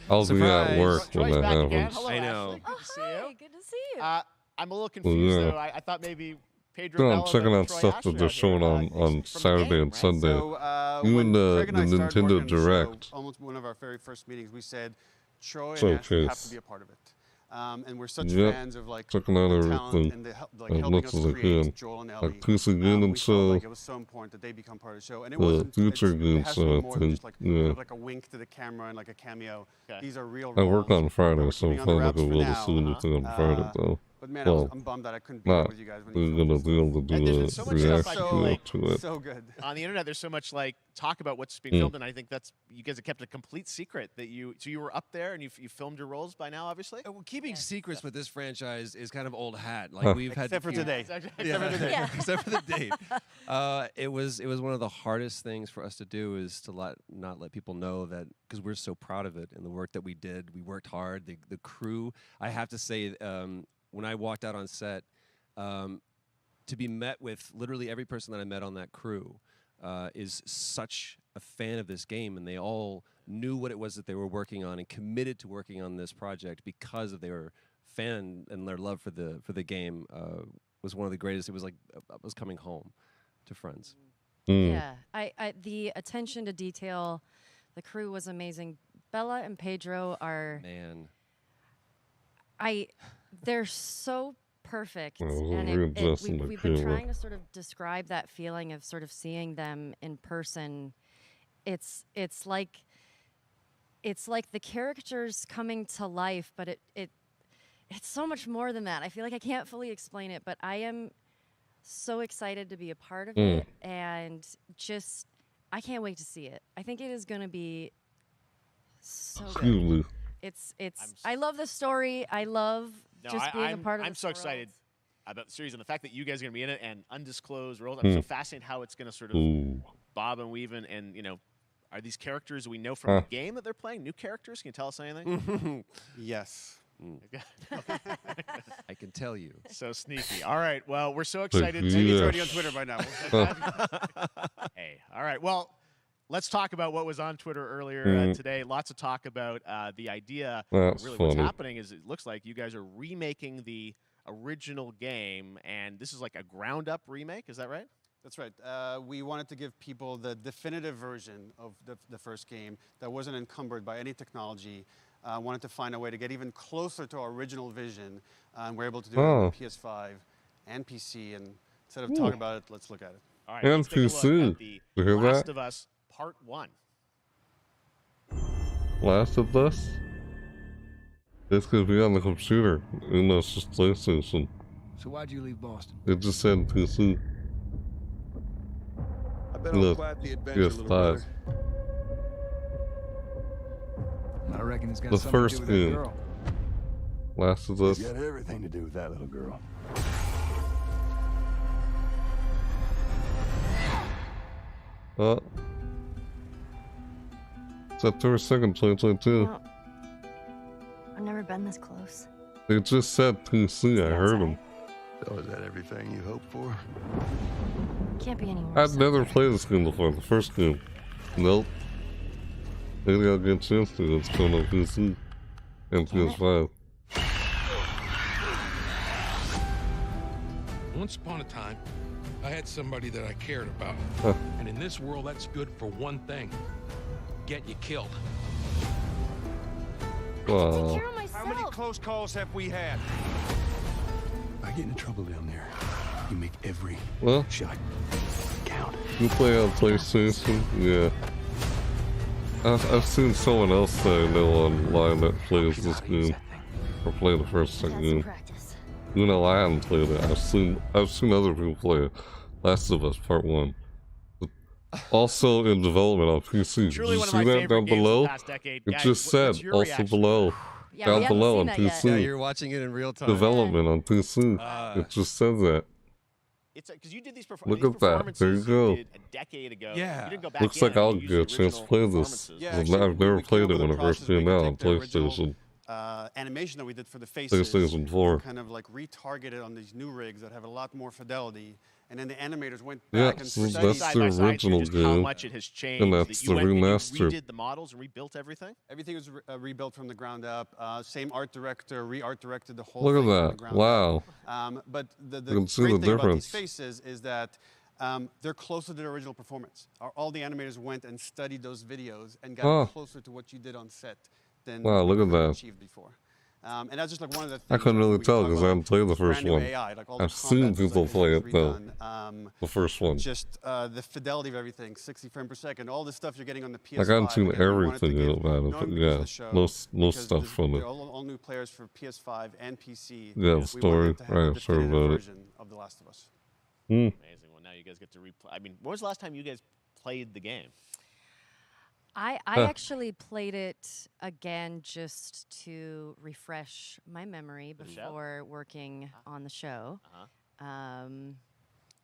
I'll be at work when that happens. Hello, I know. Ashley. Good to see you. Good to see you. I'm a little confused though. I thought maybe Pedro. I'm checking out stuff that they're showing on Saturday and Sunday. Even the Nintendo Direct. Almost one of our very first meetings, we said Troy and Ashley have to be a part of it. And we're such fans of like checking out everything and helping us create Joel and Ellie. Like PC Gaming we Show. felt like it was so important that they become part of the show. And it wasn't Future Game it has to be Show, more I than just think. like, like a wink to the camera and like a cameo. These are real I work on Friday, so keeping I'm on the not wraps gonna for be able to now. see anything on Friday though. But man, Well, I'm bummed that I couldn't be there with you guys when you we're gonna be able to do a so much stuff I feel reaction to it. So good. On the internet, there's so much like talk about what's being filmed, and I think that's you guys have kept a complete secret that you. So you were up there and you filmed your roles by now, obviously. Well, keeping secrets with this franchise is kind of old hat. Like we've had except for today. Except for today. Except for the date. It was one of the hardest things for us to do is to not let people know that because we're so proud of it and the work that we did. We worked hard. The crew. I have to say. When I walked out on set, to be met with literally every person that I met on that crew is such a fan of this game, and they all knew what it was that they were working on and committed to working on this project because of their fan and their love for the game was one of the greatest. It was like I was coming home to friends. Yeah, the attention to detail, the crew was amazing. Bella and Pedro are they're so perfect, and we've been trying to sort of describe that feeling of sort of seeing them in person. It's like the characters coming to life, but it it's so much more than that. I feel like I can't fully explain it, but I am so excited to be a part of it, and just I can't wait to see it. I think it is going to be so good. It's I love the story. I love just being a part of. I'm this so world. excited about the series and the fact that you guys are going to be in it and undisclosed roles. I'm so fascinated how it's going to sort of bob and weave and are these characters we know from the game that they're playing new characters? Can you tell us anything? Yes. I can tell you. So sneaky. All right. Well, we're so excited. Maybe it's already on Twitter by now. Hey. All right. Well, let's talk about what was on Twitter earlier today. Lots of talk about the idea. That's really, funny. what's happening is it looks like you guys are remaking the original game, and this is like a ground-up remake. Is that right? That's right. We wanted to give people the definitive version of the first game that wasn't encumbered by any technology. Wanted to find a way to get even closer to our original vision, and we're able to do it on PS5 and PC. And instead of talking about it, let's look at it. All right, And let's take a look PC. at the You hear Last that? of Us Part 1. Last of Us? This could be on the computer. It's just PlayStation. So why'd you leave Boston? It just said PC. I've been on quite the adventure, little brother. I reckon it's got The something first to do with that game. girl. Last of Us. It's got everything to do with that little girl. September 2nd, 2022. Well, I've never been this close. They just said PC. I heard them. So is that everything you hoped for? Can't be any more. I'd never played this game before. The first game. Nope. Maybe I'll get a chance to. It's coming on PC and PS5. Once upon a time, I had somebody that I cared about. And in this world, that's good for one thing. Get you killed. Wow. How many close calls have we had? I get into trouble down there. You make every shot count. You play on PlayStation? Yeah. I've seen someone else that I know online that plays this game. Or play the first game. You know, I haven't played it. I've seen other people play it. Last of Us Part 1. Also in development on PC. Did you see that down below? It just said also below. Yeah, down below on PC. Yeah, you're watching it in real time. Development on PC. It just says that. It's because you did these Look at that. There you go. a decade ago. Yeah. You didn't go back Looks in like I'll and use get a the chance to original play this. performances. Yeah, actually, I've never we played came it up when with it a first process where came you out could on take the original, PlayStation. Animation that we did for the faces. PlayStation 4. Kind of like retargeted on these new rigs that have a lot more fidelity. And then the animators went Yeah, back and so studied that's side the by side original just how game. much it has changed. And that that's you the went and you remastered. redid the models and rebuilt everything. Everything was rebuilt from the ground up. Same art director, re-art directed the whole Look thing at from the that. ground Wow. up. But the You can see great the thing about these difference. faces is that they're closer to the original performance. All the animators went and studied those videos and got closer to what you did on set than Wow, look at you that. achieved before. And that's just like one of the things I couldn't that really we tell talk because I about haven't played the with first brand new one. AI, like all the I've seen combat people was play it like though. redone. The first one. Just the fidelity of everything, 60 frames per second, all the stuff you're getting on the PS5. Like I haven't seen again, we wanted to everything give about it, no but one yeah, the show most because stuff this- from it. they're all new players for PS5 and PC. Yeah, the We story, wanted to have right, the sure definitive about it. version of The Last of Us. Amazing. Well, now you guys get to replay. I mean, when was the last time you guys played the game? I actually played it again just to refresh my memory For the show? before working on the show.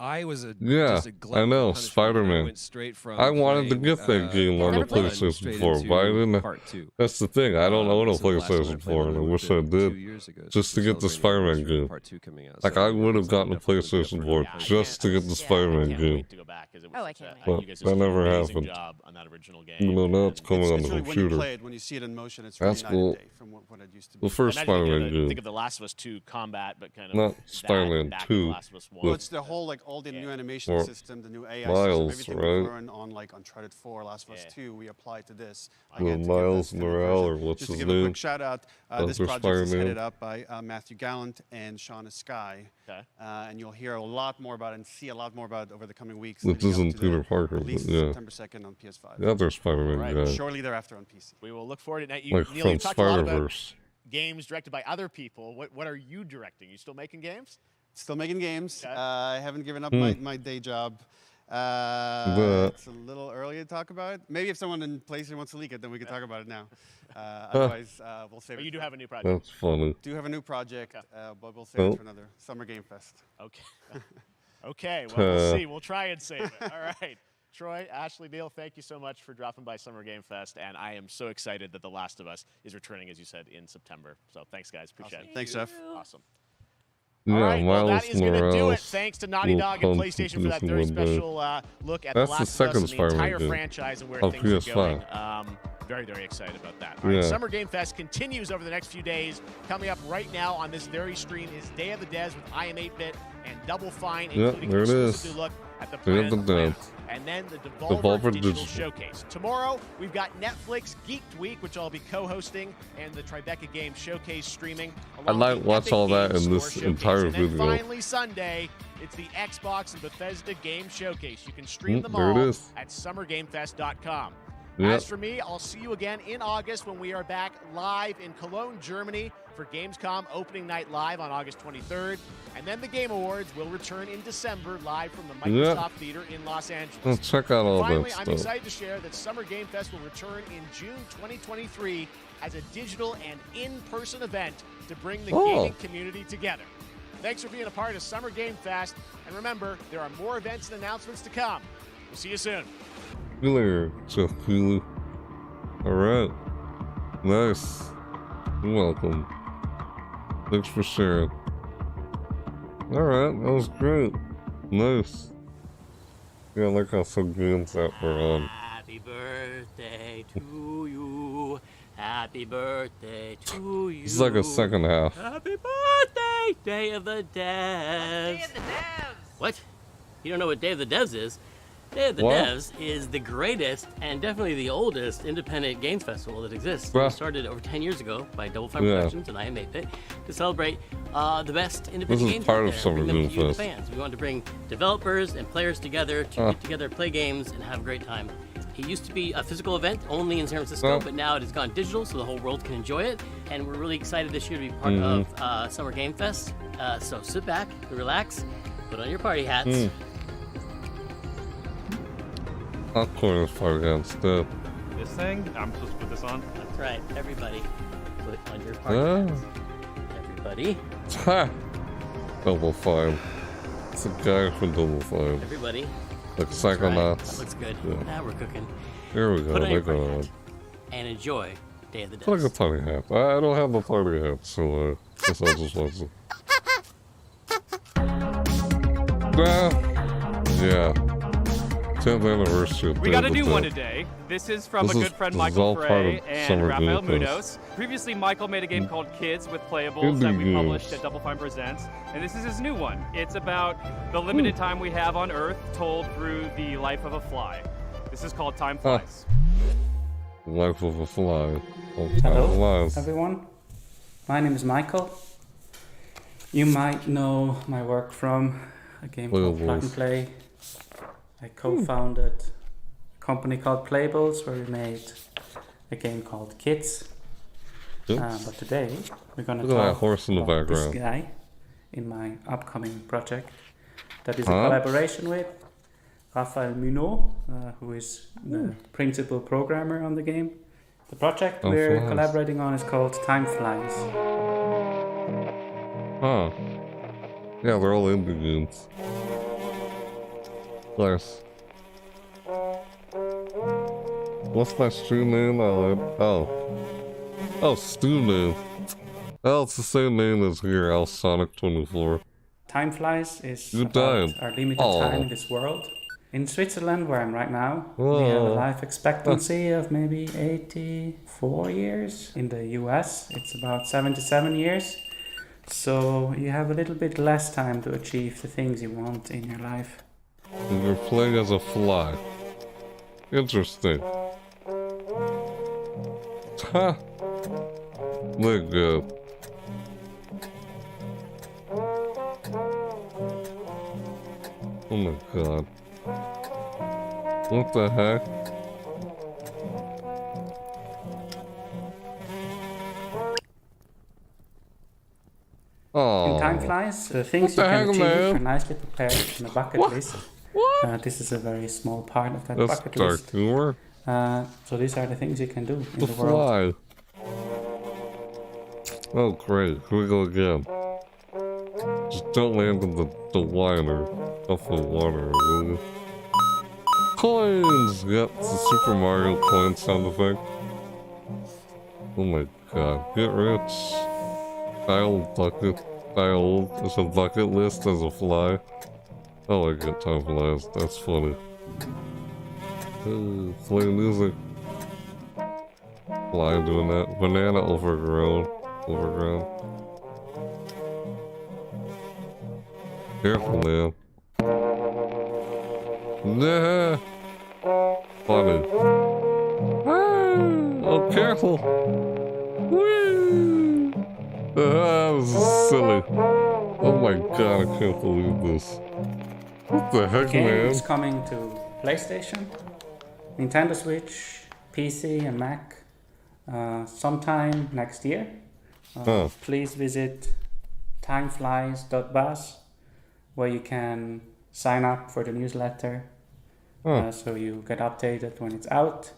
I was Yeah, I know, Spider-Man. went straight from I wanted to playing, get that game on the Never played it. PlayStation Straight 4, but I into didn't. part two. That's the thing. I don't own a So the last one I PlayStation played 4, and I would've wish I been 2 did, years ago, just to so get the celebrating Spider-Man game. part 2 coming out, Like so I would have gotten a definitely PlayStation 4 Yeah, I just to get the Spider-Man can't game. wait to go back because it was Oh, I such can't a, wait. you guys That did an never amazing happened. job on that original game. Even though now it's coming on It's the really when you computer. play it, when you see it in motion, it's really That's night cool. and day from what it used to be. The first Imagine Spider-Man think game. of The Last of Us 2 combat, but kind of Not that Spider-Man back to 2, The Last of Us 1. Well, it's the whole like all the new animation Or system, the new AI Miles, system, everything we right? learned on like Uncharted 4, Last of Us 2, we applied to this. The Again, to get Miles that definitive Morale, version. or what's Just his to give a name? quick shout out, this Other project is Spider-Man. headed up by Matthew Gallant and Shauna Sky. Okay. And you'll hear a lot more about it and see a lot more about it over the coming weeks. Which leading up isn't to Peter the Parker, but release yeah. September 2nd on PS5. The other Spider-Man Right. guy. Shortly thereafter on PC. We will look forward to that. You, Like Neil, from you talked a lot about Spider-Verse. games directed by other people. What are you directing? You still making games? Still making games. Okay. I haven't given up my day job. But- It's a little early to talk about it. Maybe if someone in PlayStation wants to leak it, then we can talk about it now. Otherwise, we'll save But it. you do for- have a new project. That's funny. Do have a new project, but we'll save Oh. it for another Summer Game Fest. Okay. Okay, well, we'll see. We'll try and save it. All right. Troy, Ashley, Neil, thank you so much for dropping by Summer Game Fest, and I am so excited that The Last of Us is returning, as you said, in September. So thanks, guys. Appreciate it. Thanks, Jeff. Awesome. Yeah, All right, well, Miles that is going to do it. Morales Thanks to Naughty will Dog and come PlayStation to for that this very one day. special look at That's The the Last of second Us and the entire Spider-Man game franchise and where on things are PS5. going. Very, very excited about that. All right, Yeah. Summer Game Fest continues over the next few days. Coming up right now on this very stream is Day of the Devs with I Am 8-Bit and Double Fine, Yeah, including there an it exclusive is. new look at the Day of Planet the of the Planets. Devs. And then the Devolver Devolver Digital Digital. Showcase. Tomorrow, we've got Netflix Geeked Week, which I'll be co-hosting, and the Tribeca Games Showcase streaming. I along might with watch Epic all that Games in this Store entire Showcase. And then video. finally, Sunday, it's the Xbox and Bethesda Game Showcase. You can stream them there it all is. at summergamefest.com. Yep. As for me, I'll see you again in August when we are back live in Cologne, Germany for Gamescom opening night live on August 23rd. And then the Game Awards will return in December live from the Yep. Microsoft Theater in Los Angeles. Let's check out all Finally, that I'm stuff. excited to share that Summer Game Fest will return in June 2023 as a digital and in-person event to bring the Oh. gaming community together. Thanks for being a part of Summer Game Fest. And remember, there are more events and announcements to come. We'll see you soon. See you later, Geoff Keighley. Alright. Nice. You're welcome. Thanks for sharing. Alright, that was great. Nice. Yeah, I like how some games that were on. Happy birthday to you. Happy birthday to you. It's like a second half. Happy birthday, Day of the Devs. Day of the Devs. What? You don't know what Day of the Devs is? Day of the What? Devs is the greatest and definitely the oldest independent games festival that exists. Bruh. It started over 10 years ago by Double Fine Yeah. Productions and I Am 8-Bit to celebrate the best independent This is games part out of there. Summer Bring them Game to you, the Fest. fans. We wanted to bring developers and players together to get together, play games, and have a great time. It used to be a physical event only in San Francisco, but now it has gone digital, so the whole world can enjoy it. And we're really excited this year to be part of Summer Game Fest. So sit back, relax, put on your party hats. Popcorn is part against that. This thing? I'm supposed to put this on? That's right, everybody. Put on your party Ah. hats. Everybody. Ha! Double Fine. It's a guy from Double Fine. Everybody. Like That's right. Psychonauts. That looks good. Yeah. Now we're cooking. Here we go. Put on your They party go hat and enjoy Day of the It's like a Devs. party hat. I don't have a party hat, so guess I'll just watch it. Yeah. 10th anniversary. of We Day got of a the new one Dead. today. This is from This a is- good friend this is Michael all part Frey of and Summer Rafael Game Fest. Munoz. Previously, Michael made a game called Kids with Playables that we Indie published games. at Double Fine Presents, and this is his new one. It's about the limited time we have on Earth told through the life of a fly. This is called Time Flies. Life of a Fly. Hello, everyone. My name is Michael. You might know my work from a game called Plug and Play. I co-founded a company called Playables where we made a game called Kids. But today we're going to Look at that talk horse in the about this background. guy in my upcoming project. That is a Huh? collaboration with Rafael Munoz, who is the principal programmer on the game. The project Time we're Flies. collaborating on is called Time Flies. Huh. Yeah, they're all indie games. Nice. What's my stream name? Oh, Stu name. Oh, it's the same name as here, Alsonic24. Time Flies is You about died. our limited Aw. time in this world. In Switzerland, where I'm right now, we have a Whoa. life expectancy of maybe 84 years. In the US, it's about 77 years. So you have a little bit less time to achieve the things you want in your life. And you're playing as a fly. Interesting. Ha! Look good. Oh my god. What the heck? Oh. In Time Flies, the things you can achieve are nicely prepared in a bucket list. This is a very small part of that bucket list. Humor. So these are the things you can do in The the world. Oh, great. Here we go again. Just don't land in the wine or off the water, will you? Coins! Yep, it's a Super Mario coin sound effect. Oh my god. Get rich. It's a bucket list as a fly. Oh, I get Time Flies. That's funny. Play music. Fly doing that. Banana overgrown. Careful, man. Nah. Funny. Oh, careful. Whee! This is silly. Oh my god, I can't believe this. What the heck, The game man? is coming to PlayStation, Nintendo Switch, PC, and Mac sometime next year. Please visit timeflies.buzz, where you can sign up for the newsletter so you get updated when it's out.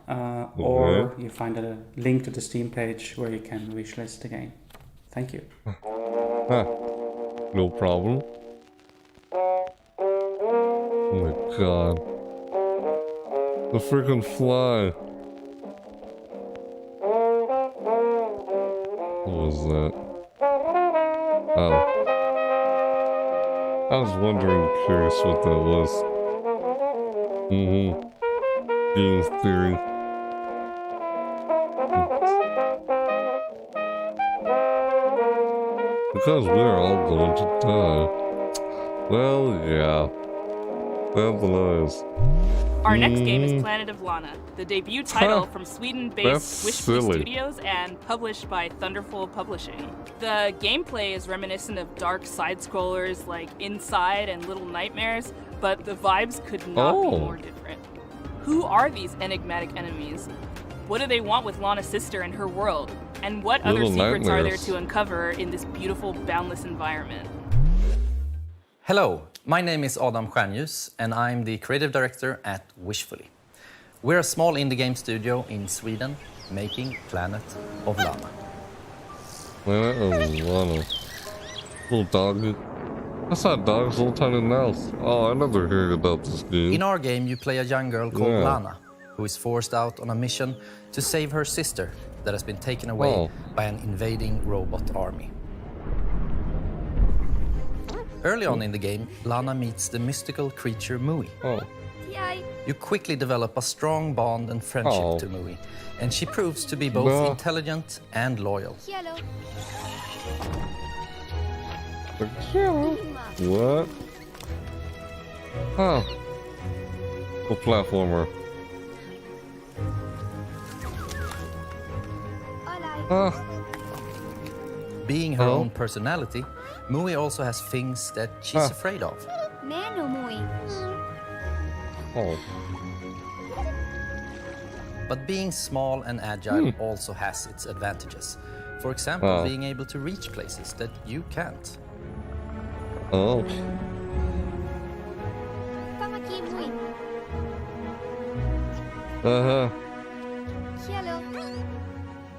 Or you find a link to the Steam page where you can wishlist the game. Thank you. No problem. Oh my god. The freaking fly. What was that? Oh. I was wondering, curious what that was. Game theory. Because we're all going to die. Well, yeah. That blows. Our next game is Planet of Lana, the debut title from Sweden-based Wishful Studios and published by Thunderful Publishing. The gameplay is reminiscent of dark side-scrollers like Inside and Little Nightmares, but the vibes could not be more different. Who are these enigmatic enemies? What do they want with Lana's sister and her world? And what other secrets are there to uncover in this beautiful, boundless environment? Hello, my name is Adam Stjernljus and I'm the creative director at Wishfully. We're a small indie game studio in Sweden making Planet of Lana. Planet of Lana. Little dog. I saw dog's little tiny mouse. Oh, I never heard about this game. In our game, you play a young girl called Lana, who is forced out on a mission to save her sister that has been taken away by an invading robot army. Early on in the game, Lana meets the mystical creature Mui. You quickly develop a strong bond and friendship to Mui, and she proves to be both intelligent and loyal. What? Huh. A platformer. Being her own personality, Mui also has things that she's afraid of. But being small and agile also has its advantages. For example, being able to reach places that you can't.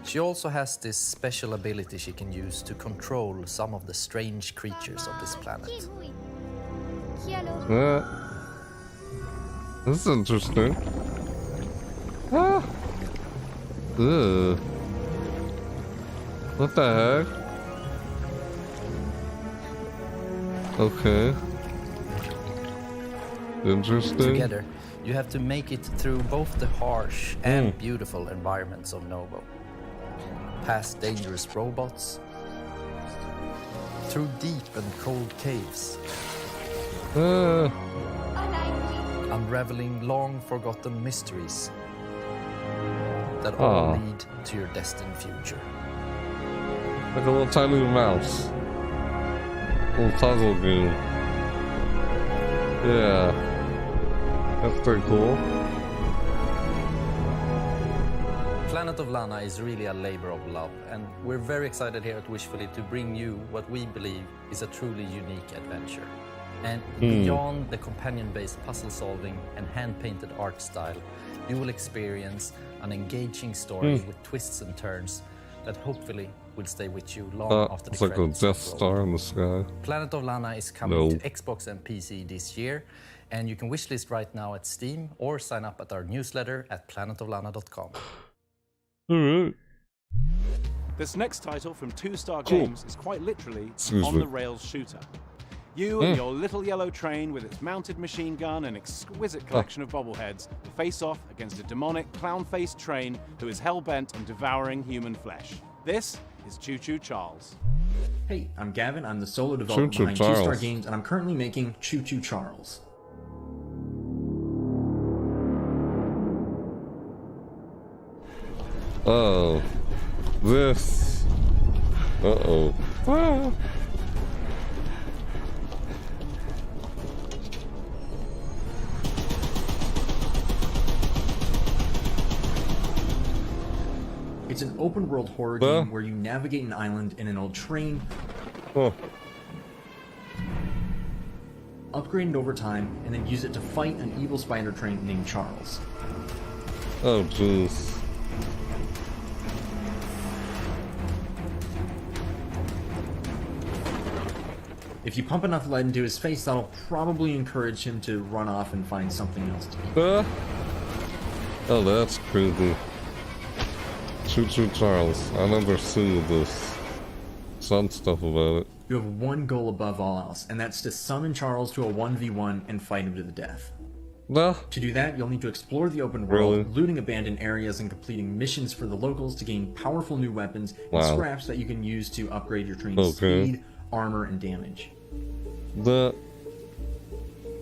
She also has this special ability she can use to control some of the strange creatures of this planet. This is interesting. What the heck? Okay. Interesting. Together, you have to make it through both the harsh and beautiful environments of Novo. Past dangerous robots, through deep and cold caves, unraveling long-forgotten mysteries that all lead to your destined future. Like a little tiny mouse. Little puzzle game. Yeah. That's pretty cool. Planet Planet of Lana is really a labor of love, and we're very excited here at Wishfully to bring you what we believe is a truly unique adventure. And beyond the companion-based puzzle solving and hand-painted art style, you will experience an engaging story with twists and turns that hopefully will stay with you long after the it's like a credits Death have Star rolled. in the sky. Planet of Lana is coming to Xbox and PC this year, and you can wishlist right now at Steam or sign up at our newsletter at planetoflana.com. Alright. This next title from Two Star Cool. Games is quite literally Excuse on me. the rails shooter. You and your little yellow train with its mounted machine gun and exquisite collection of bobbleheads face off against a demonic clown-faced train who is hell-bent on devouring human flesh. This is Choo Choo Charles. Hey, I'm Gavin. I'm the solo developer Choo Choo behind Two Star Charles. Games, and I'm currently making Choo Choo Charles. Oh, this. Uh-oh. Ah. It's an open-world horror game where you navigate an island in an old train, upgrade it over time, and then use it to fight an evil spider train named Charles. Oh, jeez. If you pump enough lead into his face, that'll probably encourage him to run off and find something else to eat. Oh, that's creepy. Choo Choo Charles. I remember seeing this. Some stuff about it. You have one goal above all else, and that's to summon Charles to a 1v1 and fight him to the death. To do that, you'll need to explore the open world, looting abandoned areas and completing missions for the locals to gain powerful new weapons and scraps that you can use to upgrade your train's speed, armor, and damage. I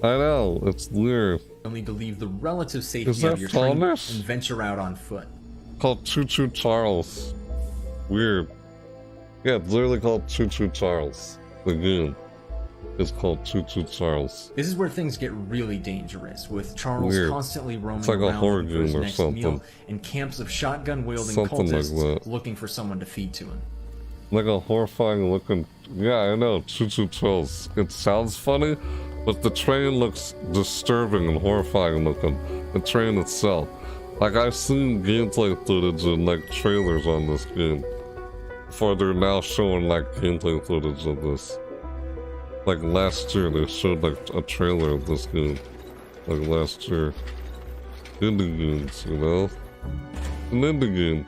know, it's weird. You'll need to leave the relative Is safety that of your train and Thomas? venture out on foot. Called Choo Choo Charles. Weird. Yeah, it's literally called Choo Choo Charles. The game is called Choo Choo Charles. This is where things get really dangerous, with Charles Weird. constantly roaming It's like a around horror looking for his game or next something. meal, and camps of shotgun-wielding Something like cultists that. looking for someone to feed to him. Like a horrifying looking. Yeah, I know, Choo Choo Charles. It sounds funny, but the train looks disturbing and horrifying looking. The train itself. Like, I've seen gameplay footage and like trailers on this game. Before they're now showing like gameplay footage of this. Like last year, they showed like a trailer of this game. Like last year. Indie games, you know? An indie game.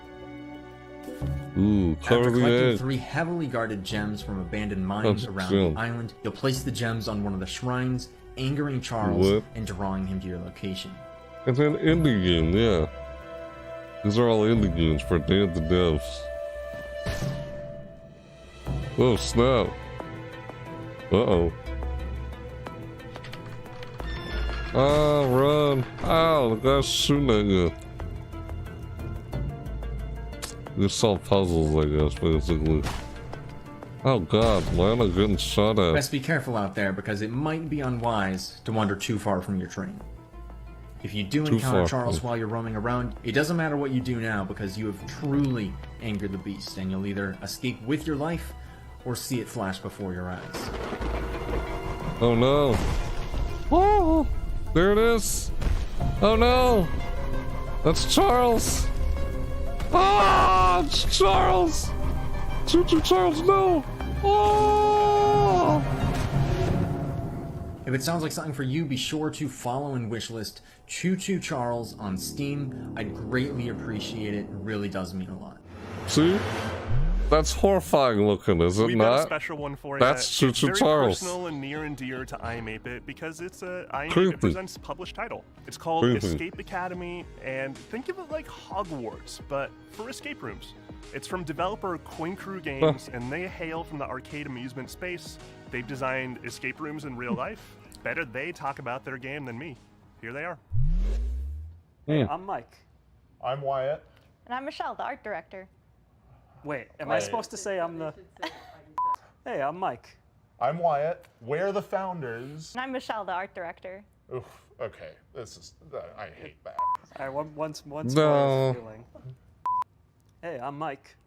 Ooh, cover After the collecting egg. 3 heavily guarded gems from abandoned mines Oh, around gem. the island, you'll place the gems on one of the shrines, angering Charles What? and drawing him to your location. It's an indie game, yeah. These are all indie games for Day of the Devs. Oh, snap. Uh-oh. Ah, run. Ow, the guy's shooting at you. You solve puzzles, I guess, basically. Oh god, why am I getting shot at? Best be careful out there, because it might be unwise to wander too far from your train. If you do Too encounter far. Charles while you're roaming around, it doesn't matter what you do now, because you have truly angered the beast, and you'll either escape with your life, or see it flash before your eyes. Oh no. Oh, there it is. Oh no. That's Charles. Ah, it's Charles. Choo Choo Charles, no. Oh. If it sounds like something for you, be sure to follow and wishlist Choo Choo Charles on Steam. I'd greatly appreciate it. It really does mean a lot. See? That's horrifying looking, is it We've not? got a special one for you. That's Choo It's Choo very Charles. personal and near and dear to I Am 8-Bit because it's a I Am Creepy. 8-Bit Presents published title. It's called Creepy. Escape Academy, and think of it like Hogwarts, but for escape rooms. It's from developer Coin Crew Games, and they hail from the arcade amusement space. They've designed escape rooms in real life. Better they talk about their game than me. Here they are. Hey, I'm Mike. I'm Wyatt. And I'm Michelle, the art director. Wait, am I supposed to say I'm the... Hey, I'm Mike. I'm Wyatt. We're the founders. And I'm Michelle, the art director. Oof, okay. This is... I hate that. All right, once No. more feeling. Hey, I'm Mike.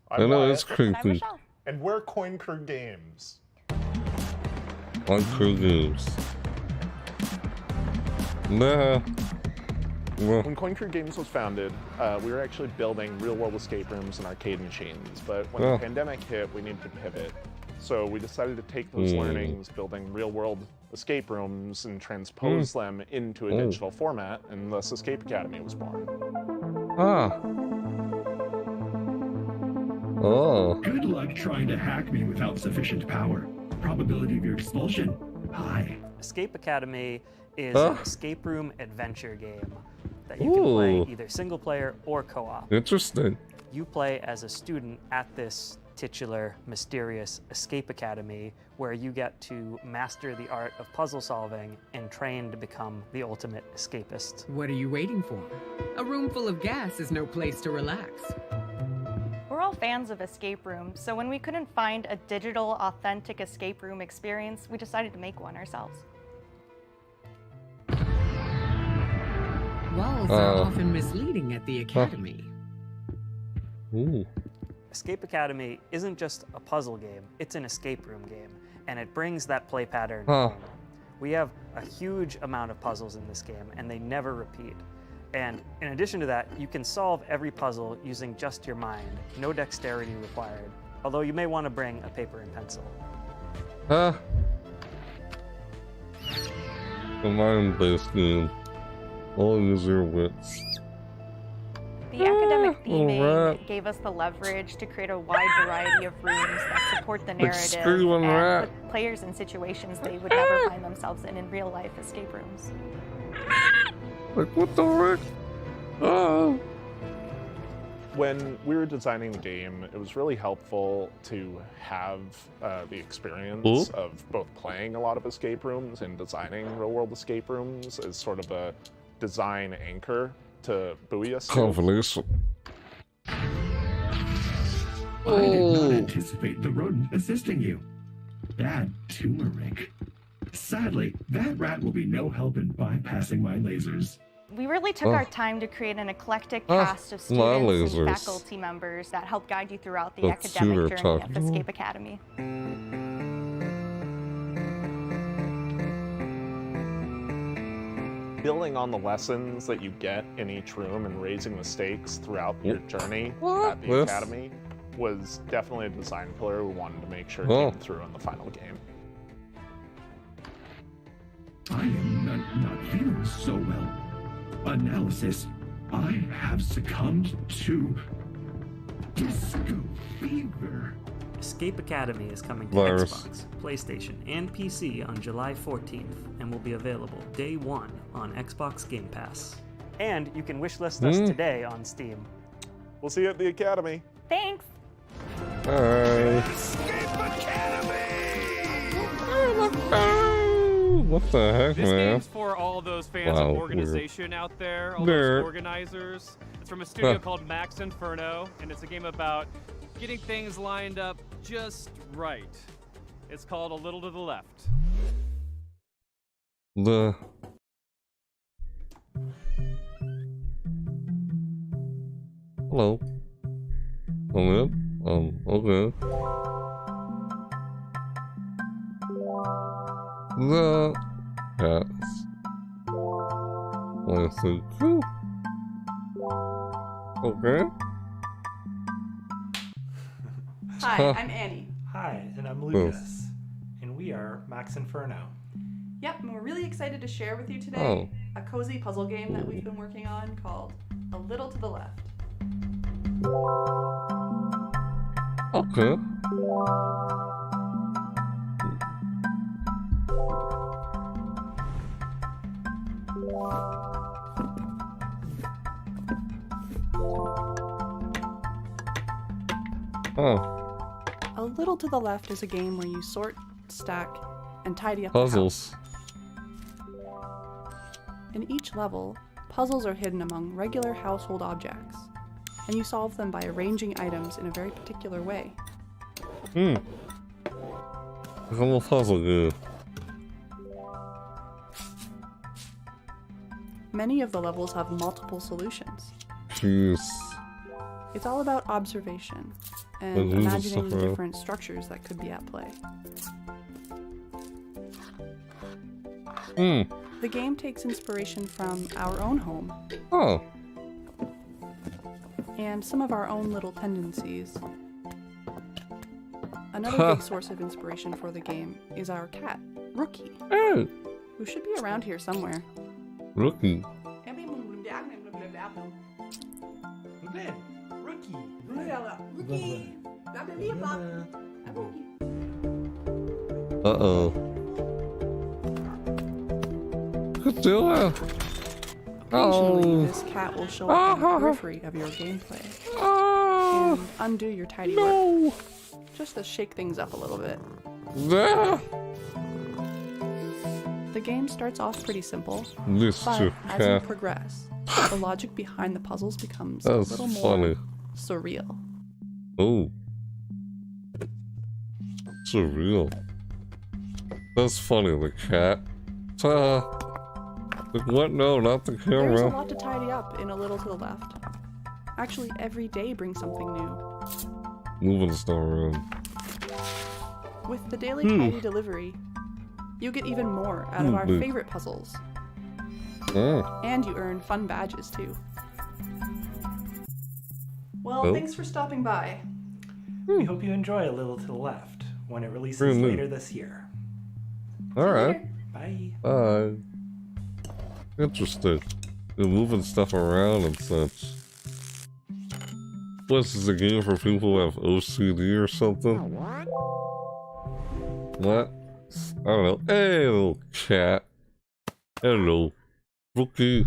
I know, it's Wyatt. creepy. And we're Coin Crew Games. On Crew Games. Nah. Well, When Coin Crew Games was founded, we were actually building real-world escape rooms and arcade machines, but when the pandemic hit, we needed to pivot. So we decided to take those learnings, building real-world escape rooms, and transpose them into a digital format, and thus Escape Academy was born. Ah. Oh. Good luck trying to hack me without sufficient power. Probability of your expulsion, high. Escape Academy is an escape room adventure game that you can play either single player or co-op. Interesting. You play as a student at this titular, mysterious Escape Academy, where you get to master the art of puzzle solving and train to become the ultimate escapist. What are you waiting for? A room full of gas is no place to relax. We're all fans of escape rooms, so when we couldn't find a digital, authentic escape room experience, we decided to make one ourselves. Walls are often misleading at the Academy. Ooh. Escape Academy isn't just a puzzle game, it's an escape room game, and it brings that play pattern home. We have a huge amount of puzzles in this game, and they never repeat. And in addition to that, you can solve every puzzle using just your mind, no dexterity required, although you may want to bring a paper and pencil. A mind-based game. All use your wits. The academic theming gave us the leverage to create a wide variety of rooms that support the narrative and put players in situations they would never find themselves in real-life escape rooms. Like, what the heck? Oh. When we were designing the game, it was really helpful to have the experience of both playing a lot of escape rooms and designing real-world escape rooms as sort of a design anchor to buoy us. Convolution. I did not anticipate the rodent assisting you. Bad turmeric. Sadly, that rat will be no help in bypassing my lasers. We really took our time to create an eclectic cast of students and faculty members that help guide you throughout the academic journey of Escape Academy. Building on the lessons that you get in each room and raising the stakes throughout your journey at the Academy was definitely a design pillar we wanted to make sure came through in the final game. I am not feeling so well. Analysis. I have succumbed to disco fever. Escape Academy is coming to Xbox, PlayStation, and PC on July 14th and will be available day one on Xbox Game Pass. And you can wishlist us today on Steam. We'll see you at the Academy. Thanks. Bye. What the heck, This man? game's for all those fans of organization out there, all those organizers. It's from a studio called Max Inferno, and it's a game about getting things lined up just right. It's called A Little to the Left. Hello. Come in. Okay. The cats. I think. Okay. Hi, I'm Annie. Hi, and I'm Lucas. And we are Max Inferno. Yep, and we're really excited to share with you today a cozy puzzle game that we've been working on called A Little to the Left. Okay. A Little to the Left is a game where you sort, stack, and tidy up puzzles. The house. In each level, puzzles are hidden among regular household objects, and you solve them by arranging items in a very particular way. Become a puzzle game. Many of the levels have multiple solutions. Jeez. It's all about observation and imagining the different structures that could be at play. The game takes inspiration from our own home. Oh. And some of our own little tendencies. Another big source of inspiration for the game is our cat, Rookie, who should be around here somewhere. Rookie. Uh-oh. Good doing. Occasionally, this cat will show up on the periphery of your gameplay and undo your tidy work, just to shake things up a little bit. The game starts off pretty simple, but as you progress, the logic behind the puzzles becomes a little more surreal. Oh. Surreal. That's funny, the cat. Like what? No, not the camera. There's a lot to tidy up in a little to the left. Actually, every day brings something new. Moving stuff around. With the daily tidy delivery, you get even more out of our favorite puzzles. And you earn fun badges too. Well, thanks for stopping by. We hope you enjoy A Little to the Left when it releases later this year. Alright. Bye. Bye. Interesting. They're moving stuff around and such. This is a game for people who have OCD or something. What? I don't know. Hey, little cat. Hello. Rookie.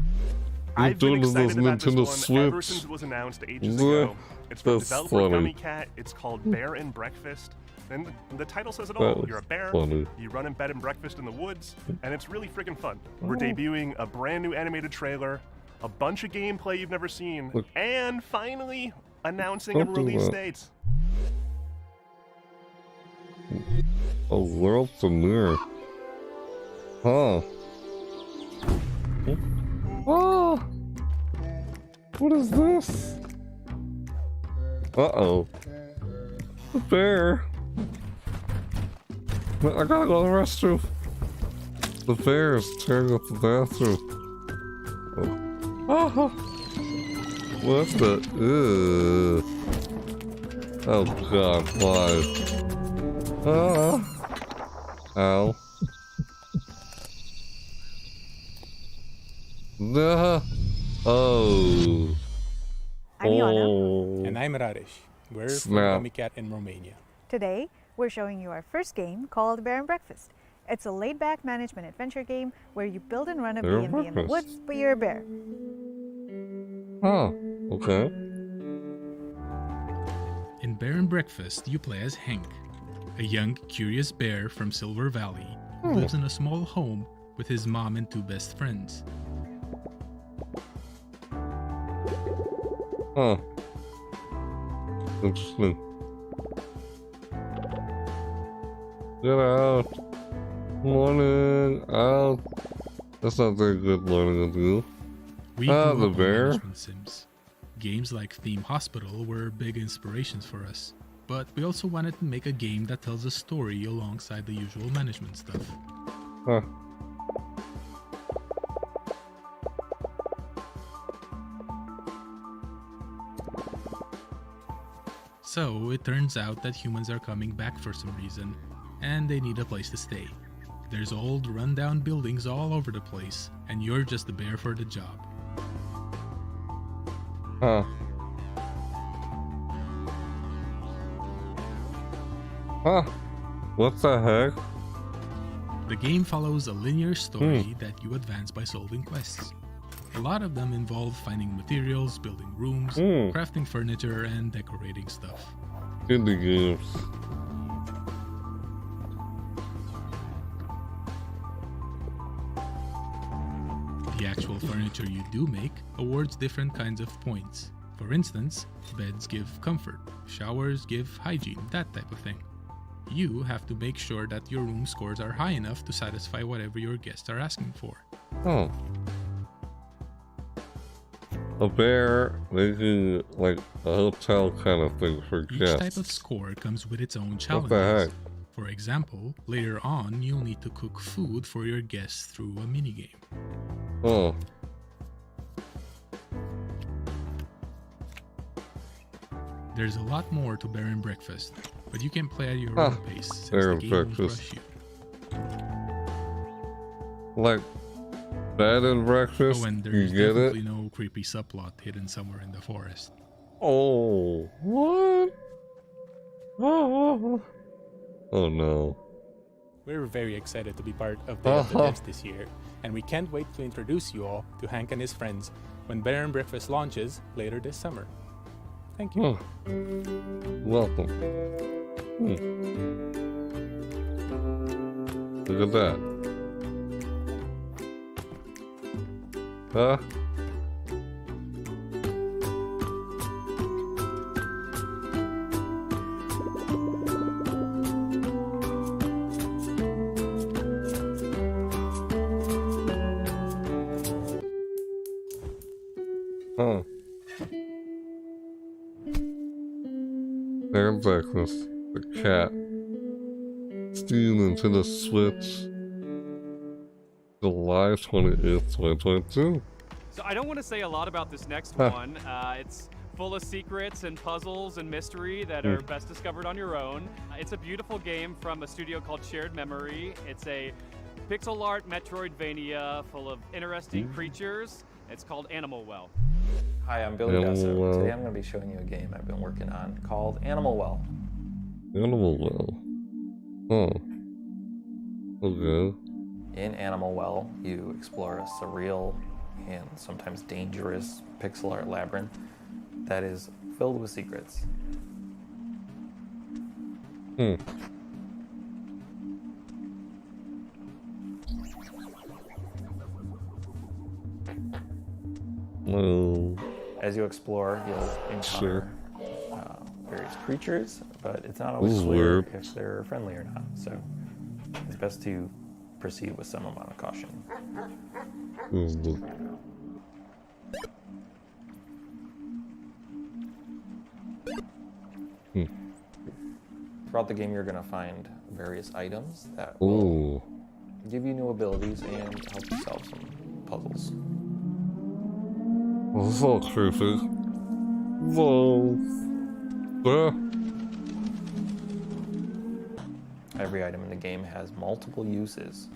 I've been excited about this one ever since it was announced ages ago. It's from developer Gummy Cat. It's called Bear and Breakfast. And the title says it all. You're a bear, you run in bed and breakfast in the woods, and it's really freaking fun. We're debuting a brand new animated trailer, a bunch of gameplay you've never seen, and finally announcing a release date. A world premiere. Huh. Oh! What is this? Uh-oh. The bear. I gotta go to the restroom. The bear is tearing up the bathroom. Oh. What the? Oh god, why? Ow. Oh. I'm Iona. And I'm Radesh. We're from Gummy Cat in Romania. Today, we're showing you our first game called Bear and Breakfast. It's a laid-back management adventure game where you build and run a B&B in the woods, but you're a bear. Oh, okay. In Bear and Breakfast, you play as Hank, a young, curious bear from Silver Valley who lives in a small home with his mom and two best friends. Huh. Interesting. Get out. Morning. Out. That's not very good morning of you. We grew up on management sims. Games like Theme Hospital were big inspirations for us, but we also wanted to make a game that tells a story alongside the usual management stuff. Huh. So it turns out that humans are coming back for some reason, and they need a place to stay. There's old, rundown buildings all over the place, and you're just the bear for the job. Huh. Huh. What the heck? The game follows a linear story that you advance by solving quests. A lot of them involve finding materials, building rooms, crafting furniture, and decorating stuff. Indie games. The actual furniture you do make awards different kinds of points. For instance, beds give comfort, showers give hygiene, that type of thing. You have to make sure that your room scores are high enough to satisfy whatever your guests are asking for. Oh. A bear making like a hotel kind of thing for Each guests. type of score comes with its own What challenges. the heck? For example, later on, you'll need to cook food for your guests through a minigame. Oh. There's a lot more to Bear and Breakfast, but you can play at your own pace since Bear the and game won't Breakfast. rush you. Like bed and breakfast? Oh, and You there's get definitely it? no creepy subplot hidden somewhere in the forest. Oh, what? Oh no. We're very excited to be part of Day of the Devs this year, and we can't wait to introduce you all to Hank and his friends when Bear and Breakfast launches later this summer. Thank you. Welcome. Look at that. Huh? Huh. Bear and Breakfast, the cat, Steam Nintendo Switch, July 28th, 2022. So I don't want to say a lot about this next Huh. one. It's full of secrets and puzzles and mystery that are best discovered on your own. It's a beautiful game from a studio called Shared Memory. It's a pixel art Metroidvania full of interesting creatures. It's called Animal Well. Hi, I'm Billy Animal Desso. Well. Today I'm going to be showing you a game I've been working on called Animal Well. Animal Well. Oh. Okay. In Animal Well, you explore a surreal and sometimes dangerous pixel art labyrinth that is filled with secrets. Well. As you explore, you'll encounter various creatures, but it's not always This is clear weird. if they're friendly or not. So it's best to proceed with some amount of caution. Throughout the game, you're going to find various items that will give you new abilities and help you solve some puzzles. This is all creepy. Whoa. Every item in the game has multiple uses,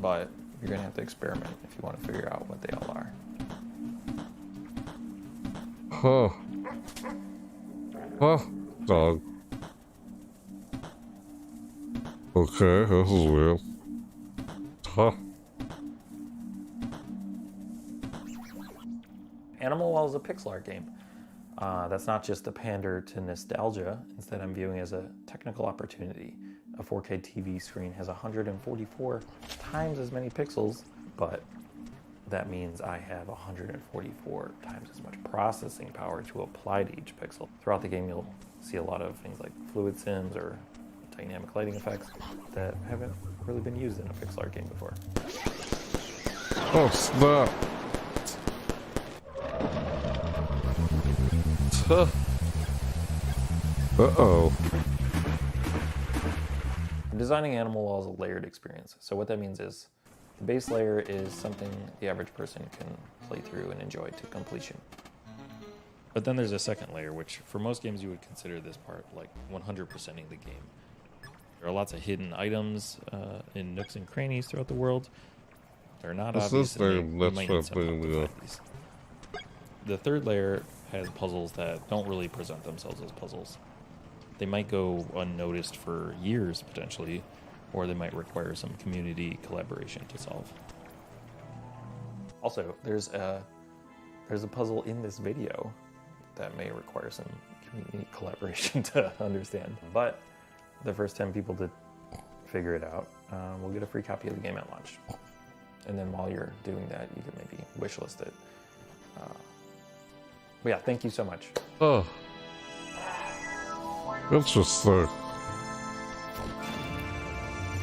but you're going to have to experiment if you want to figure out what they all are. Huh. Huh. Dog. Okay, this is weird. Huh. Animal Well is a pixel art game. That's not just a pander to nostalgia. Instead, I'm viewing it as a technical opportunity. A 4K TV screen has 144 times as many pixels, but that means I have 144 times as much processing power to apply to each pixel. Throughout the game, you'll see a lot of things like fluid sims or dynamic lighting effects that haven't really been used in a pixel art game before. Oh, snap. Huh. Uh-oh. Designing Animal Well is a layered experience. So what that means is the base layer is something the average person can play through and enjoy to completion. But then there's a second layer, which for most games you would consider this part like 100%ing the game. There are lots of hidden items in nooks and crannies throughout the world. They're not obvious, and you might need some help to find these. The third layer has puzzles that don't really present themselves as puzzles. They might go unnoticed for years, potentially, or they might require some community collaboration to solve. Also, there's a puzzle in this video that may require some community collaboration to understand. But the first 10 people to figure it out will get a free copy of the game at launch. And then while you're doing that, you can maybe wishlist it. But yeah, thank you so much. Oh. Interesting.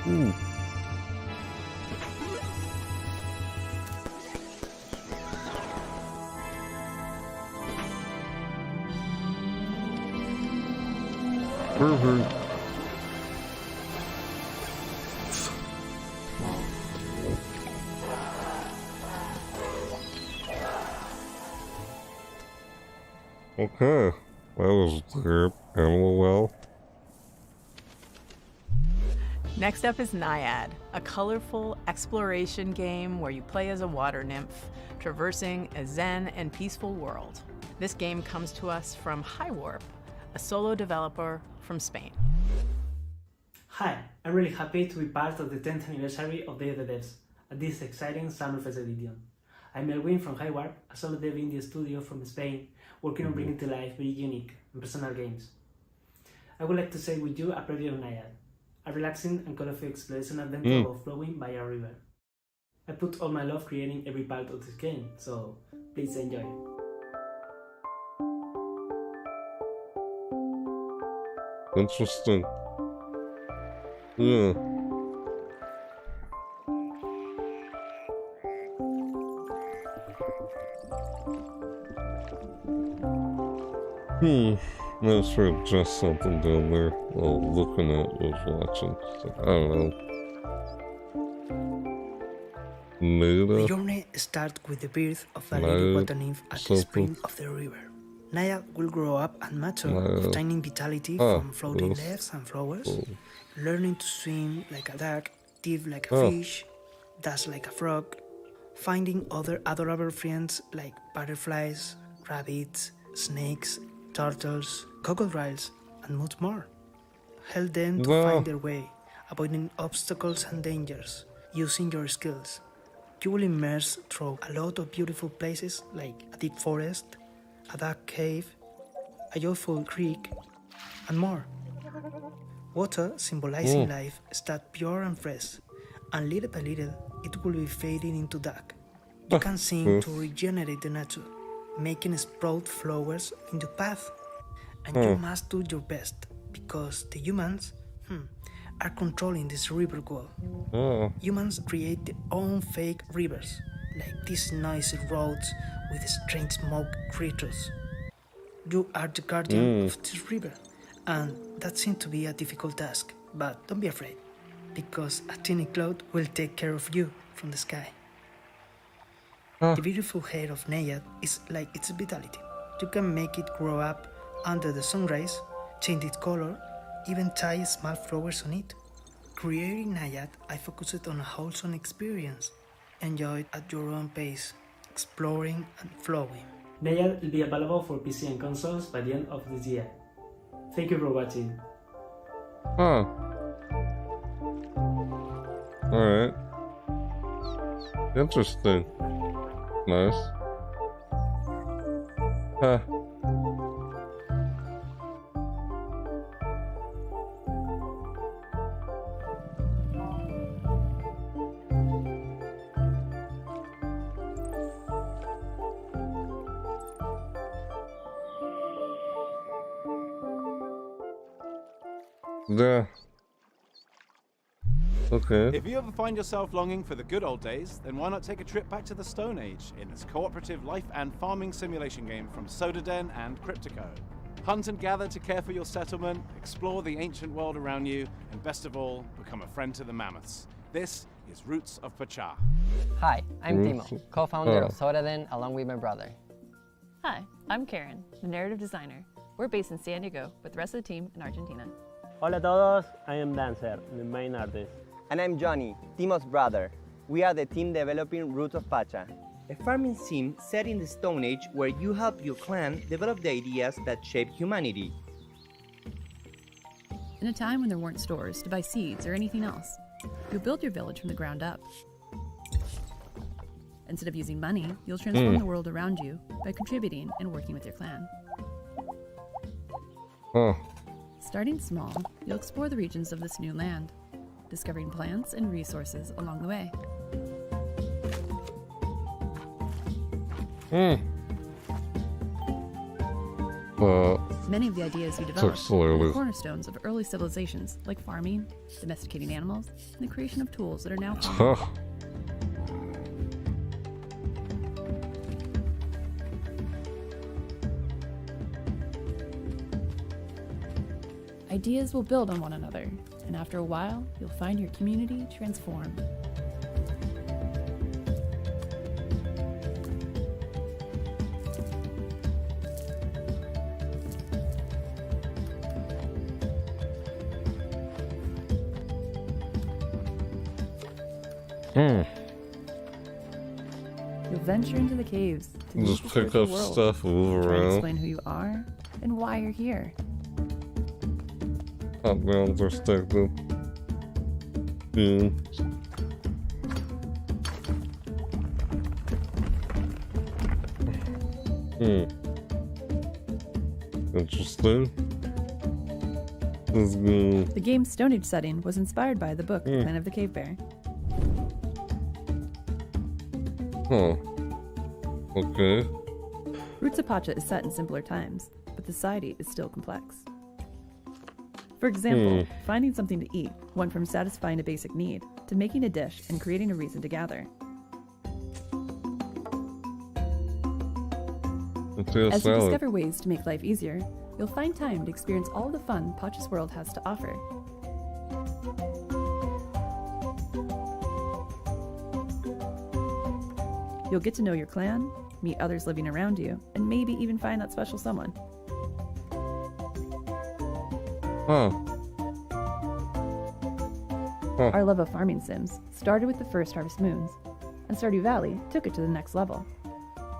Ooh. Perfect. Okay, that was weird. Animal well. Next up is Naiad, a colorful exploration game where you play as a water nymph, traversing a zen and peaceful world. This game comes to us from Highwarp, a solo developer from Spain. Hi, I'm really happy to be part of the 10th anniversary of Day of the Devs at this exciting Summerfest edition. I'm Melwin from Highwarp, a solo dev indie studio from Spain, working on bringing to life very unique and personal games. I would like to share with you a preview of Naiad, a relaxing and colorful exploration adventure of flowing by a river. I put all my love creating every part of this game, so please enjoy. Interesting. Yeah. Let's try to adjust something down there while looking at what I was watching. So, I don't know. The journey starts with the birth of a little water nymph at the spring of the river. Naiad will grow up and mature with tiny vitality from floating leaves and flowers, learning to swim like a duck, dive like a fish, dance like a frog, finding other adorable friends like butterflies, rabbits, snakes, turtles, crocodiles, and much more. Help them to find their way, avoiding obstacles and dangers, using your skills. You will immerse through a lot of beautiful places like a deep forest, a dark cave, a joyful creek, and more. Water, symbolizing life, starts pure and fresh, and little by little it will be fading into dark. You can sing to regenerate the nature, making sprout flowers in the path. And you must do your best, because the humans are controlling this river wall. Humans create their own fake rivers, like these noisy roads with strange smoke creatures. You are the guardian of this river, and that seems to be a difficult task, but don't be afraid, because a tiny cloud will take care of you from the sky. The beautiful hair of Naiad is like its vitality. You can make it grow up under the sun rays, change its color, even tie small flowers on it. Creating Naiad, I focused on a wholesome experience. Enjoy it at your own pace, exploring and flowing. Naiad will be available for PC and consoles by the end of this year. Thank you for watching. Alright. Interesting. Nice. Yeah. Okay. If you ever find yourself longing for the good old days, then why not take a trip back to the Stone Age in this cooperative life and farming simulation game from Sodaden and Cryptico. Hunt and gather to care for your settlement, explore the ancient world around you, and best of all, become a friend to the mammoths. This is Roots of Pacha. Hi, I'm Timo, co-founder of Sodaden along with my brother. Hi, I'm Karen, the narrative designer. We're based in San Diego with the rest of the team in Argentina. Hola a todos, I am Dancer, the main artist. And I'm Johnny, Timo's brother. We are the team developing Roots of Pacha, a farming sim set in the Stone Age where you help your clan develop the ideas that shape humanity. In a time when there weren't stores to buy seeds or anything else, you'll build your village from the ground up. Instead of using money, you'll transform the world around you by contributing and working with your clan. Starting small, you'll explore the regions of this new land, discovering plants and resources along the way. Many of the ideas you develop are cornerstones of early civilizations like farming, domesticating animals, and the creation of tools that are now common. Ideas will build on one another, and after a while, you'll find your community transformed. You'll venture into the caves to Just meet the pick up spiritual world, stuff, move try and around. explain who you are and why you're here. Top-down perspective. Interesting. Let's go. The game's Stone Age setting was inspired by the book Planet of the Cave Bear. Huh. Okay. Roots of Pacha is set in simpler times, but the society is still complex. For example, finding something to eat went from satisfying a basic need to making a dish and creating a reason to gather. As you discover ways to make life easier, you'll find time to experience all the fun Pacha's world has to offer. You'll get to know your clan, meet others living around you, and maybe even find that special someone. Our love of farming sims started with the first Harvest Moons, and Stardew Valley took it to the next level.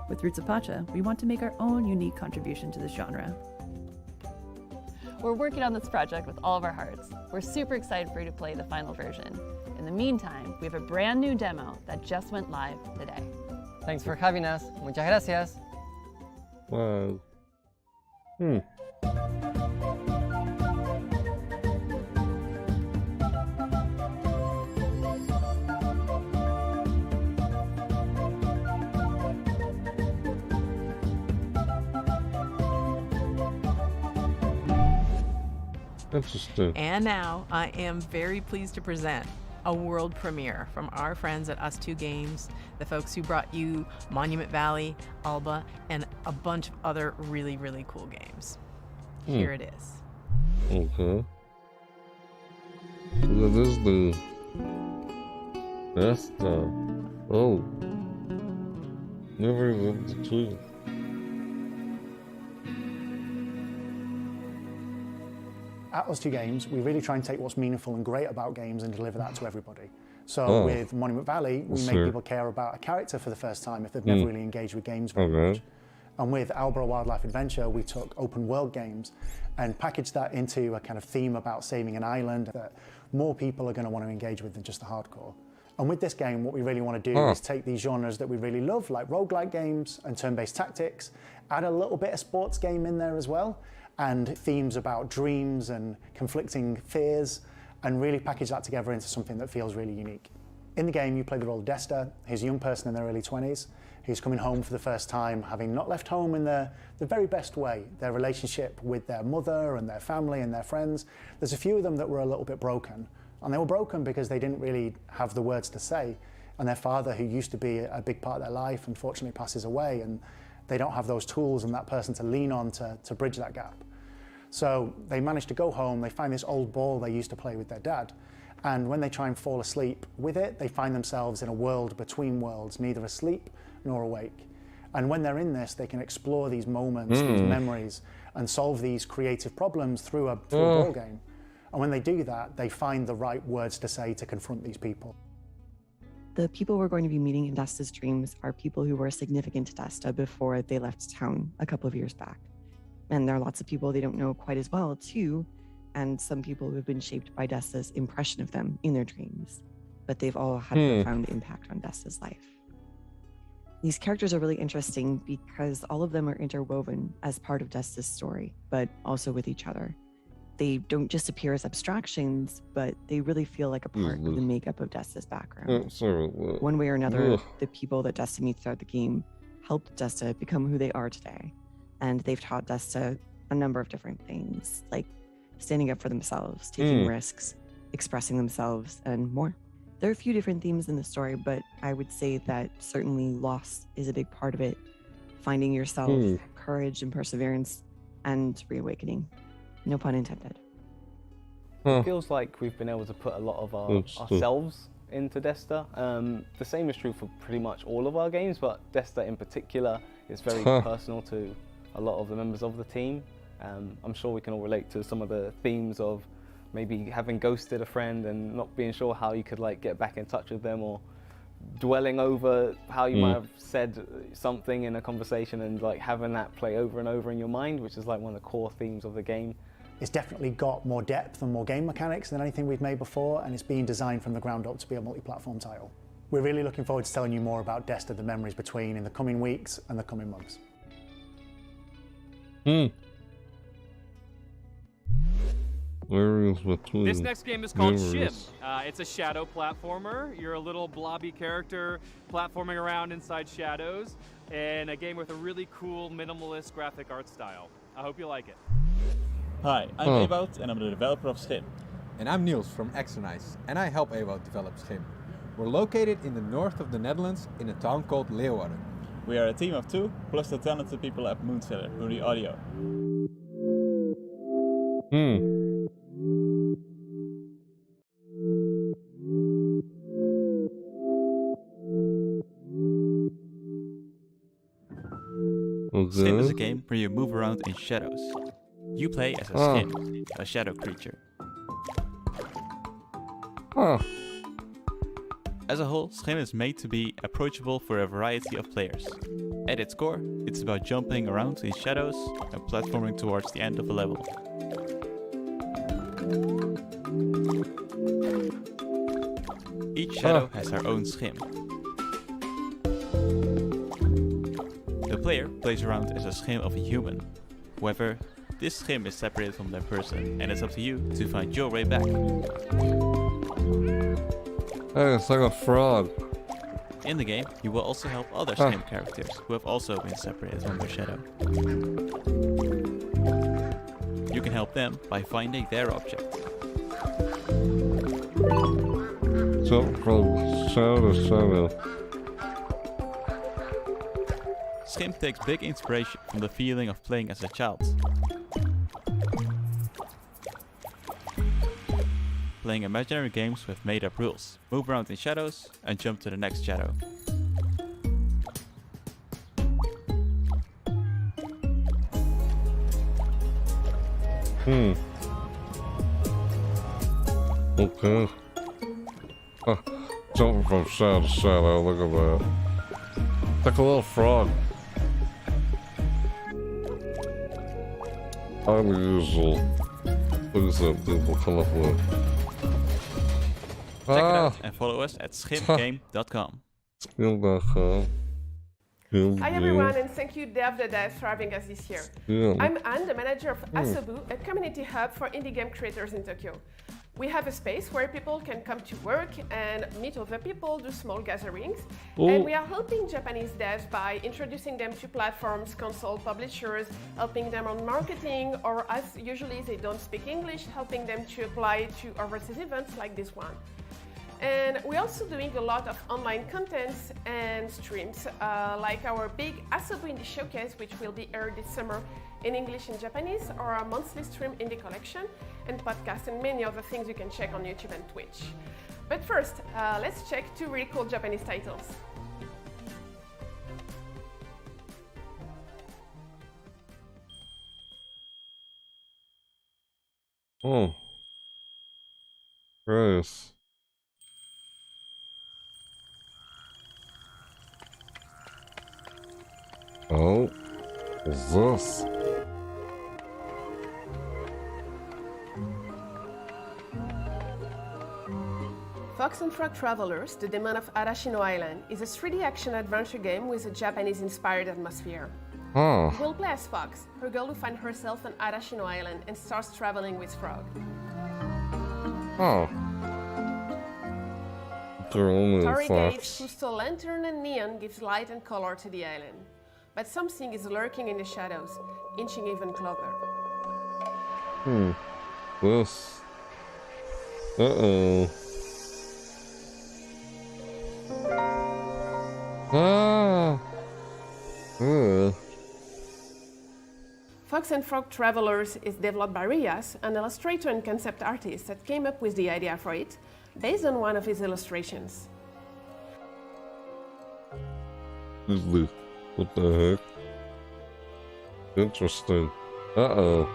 With Roots of Pacha, we want to make our own unique contribution to this genre. We're working on this project with all of our hearts. We're super excited for you to play the final version. In the meantime, we have a brand new demo that just went live today. Thanks for having us. Muchas gracias. Wow. Interesting. And now I am very pleased to present a world premiere from our friends at Us2 Games, the folks who brought you Monument Valley, Alba, and a bunch of other really, really cool games. Here it is. Okay. That is the best stuff. Oh. Never even the two. At Us2 Games, we really try and take what's meaningful and great about games and deliver that to everybody. So with Monument Valley, we make people care about a character for the first time if they've never really engaged with games very much. And with Alba Wildlife Adventure, we took open world games and packaged that into a kind of theme about saving an island that more people are going to want to engage with than just the hardcore. And with this game, what we really want to do is take these genres that we really love, like roguelike games and turn-based tactics, add a little bit of sports game in there as well, and themes about dreams and conflicting fears, and really package that together into something that feels really unique. In the game, you play the role of Desta. He's a young person in their early 20s who's coming home for the first time, having not left home in the very best way. Their relationship with their mother and their family and their friends, there's a few of them that were a little bit broken. And they were broken because they didn't really have the words to say. And their father, who used to be a big part of their life, unfortunately passes away, and they don't have those tools and that person to lean on to bridge that gap. So they manage to go home, they find this old ball they used to play with their dad, and when they try and fall asleep with it, they find themselves in a world between worlds, neither asleep nor awake. And when they're in this, they can explore these moments, these memories, and solve these creative problems through a ball game. And when they do that, they find the right words to say to confront these people. The people we're going to be meeting in Desta's dreams are people who were significant to Desta before they left town a couple of years back. And there are lots of people they don't know quite as well, too, and some people who have been shaped by Desta's impression of them in their dreams. But they've all had a profound impact on Desta's life. These characters are really interesting because all of them are interwoven as part of Desta's story, but also with each other. They don't just appear as abstractions, but they really feel like a part of the makeup of Desta's background. One way or another, the people that Desta meets throughout the game helped Desta become who they are today. And they've taught Desta a number of different things, like standing up for themselves, taking risks, expressing themselves, and more. There are a few different themes in the story, but I would say that certainly loss is a big part of it. Finding yourself, courage and perseverance, and reawakening. No pun intended. It feels like we've been able to put a lot of ourselves into Desta. The same is true for pretty much all of our games, but Desta in particular is very personal to a lot of the members of the team. I'm sure we can all relate to some of the themes of maybe having ghosted a friend and not being sure how you could like get back in touch with them, or dwelling over how you might have said something in a conversation and like having that play over and over in your mind, which is like one of the core themes of the game. It's definitely got more depth and more game mechanics than anything we've made before, and it's being designed from the ground up to be a multi-platform title. We're really looking forward to telling you more about Desta, the memories between, in the coming weeks and the coming months. This next game is called Shim. It's a shadow platformer. You're a little blobby character platforming around inside shadows, and a game with a really cool minimalist graphic art style. I hope you like it. Hi, I'm Ewout and I'm the developer of Schim. And I'm Niels from Exernice, and I help Ewout develop Schim. We're located in the north of the Netherlands in a town called Leeuwarden. We are a team of 2, plus the talented people at Moonseller who do the audio. Schim is a game where you move around in shadows. You play as a Schim, a shadow creature. As a whole, Schim is made to be approachable for a variety of players. At its core, it's about jumping around in shadows and platforming towards the end of a level. Each shadow has her own Schim. The player plays around as a Schim of a human. However, this Schim is separated from that person, and it's up to you to find your way back. Hey, it's like a frog. In the game, you will also help other Schim characters who have also been separated from their shadow. You can help them by finding their object. Jump from shadow to shadow. Schim takes big inspiration from the feeling of playing as a child. Playing imaginary games with made-up rules. Move around in shadows and jump to the next shadow. Okay. Jumping from shadow to shadow, look at that. It's like a little frog. Unusual things that people come up with. Check it out and follow us at schimgame.com. Schim.com. Hi everyone, and thank you Dev the Dev for having us this year. I'm Anne, the manager of Asobu, a community hub for indie game creators in Tokyo. We have a space where people can come to work and meet other people, do small gatherings, and we are helping Japanese devs by introducing them to platforms, console publishers, helping them on marketing, or as usually they don't speak English, helping them to apply to overseas events like this one. And we're also doing a lot of online contents and streams, like our big Asobu Indie Showcase, which will be aired this summer in English and Japanese, or our monthly stream Indie Collection, and podcasts, and many other things you can check on YouTube and Twitch. But first, let's check 2 really cool Japanese titles. Oh. Gross. Oh, what's this? Fox and Frog Travelers, The Demon of Arashino Island, is a 3D action adventure game with a Japanese-inspired atmosphere. We'll play as Fox, her girl who finds herself on Arashino Island and starts traveling with Frog. Tori Gates, who stole lantern and neon, gives light and color to the island. But something is lurking in the shadows, inching even closer. This. Uh-oh. Fox and Frog Travelers is developed by Rias, an illustrator and concept artist that came up with the idea for it, based on one of his illustrations. What the heck? Interesting. Uh-oh.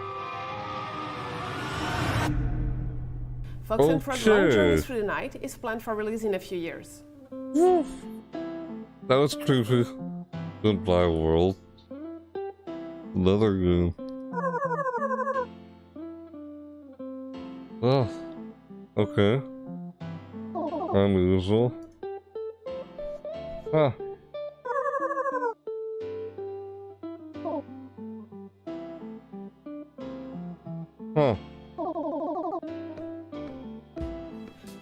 Fox and Frog Long Journey Through the Night is planned for release in a few years. That was creepy. Goodbye, world. Another game. Oh. Okay. Unusual. Huh. Huh.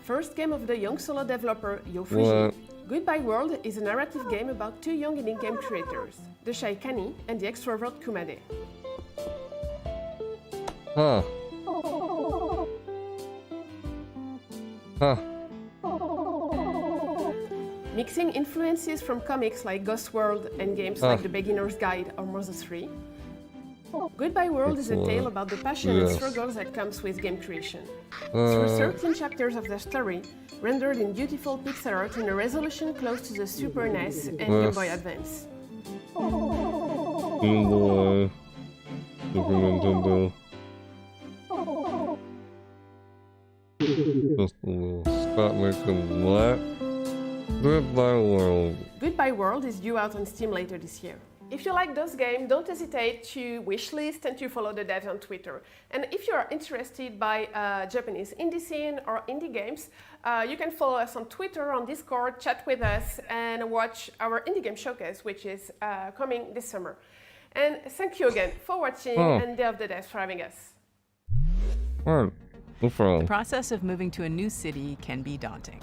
First game of the young solo developer Geoff. Goodbye World is a narrative game about two young indie game creators, the shy Kani and the extrovert Kumade. Huh. Huh. Mixing influences from comics like Ghost World and games like The Beginner's Guide or Moses 3, Goodbye World is a tale about the passion and struggles that comes with game creation. Through 13 chapters of the story, rendered in beautiful pixel art in a resolution close to the Super NES and Game Boy Advance. Game Boy, Super Nintendo. Just a little stop making what? Goodbye World. Goodbye World is due out on Steam later this year. If you like those games, don't hesitate to wishlist and to follow the devs on Twitter. And if you're interested by Japanese indie scene or indie games, you can follow us on Twitter, on Discord, chat with us, and watch our indie game showcase, which is coming this summer. And thank you again for watching, and Day of the Devs for having us. No problem. The process of moving to a new city can be daunting.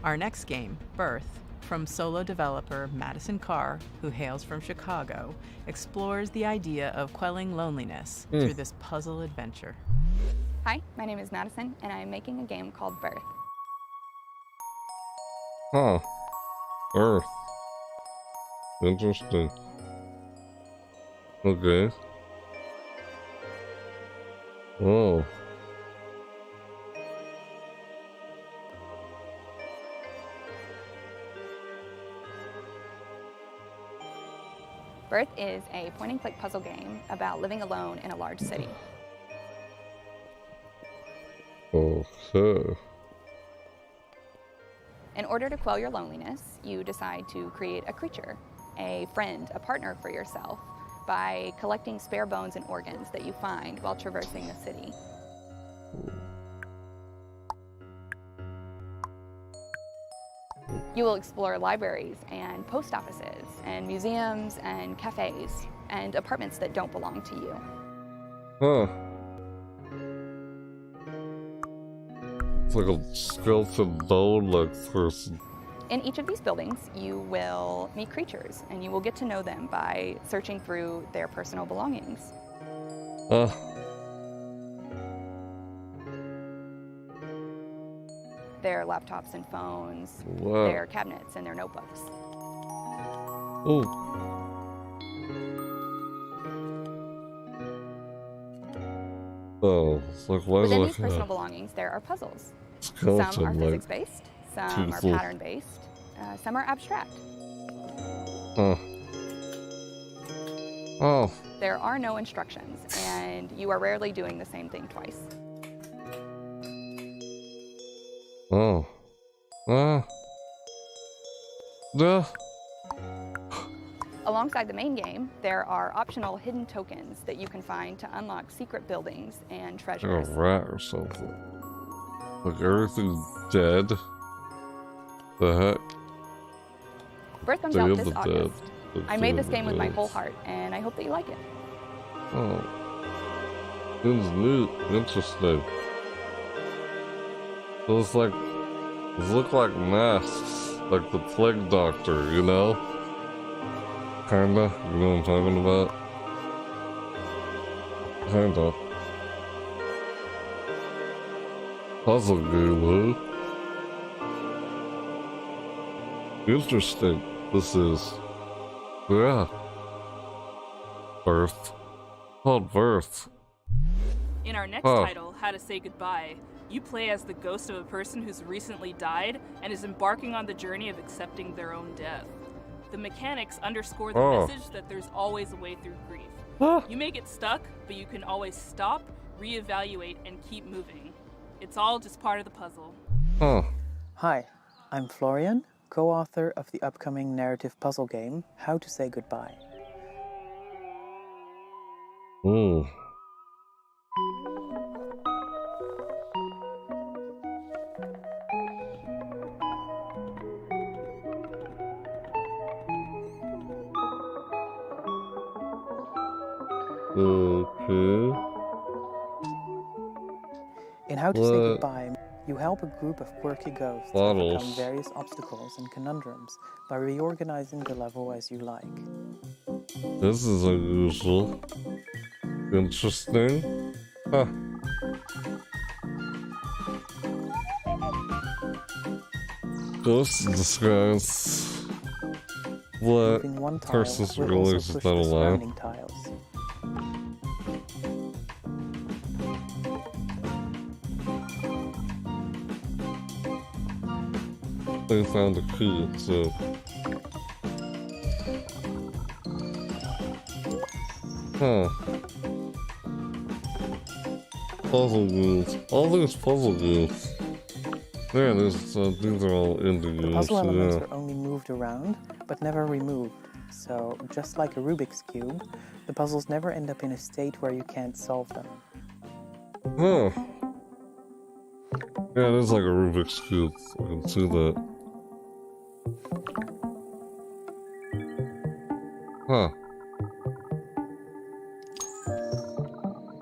Our next game, Birth, from solo developer Madison Carr, who hails from Chicago, explores the idea of quelling loneliness through this puzzle adventure. Hi, my name is Madison, and I am making a game called Birth. Huh. Birth. Interesting. Okay. Oh. Birth is a point-and-click puzzle game about living alone in a large city. Okay. In order to quell your loneliness, you decide to create a creature, a friend, a partner for yourself, by collecting spare bones and organs that you find while traversing the city. You will explore libraries and post offices and museums and cafes and apartments that don't belong to you. Huh. It's like a skeleton bone-like person. In each of these buildings, you will meet creatures, and you will get to know them by searching through their personal belongings. Their laptops and phones, their cabinets and their notebooks. Oh, it's like why Within is these personal belongings, there are puzzles. Skeleton, Some are like, physics-based, some are pattern-based, some are abstract. Oh. There are no instructions, and you are rarely doing the same thing twice. Alongside the main game, there are optional hidden tokens that you can find to unlock secret buildings and treasures. Like a rat or something. Like everything's dead. The heck? Birth comes out this August. I made this game with my whole heart, and I hope that you like it. Oh. Seems neat. Interesting. Those like, those look like masks. Like the plague doctor, you know? Kinda. You know what I'm talking about? Kinda. Puzzle game, huh? Interesting. This is. Yeah. Birth. called Birth. In our next title, How to Say Goodbye, you play as the ghost of a person who's recently died and is embarking on the journey of accepting their own death. The mechanics underscore the message that there's always a way through grief. You may get stuck, but you can always stop, reevaluate, and keep moving. It's all just part of the puzzle. Hi, I'm Florian, co-author of the upcoming narrative puzzle game, How to Say Goodbye. Ooh. Okay. In How to Say Goodbye, you help a group of quirky ghosts overcome various obstacles and conundrums by reorganizing the level as you like. This is unusual. Interesting. Huh. Ghost in disguise. What? Curses realizes that alive. They found a key, so. Huh. Puzzle games. All these puzzle games. Yeah, these are all indie games. Puzzle elements are only moved around, but never removed. So, just like a Rubik's Cube, the puzzles never end up in a state where you can't solve them. Huh. Yeah, it is like a Rubik's Cube. I can see that. Huh.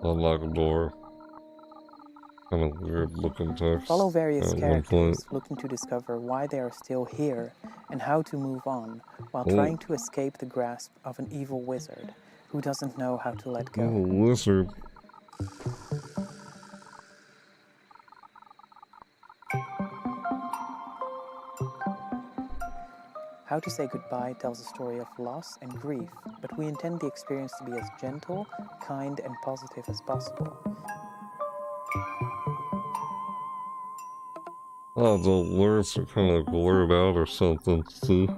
Unlock a door. Kind of weird looking text. Follow various characters looking to discover why they are still here and how to move on, while trying to escape the grasp of an evil wizard who doesn't know how to let go. Evil wizard. How to Say Goodbye tells a story of loss and grief, but we intend the experience to be as gentle, kind, and positive as possible. Oh, the words are kind of blurred out or something, see?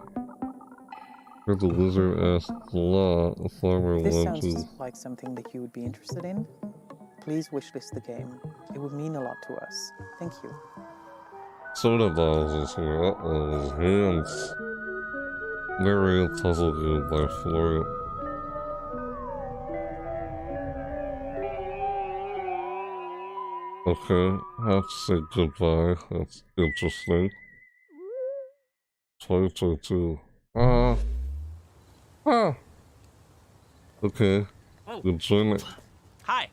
Heard the wizard asked the farmer This wanted sounds like something that you would be interested in. Please wishlist the game. It would mean a lot to us. Thank you. soda bottles here. Uh-oh, his hands. Very puzzle game by Florian. Okay, have to say goodbye. That's interesting. 2022. Okay. Oh. Good journey. Hi.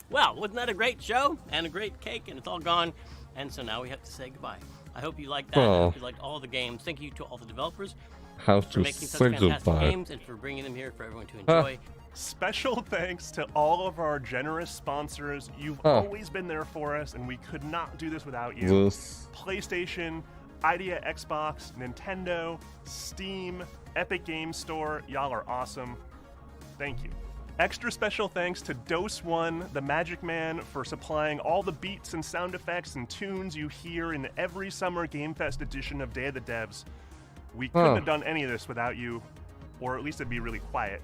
Well, wasn't that a great show? And a great cake, and it's all gone. And so now we have to say goodbye. I hope you liked that. I hope you liked all the games. Thank you to all the developers Have for to making such say fantastic goodbye. games and for bringing them here for everyone to enjoy. Special thanks to all of our generous sponsors. You've always been there for us, and we could not do this without you. Yes. PlayStation, Idea Xbox, Nintendo, Steam, Epic Games Store. Y'all are awesome. Thank you. Extra special thanks to Dose One, the Magic Man, for supplying all the beats and sound effects and tunes you hear in every summer Game Fest edition of Day of the Devs. We couldn't have done any of this without you, or at least it'd be really quiet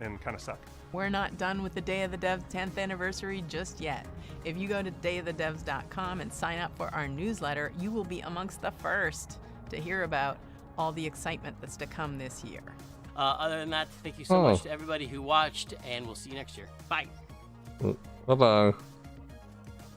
and kind of suck. We're not done with the Day of the Devs 10th anniversary just yet. If you go to dayofthedevs.com and sign up for our newsletter, you will be amongst the first to hear about all the excitement that's to come this year. Other than that, thank you so much to everybody who watched, and we'll see you next year. Bye. Bye-bye.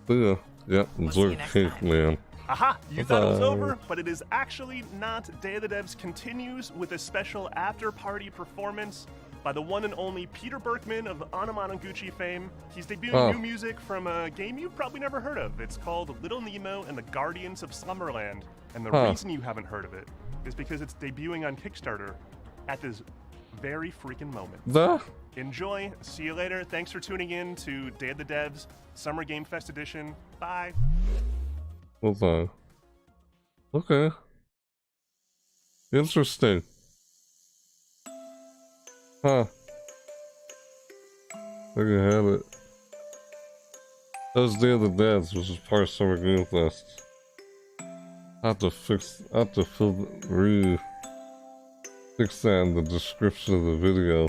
See ya. Yeah, enjoy cake, man. Aha! You thought it was over, but it is actually not. Day of the Devs continues with a special after-party performance by the one and only Peter Berkman of Anamanaguchi fame. He's debuting new music from a game you've probably never heard of. It's called Little Nemo and the Guardians of Slumberland. And the reason you haven't heard of it is because it's debuting on Kickstarter at this very freaking moment. Enjoy. See you later. Thanks for tuning in to Day of the Devs Summer Game Fest Edition. Bye. Bye-bye. Okay. Interesting. Huh. There you have it. That was Day of the Dead, which is part of Summer Game Fest. I have to fix that in the description of the video.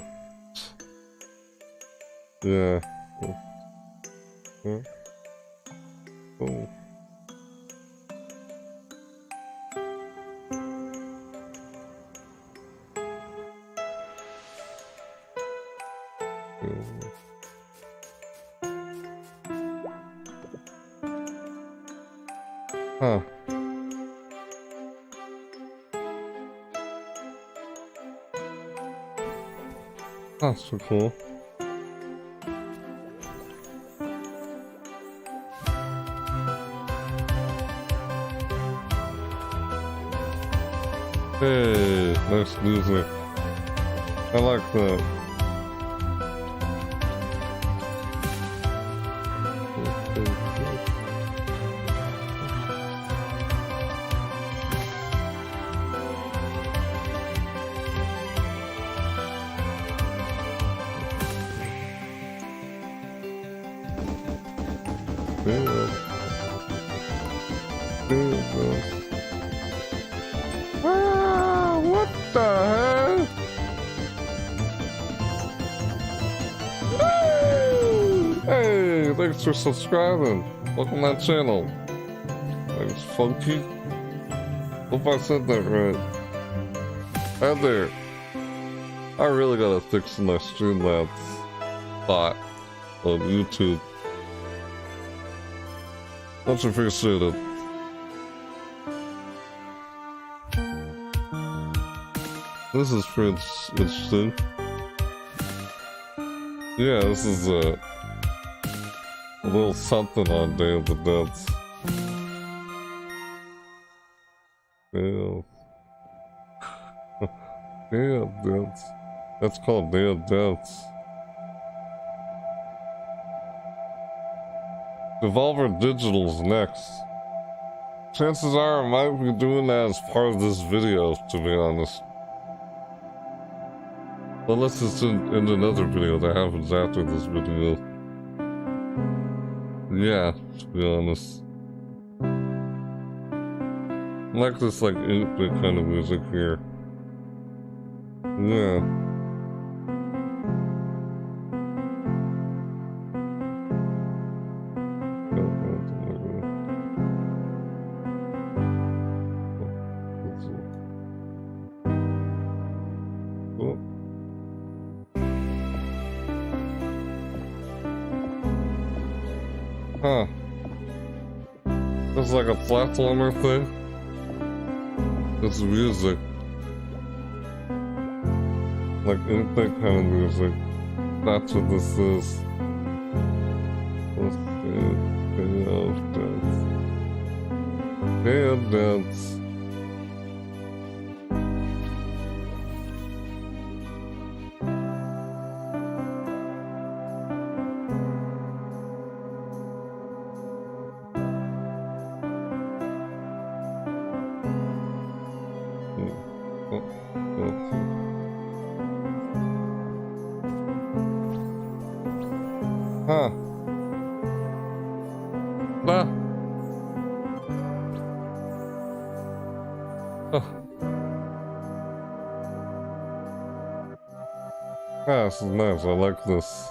Yeah. Oh. Huh. That's so cool. Hey, nice music. I like that. What the hell? Hey, thanks for subscribing. Welcome to my channel. Thanks, Funky. Hope I said that right. Hi there. I really gotta fix my Streamlabs bot on YouTube. Much appreciated. This is pretty interesting. Yeah, this is a little something on Day of the Dead. Damn. Day of Dead. That's called Day of Dead. Devolver Digital's next. Chances are I might be doing that as part of this video, to be honest. Unless it's in another video that happens after this video. Yeah, to be honest. I like this like 8-bit kind of music here. Yeah. Huh. It's like a platformer thing. It's music. Like anything kind of music. That's what this is. Let's see. Day of Dance. Huh. Bah. Oh. Ah, this is nice. I like this.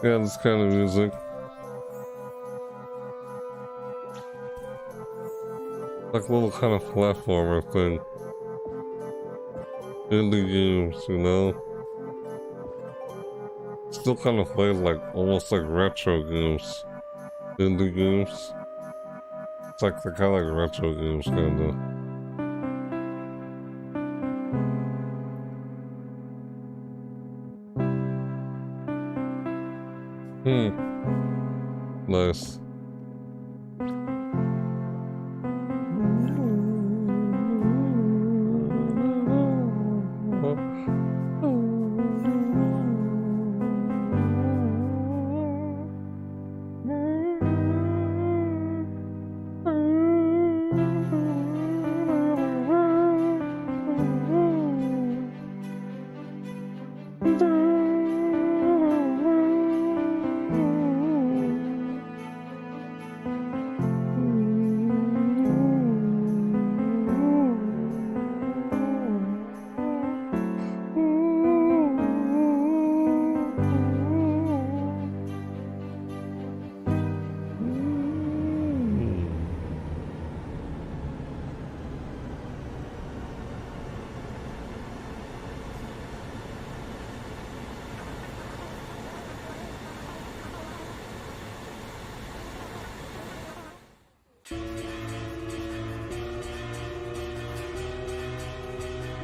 Yeah, this kind of music. Like a little kind of platformer thing. Indie games, you know? Still kind of play like almost like retro games. Indie games. It's like they're kind of like retro games, kind of. Nice.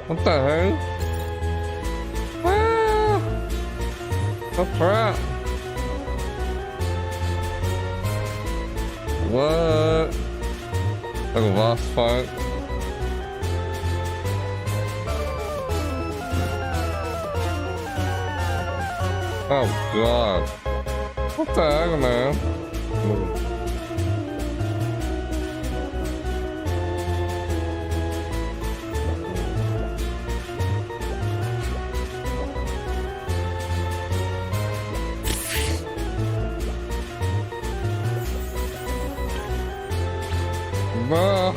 What the heck? Ah! Oh crap! What? Like a boss fight? Oh god. What the heck, man? Bah.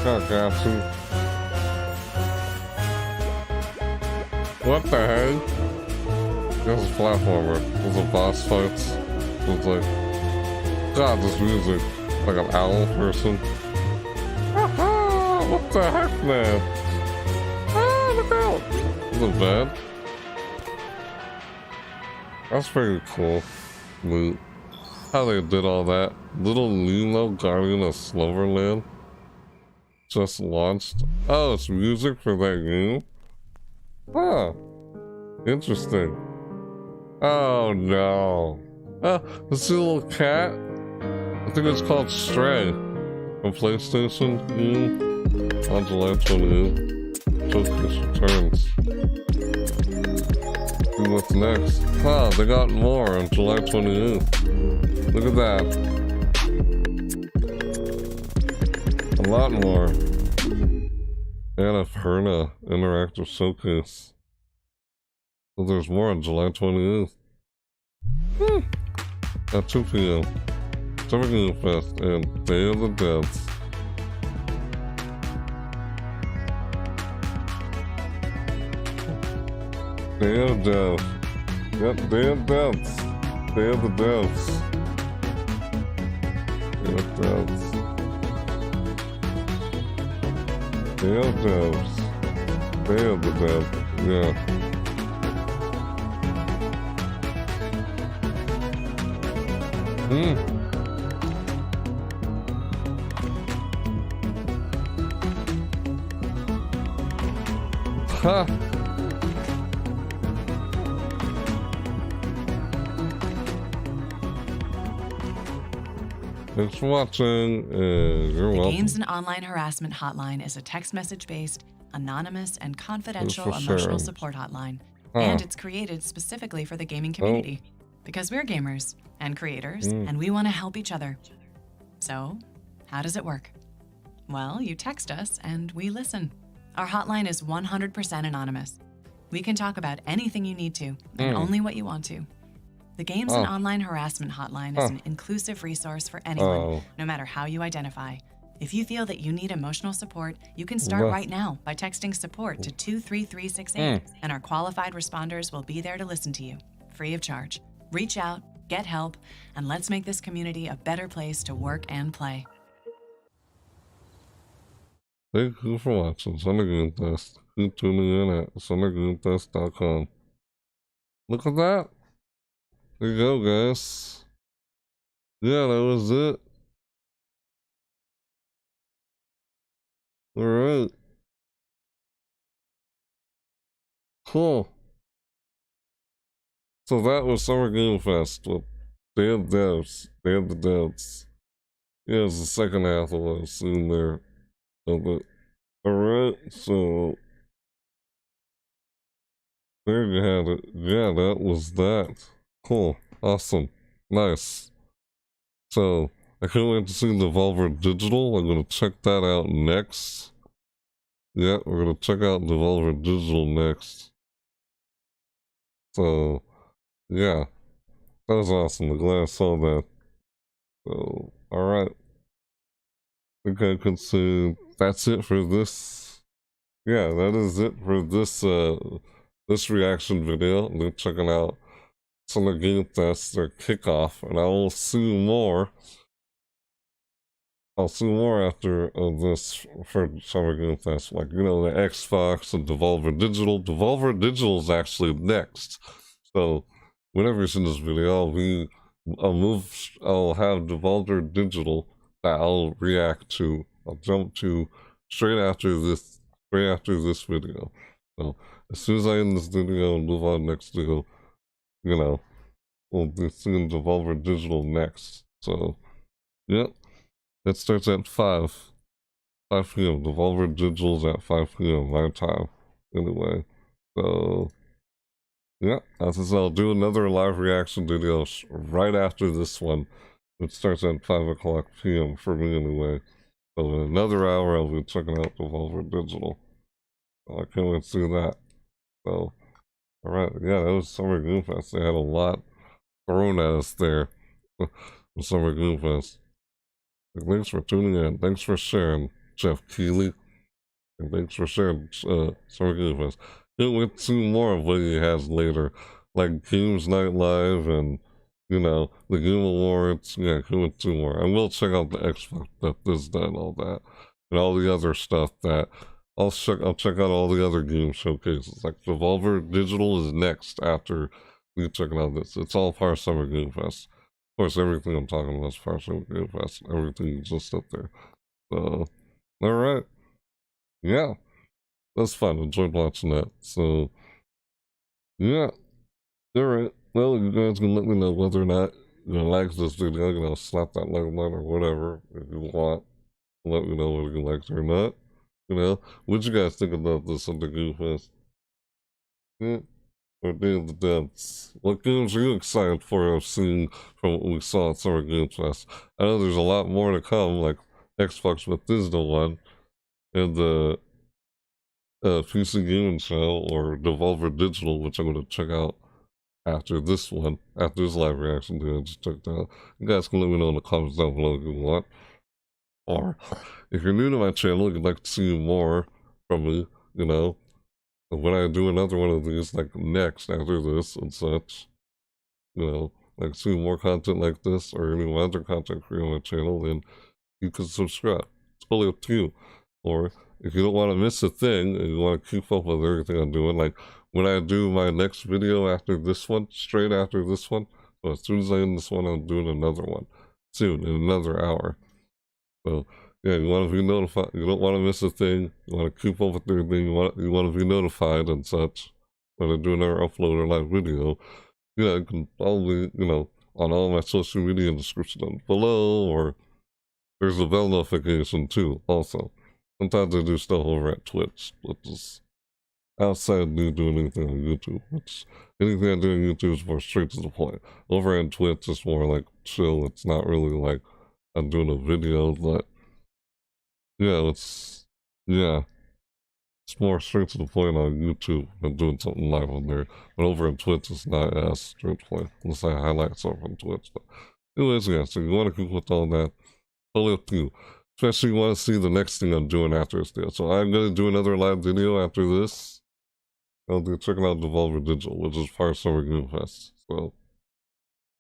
God, Captain. What the heck? This is a platformer. This is a boss fights. It's like, God, this music. Like an owl person. Aha! What the heck, man? Ah, look out! Is it bad? That's pretty cool. Loot. How they did all that. Little Nemo Guardian of Sloverland just launched. Oh, it's music for that game? Huh. Interesting. Oh no. Oh, this little cat. I think it's called Stray. On PlayStation on July 28th. Showcase returns. See what's next. Huh, they got more on July 28th. Look at that. A lot more. Annapurna Interactive Showcase. So there's more on July 28th. At 2 p.m. Summer Game Fest and Day of the Dead. Day of Death. Yep, Day of Death. Day of the Deaths. Day of Deaths. Day of Deaths. Day of the Dead. Yeah. Ha! Thanks for watching. You're welcome. The Games and Online Harassment Hotline is a text message-based, anonymous, and confidential emotional support hotline. And it's created specifically for the gaming community. Because we're gamers and creators, and we want to help each other. So, how does it work? Well, you text us and we listen. Our hotline is 100% anonymous. We can talk about anything you need to, and only what you want to. The Games and Online Harassment Hotline is an inclusive resource for anyone, no matter how you identify. If you feel that you need emotional support, you can start right now by texting support to 23368, and our qualified responders will be there to listen to you, free of charge. Reach out, get help, and let's make this community a better place to work and play. Thank you for watching Summer Game Fest. Keep tuning in at summergamefest.com. Look at that. There you go, guys. Yeah, that was it. Alright. Cool. So that was Summer Game Fest with Day of Devs, Day of the Devs. Yeah, it's the second half of what I've seen there of it. Alright, so there you had it. Yeah, that was that. Cool. Awesome. Nice. So I can't wait to see Devolver Digital. I'm gonna check that out next. Yeah, we're gonna check out Devolver Digital next. So yeah, that was awesome. I'm glad I saw that. So, alright. I think I can say that's it for this. Yeah, that is it for this this reaction video. They're checking out Summer Game Fest, their kickoff, and I will see more. I'll see more after this for Summer Game Fest, like, you know, the Xbox and Devolver Digital. Devolver Digital is actually next. So whenever you see this video, I'll have Devolver Digital that I'll react to. I'll jump to straight after this right after this video. So as soon as I end this video and move on next video, you know, we'll be seeing Devolver Digital next. So, yep, that starts at 5 p.m. Devolver Digital's at 5 p.m. my time. Anyway, so yeah, as I said, I'll do another live reaction video right after this one. It starts at 5 o'clock p.m. for me anyway. So in another hour, I'll be checking out Devolver Digital. So I can't wait to see that. So, alright, yeah, that was Summer Game Fest. They had a lot thrown at us there with Summer Game Fest. Thanks for tuning in. Thanks for sharing, Geoff Keighley. And thanks for sharing Summer Game Fest. Can't wait to see more of what he has later. Like Games Night Live and, you know, the Game Awards. Yeah, can't wait to see more. I will check out the Xbox that is done, all that. And all the other stuff that I'll check out all the other game showcases. Like Devolver Digital is next after we check out this. It's all part of Summer Game Fest. Of course, everything I'm talking about is part of Summer Game Fest. Everything just up there. So, alright. Yeah. That's fun. Enjoyed watching that. So, yeah. Alright. Well, you guys can let me know whether or not you like this video. You know, slap that like button or whatever if you want. Let me know whether you liked it or not. You know, what you guys think about this on the Game Fest? Yeah. Or Day of the Devs? What games are you excited for seeing from what we saw at Summer Game Fest? I know there's a lot more to come, like Xbox Bethesda one, and the PC Gaming Show, or Devolver Digital, which I'm going to check out after this one, after this live reaction video I just checked out. You guys can let me know in the comments down below if you want. Or, if you're new to my channel, you'd like to see more from me, you know, when I do another one of these, like next after this and such, you know, like see more content like this or any other content created on my channel, then you can subscribe. It's totally up to you. Or if you don't want to miss a thing and you want to keep up with everything I'm doing, like when I do my next video after this one, straight after this one, so as soon as I end this one, I'm doing another one soon in another hour. So yeah, you want to be notified. You don't want to miss a thing. You want to keep up with everything. You want to be notified and such when I do another upload or live video. Yeah, you can probably, you know, on all my social media description down below, or there's a bell notification too. Also, sometimes I do stuff over at Twitch, which is outside me doing anything on YouTube. Which anything I do on YouTube is more straight to the point. Over at Twitch, it's more like chill. It's not really like I'm doing a video, but yeah, it's more straight to the point on YouTube than doing something live on there. But over on Twitch, it's not as straight to the point, unless I highlight stuff on Twitch. But anyways, yeah, so you want to keep with all that, totally up to you. Especially you want to see the next thing I'm doing after this video. So I'm going to do another live video after this. I'll be checking out Devolver Digital, which is part of Summer Game Fest. So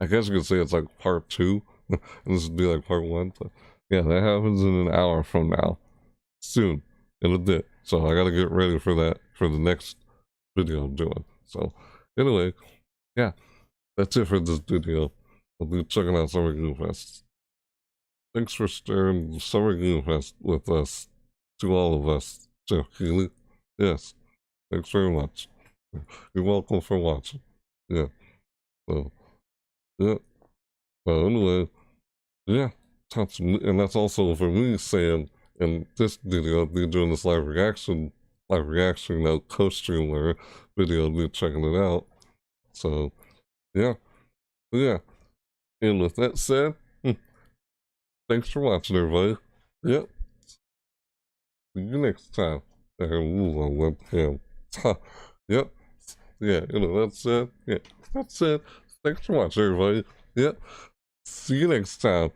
I guess you could say it's like part 2. And this would be like part 1. But yeah, that happens in an hour from now. Soon. In a bit. So I gotta get ready for that, for the next video I'm doing. So anyway, yeah, that's it for this video. I'll be checking out Summer Game Fest. Thanks for sharing Summer Game Fest with us, to all of us, Geoff Keighley. Yes, thanks very much. You're welcome for watching. Yeah. So, yeah. So anyway, yeah, and that's also for me saying in this video, I'll be doing this live reaction, now co-streamer video, I'll be checking it out. So, yeah. And with that said, thanks for watching, everybody. Yep. See you next time. I can move on webcam. Yep. Yeah, you know, that's it. Yeah, that's it. Thanks for watching, everybody. Yep. See you next time.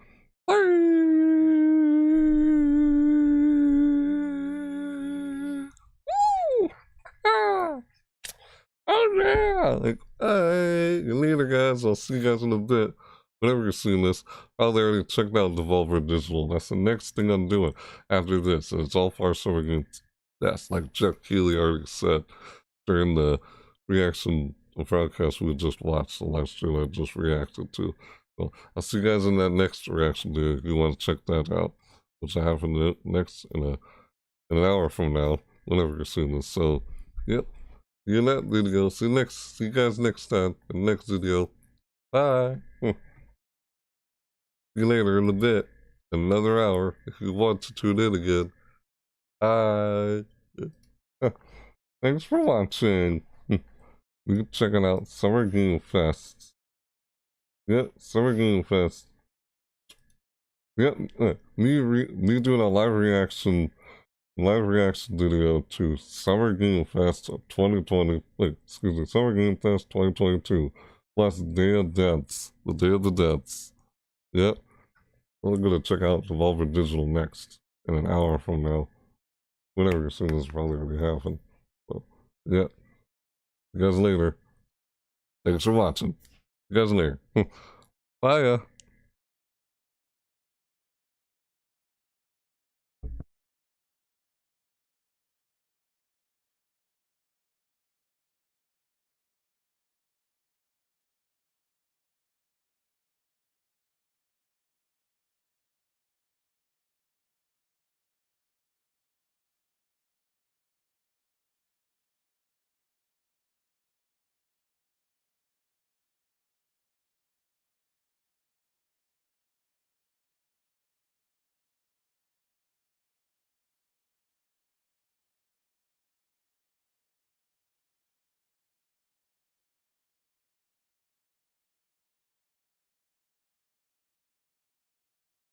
Bye. Oh yeah! Like, hey, later guys, I'll see you guys in a bit. Whenever you're seeing this, I'll already checked out Devolver Digital. That's the next thing I'm doing after this. And it's all far Summer Game. That's like Geoff Keighley already said during the reaction broadcast we just watched, the live stream I just reacted to. So I'll see you guys in that next reaction video if you want to check that out, which I have in the next in an hour from now. whenever you're seeing this. So, yep. See you in that video. See you guys next time in the next video. Bye. See you later in a bit. Another hour if you want to tune in again. Bye. Thanks for watching. We're checking out Summer Game Fest. Yep, Summer Game Fest. Yep, me doing a live reaction video to Summer Game Fest 2020. Wait, excuse me, Summer Game Fest 2022 plus Day of Deaths, the Day of the Deaths. Yep, we're gonna check out Devolver Digital next in an hour from now. Whenever you're seeing this is probably gonna be happening. So, yeah. See you guys later. Thanks for watching. See you guys later. Bye.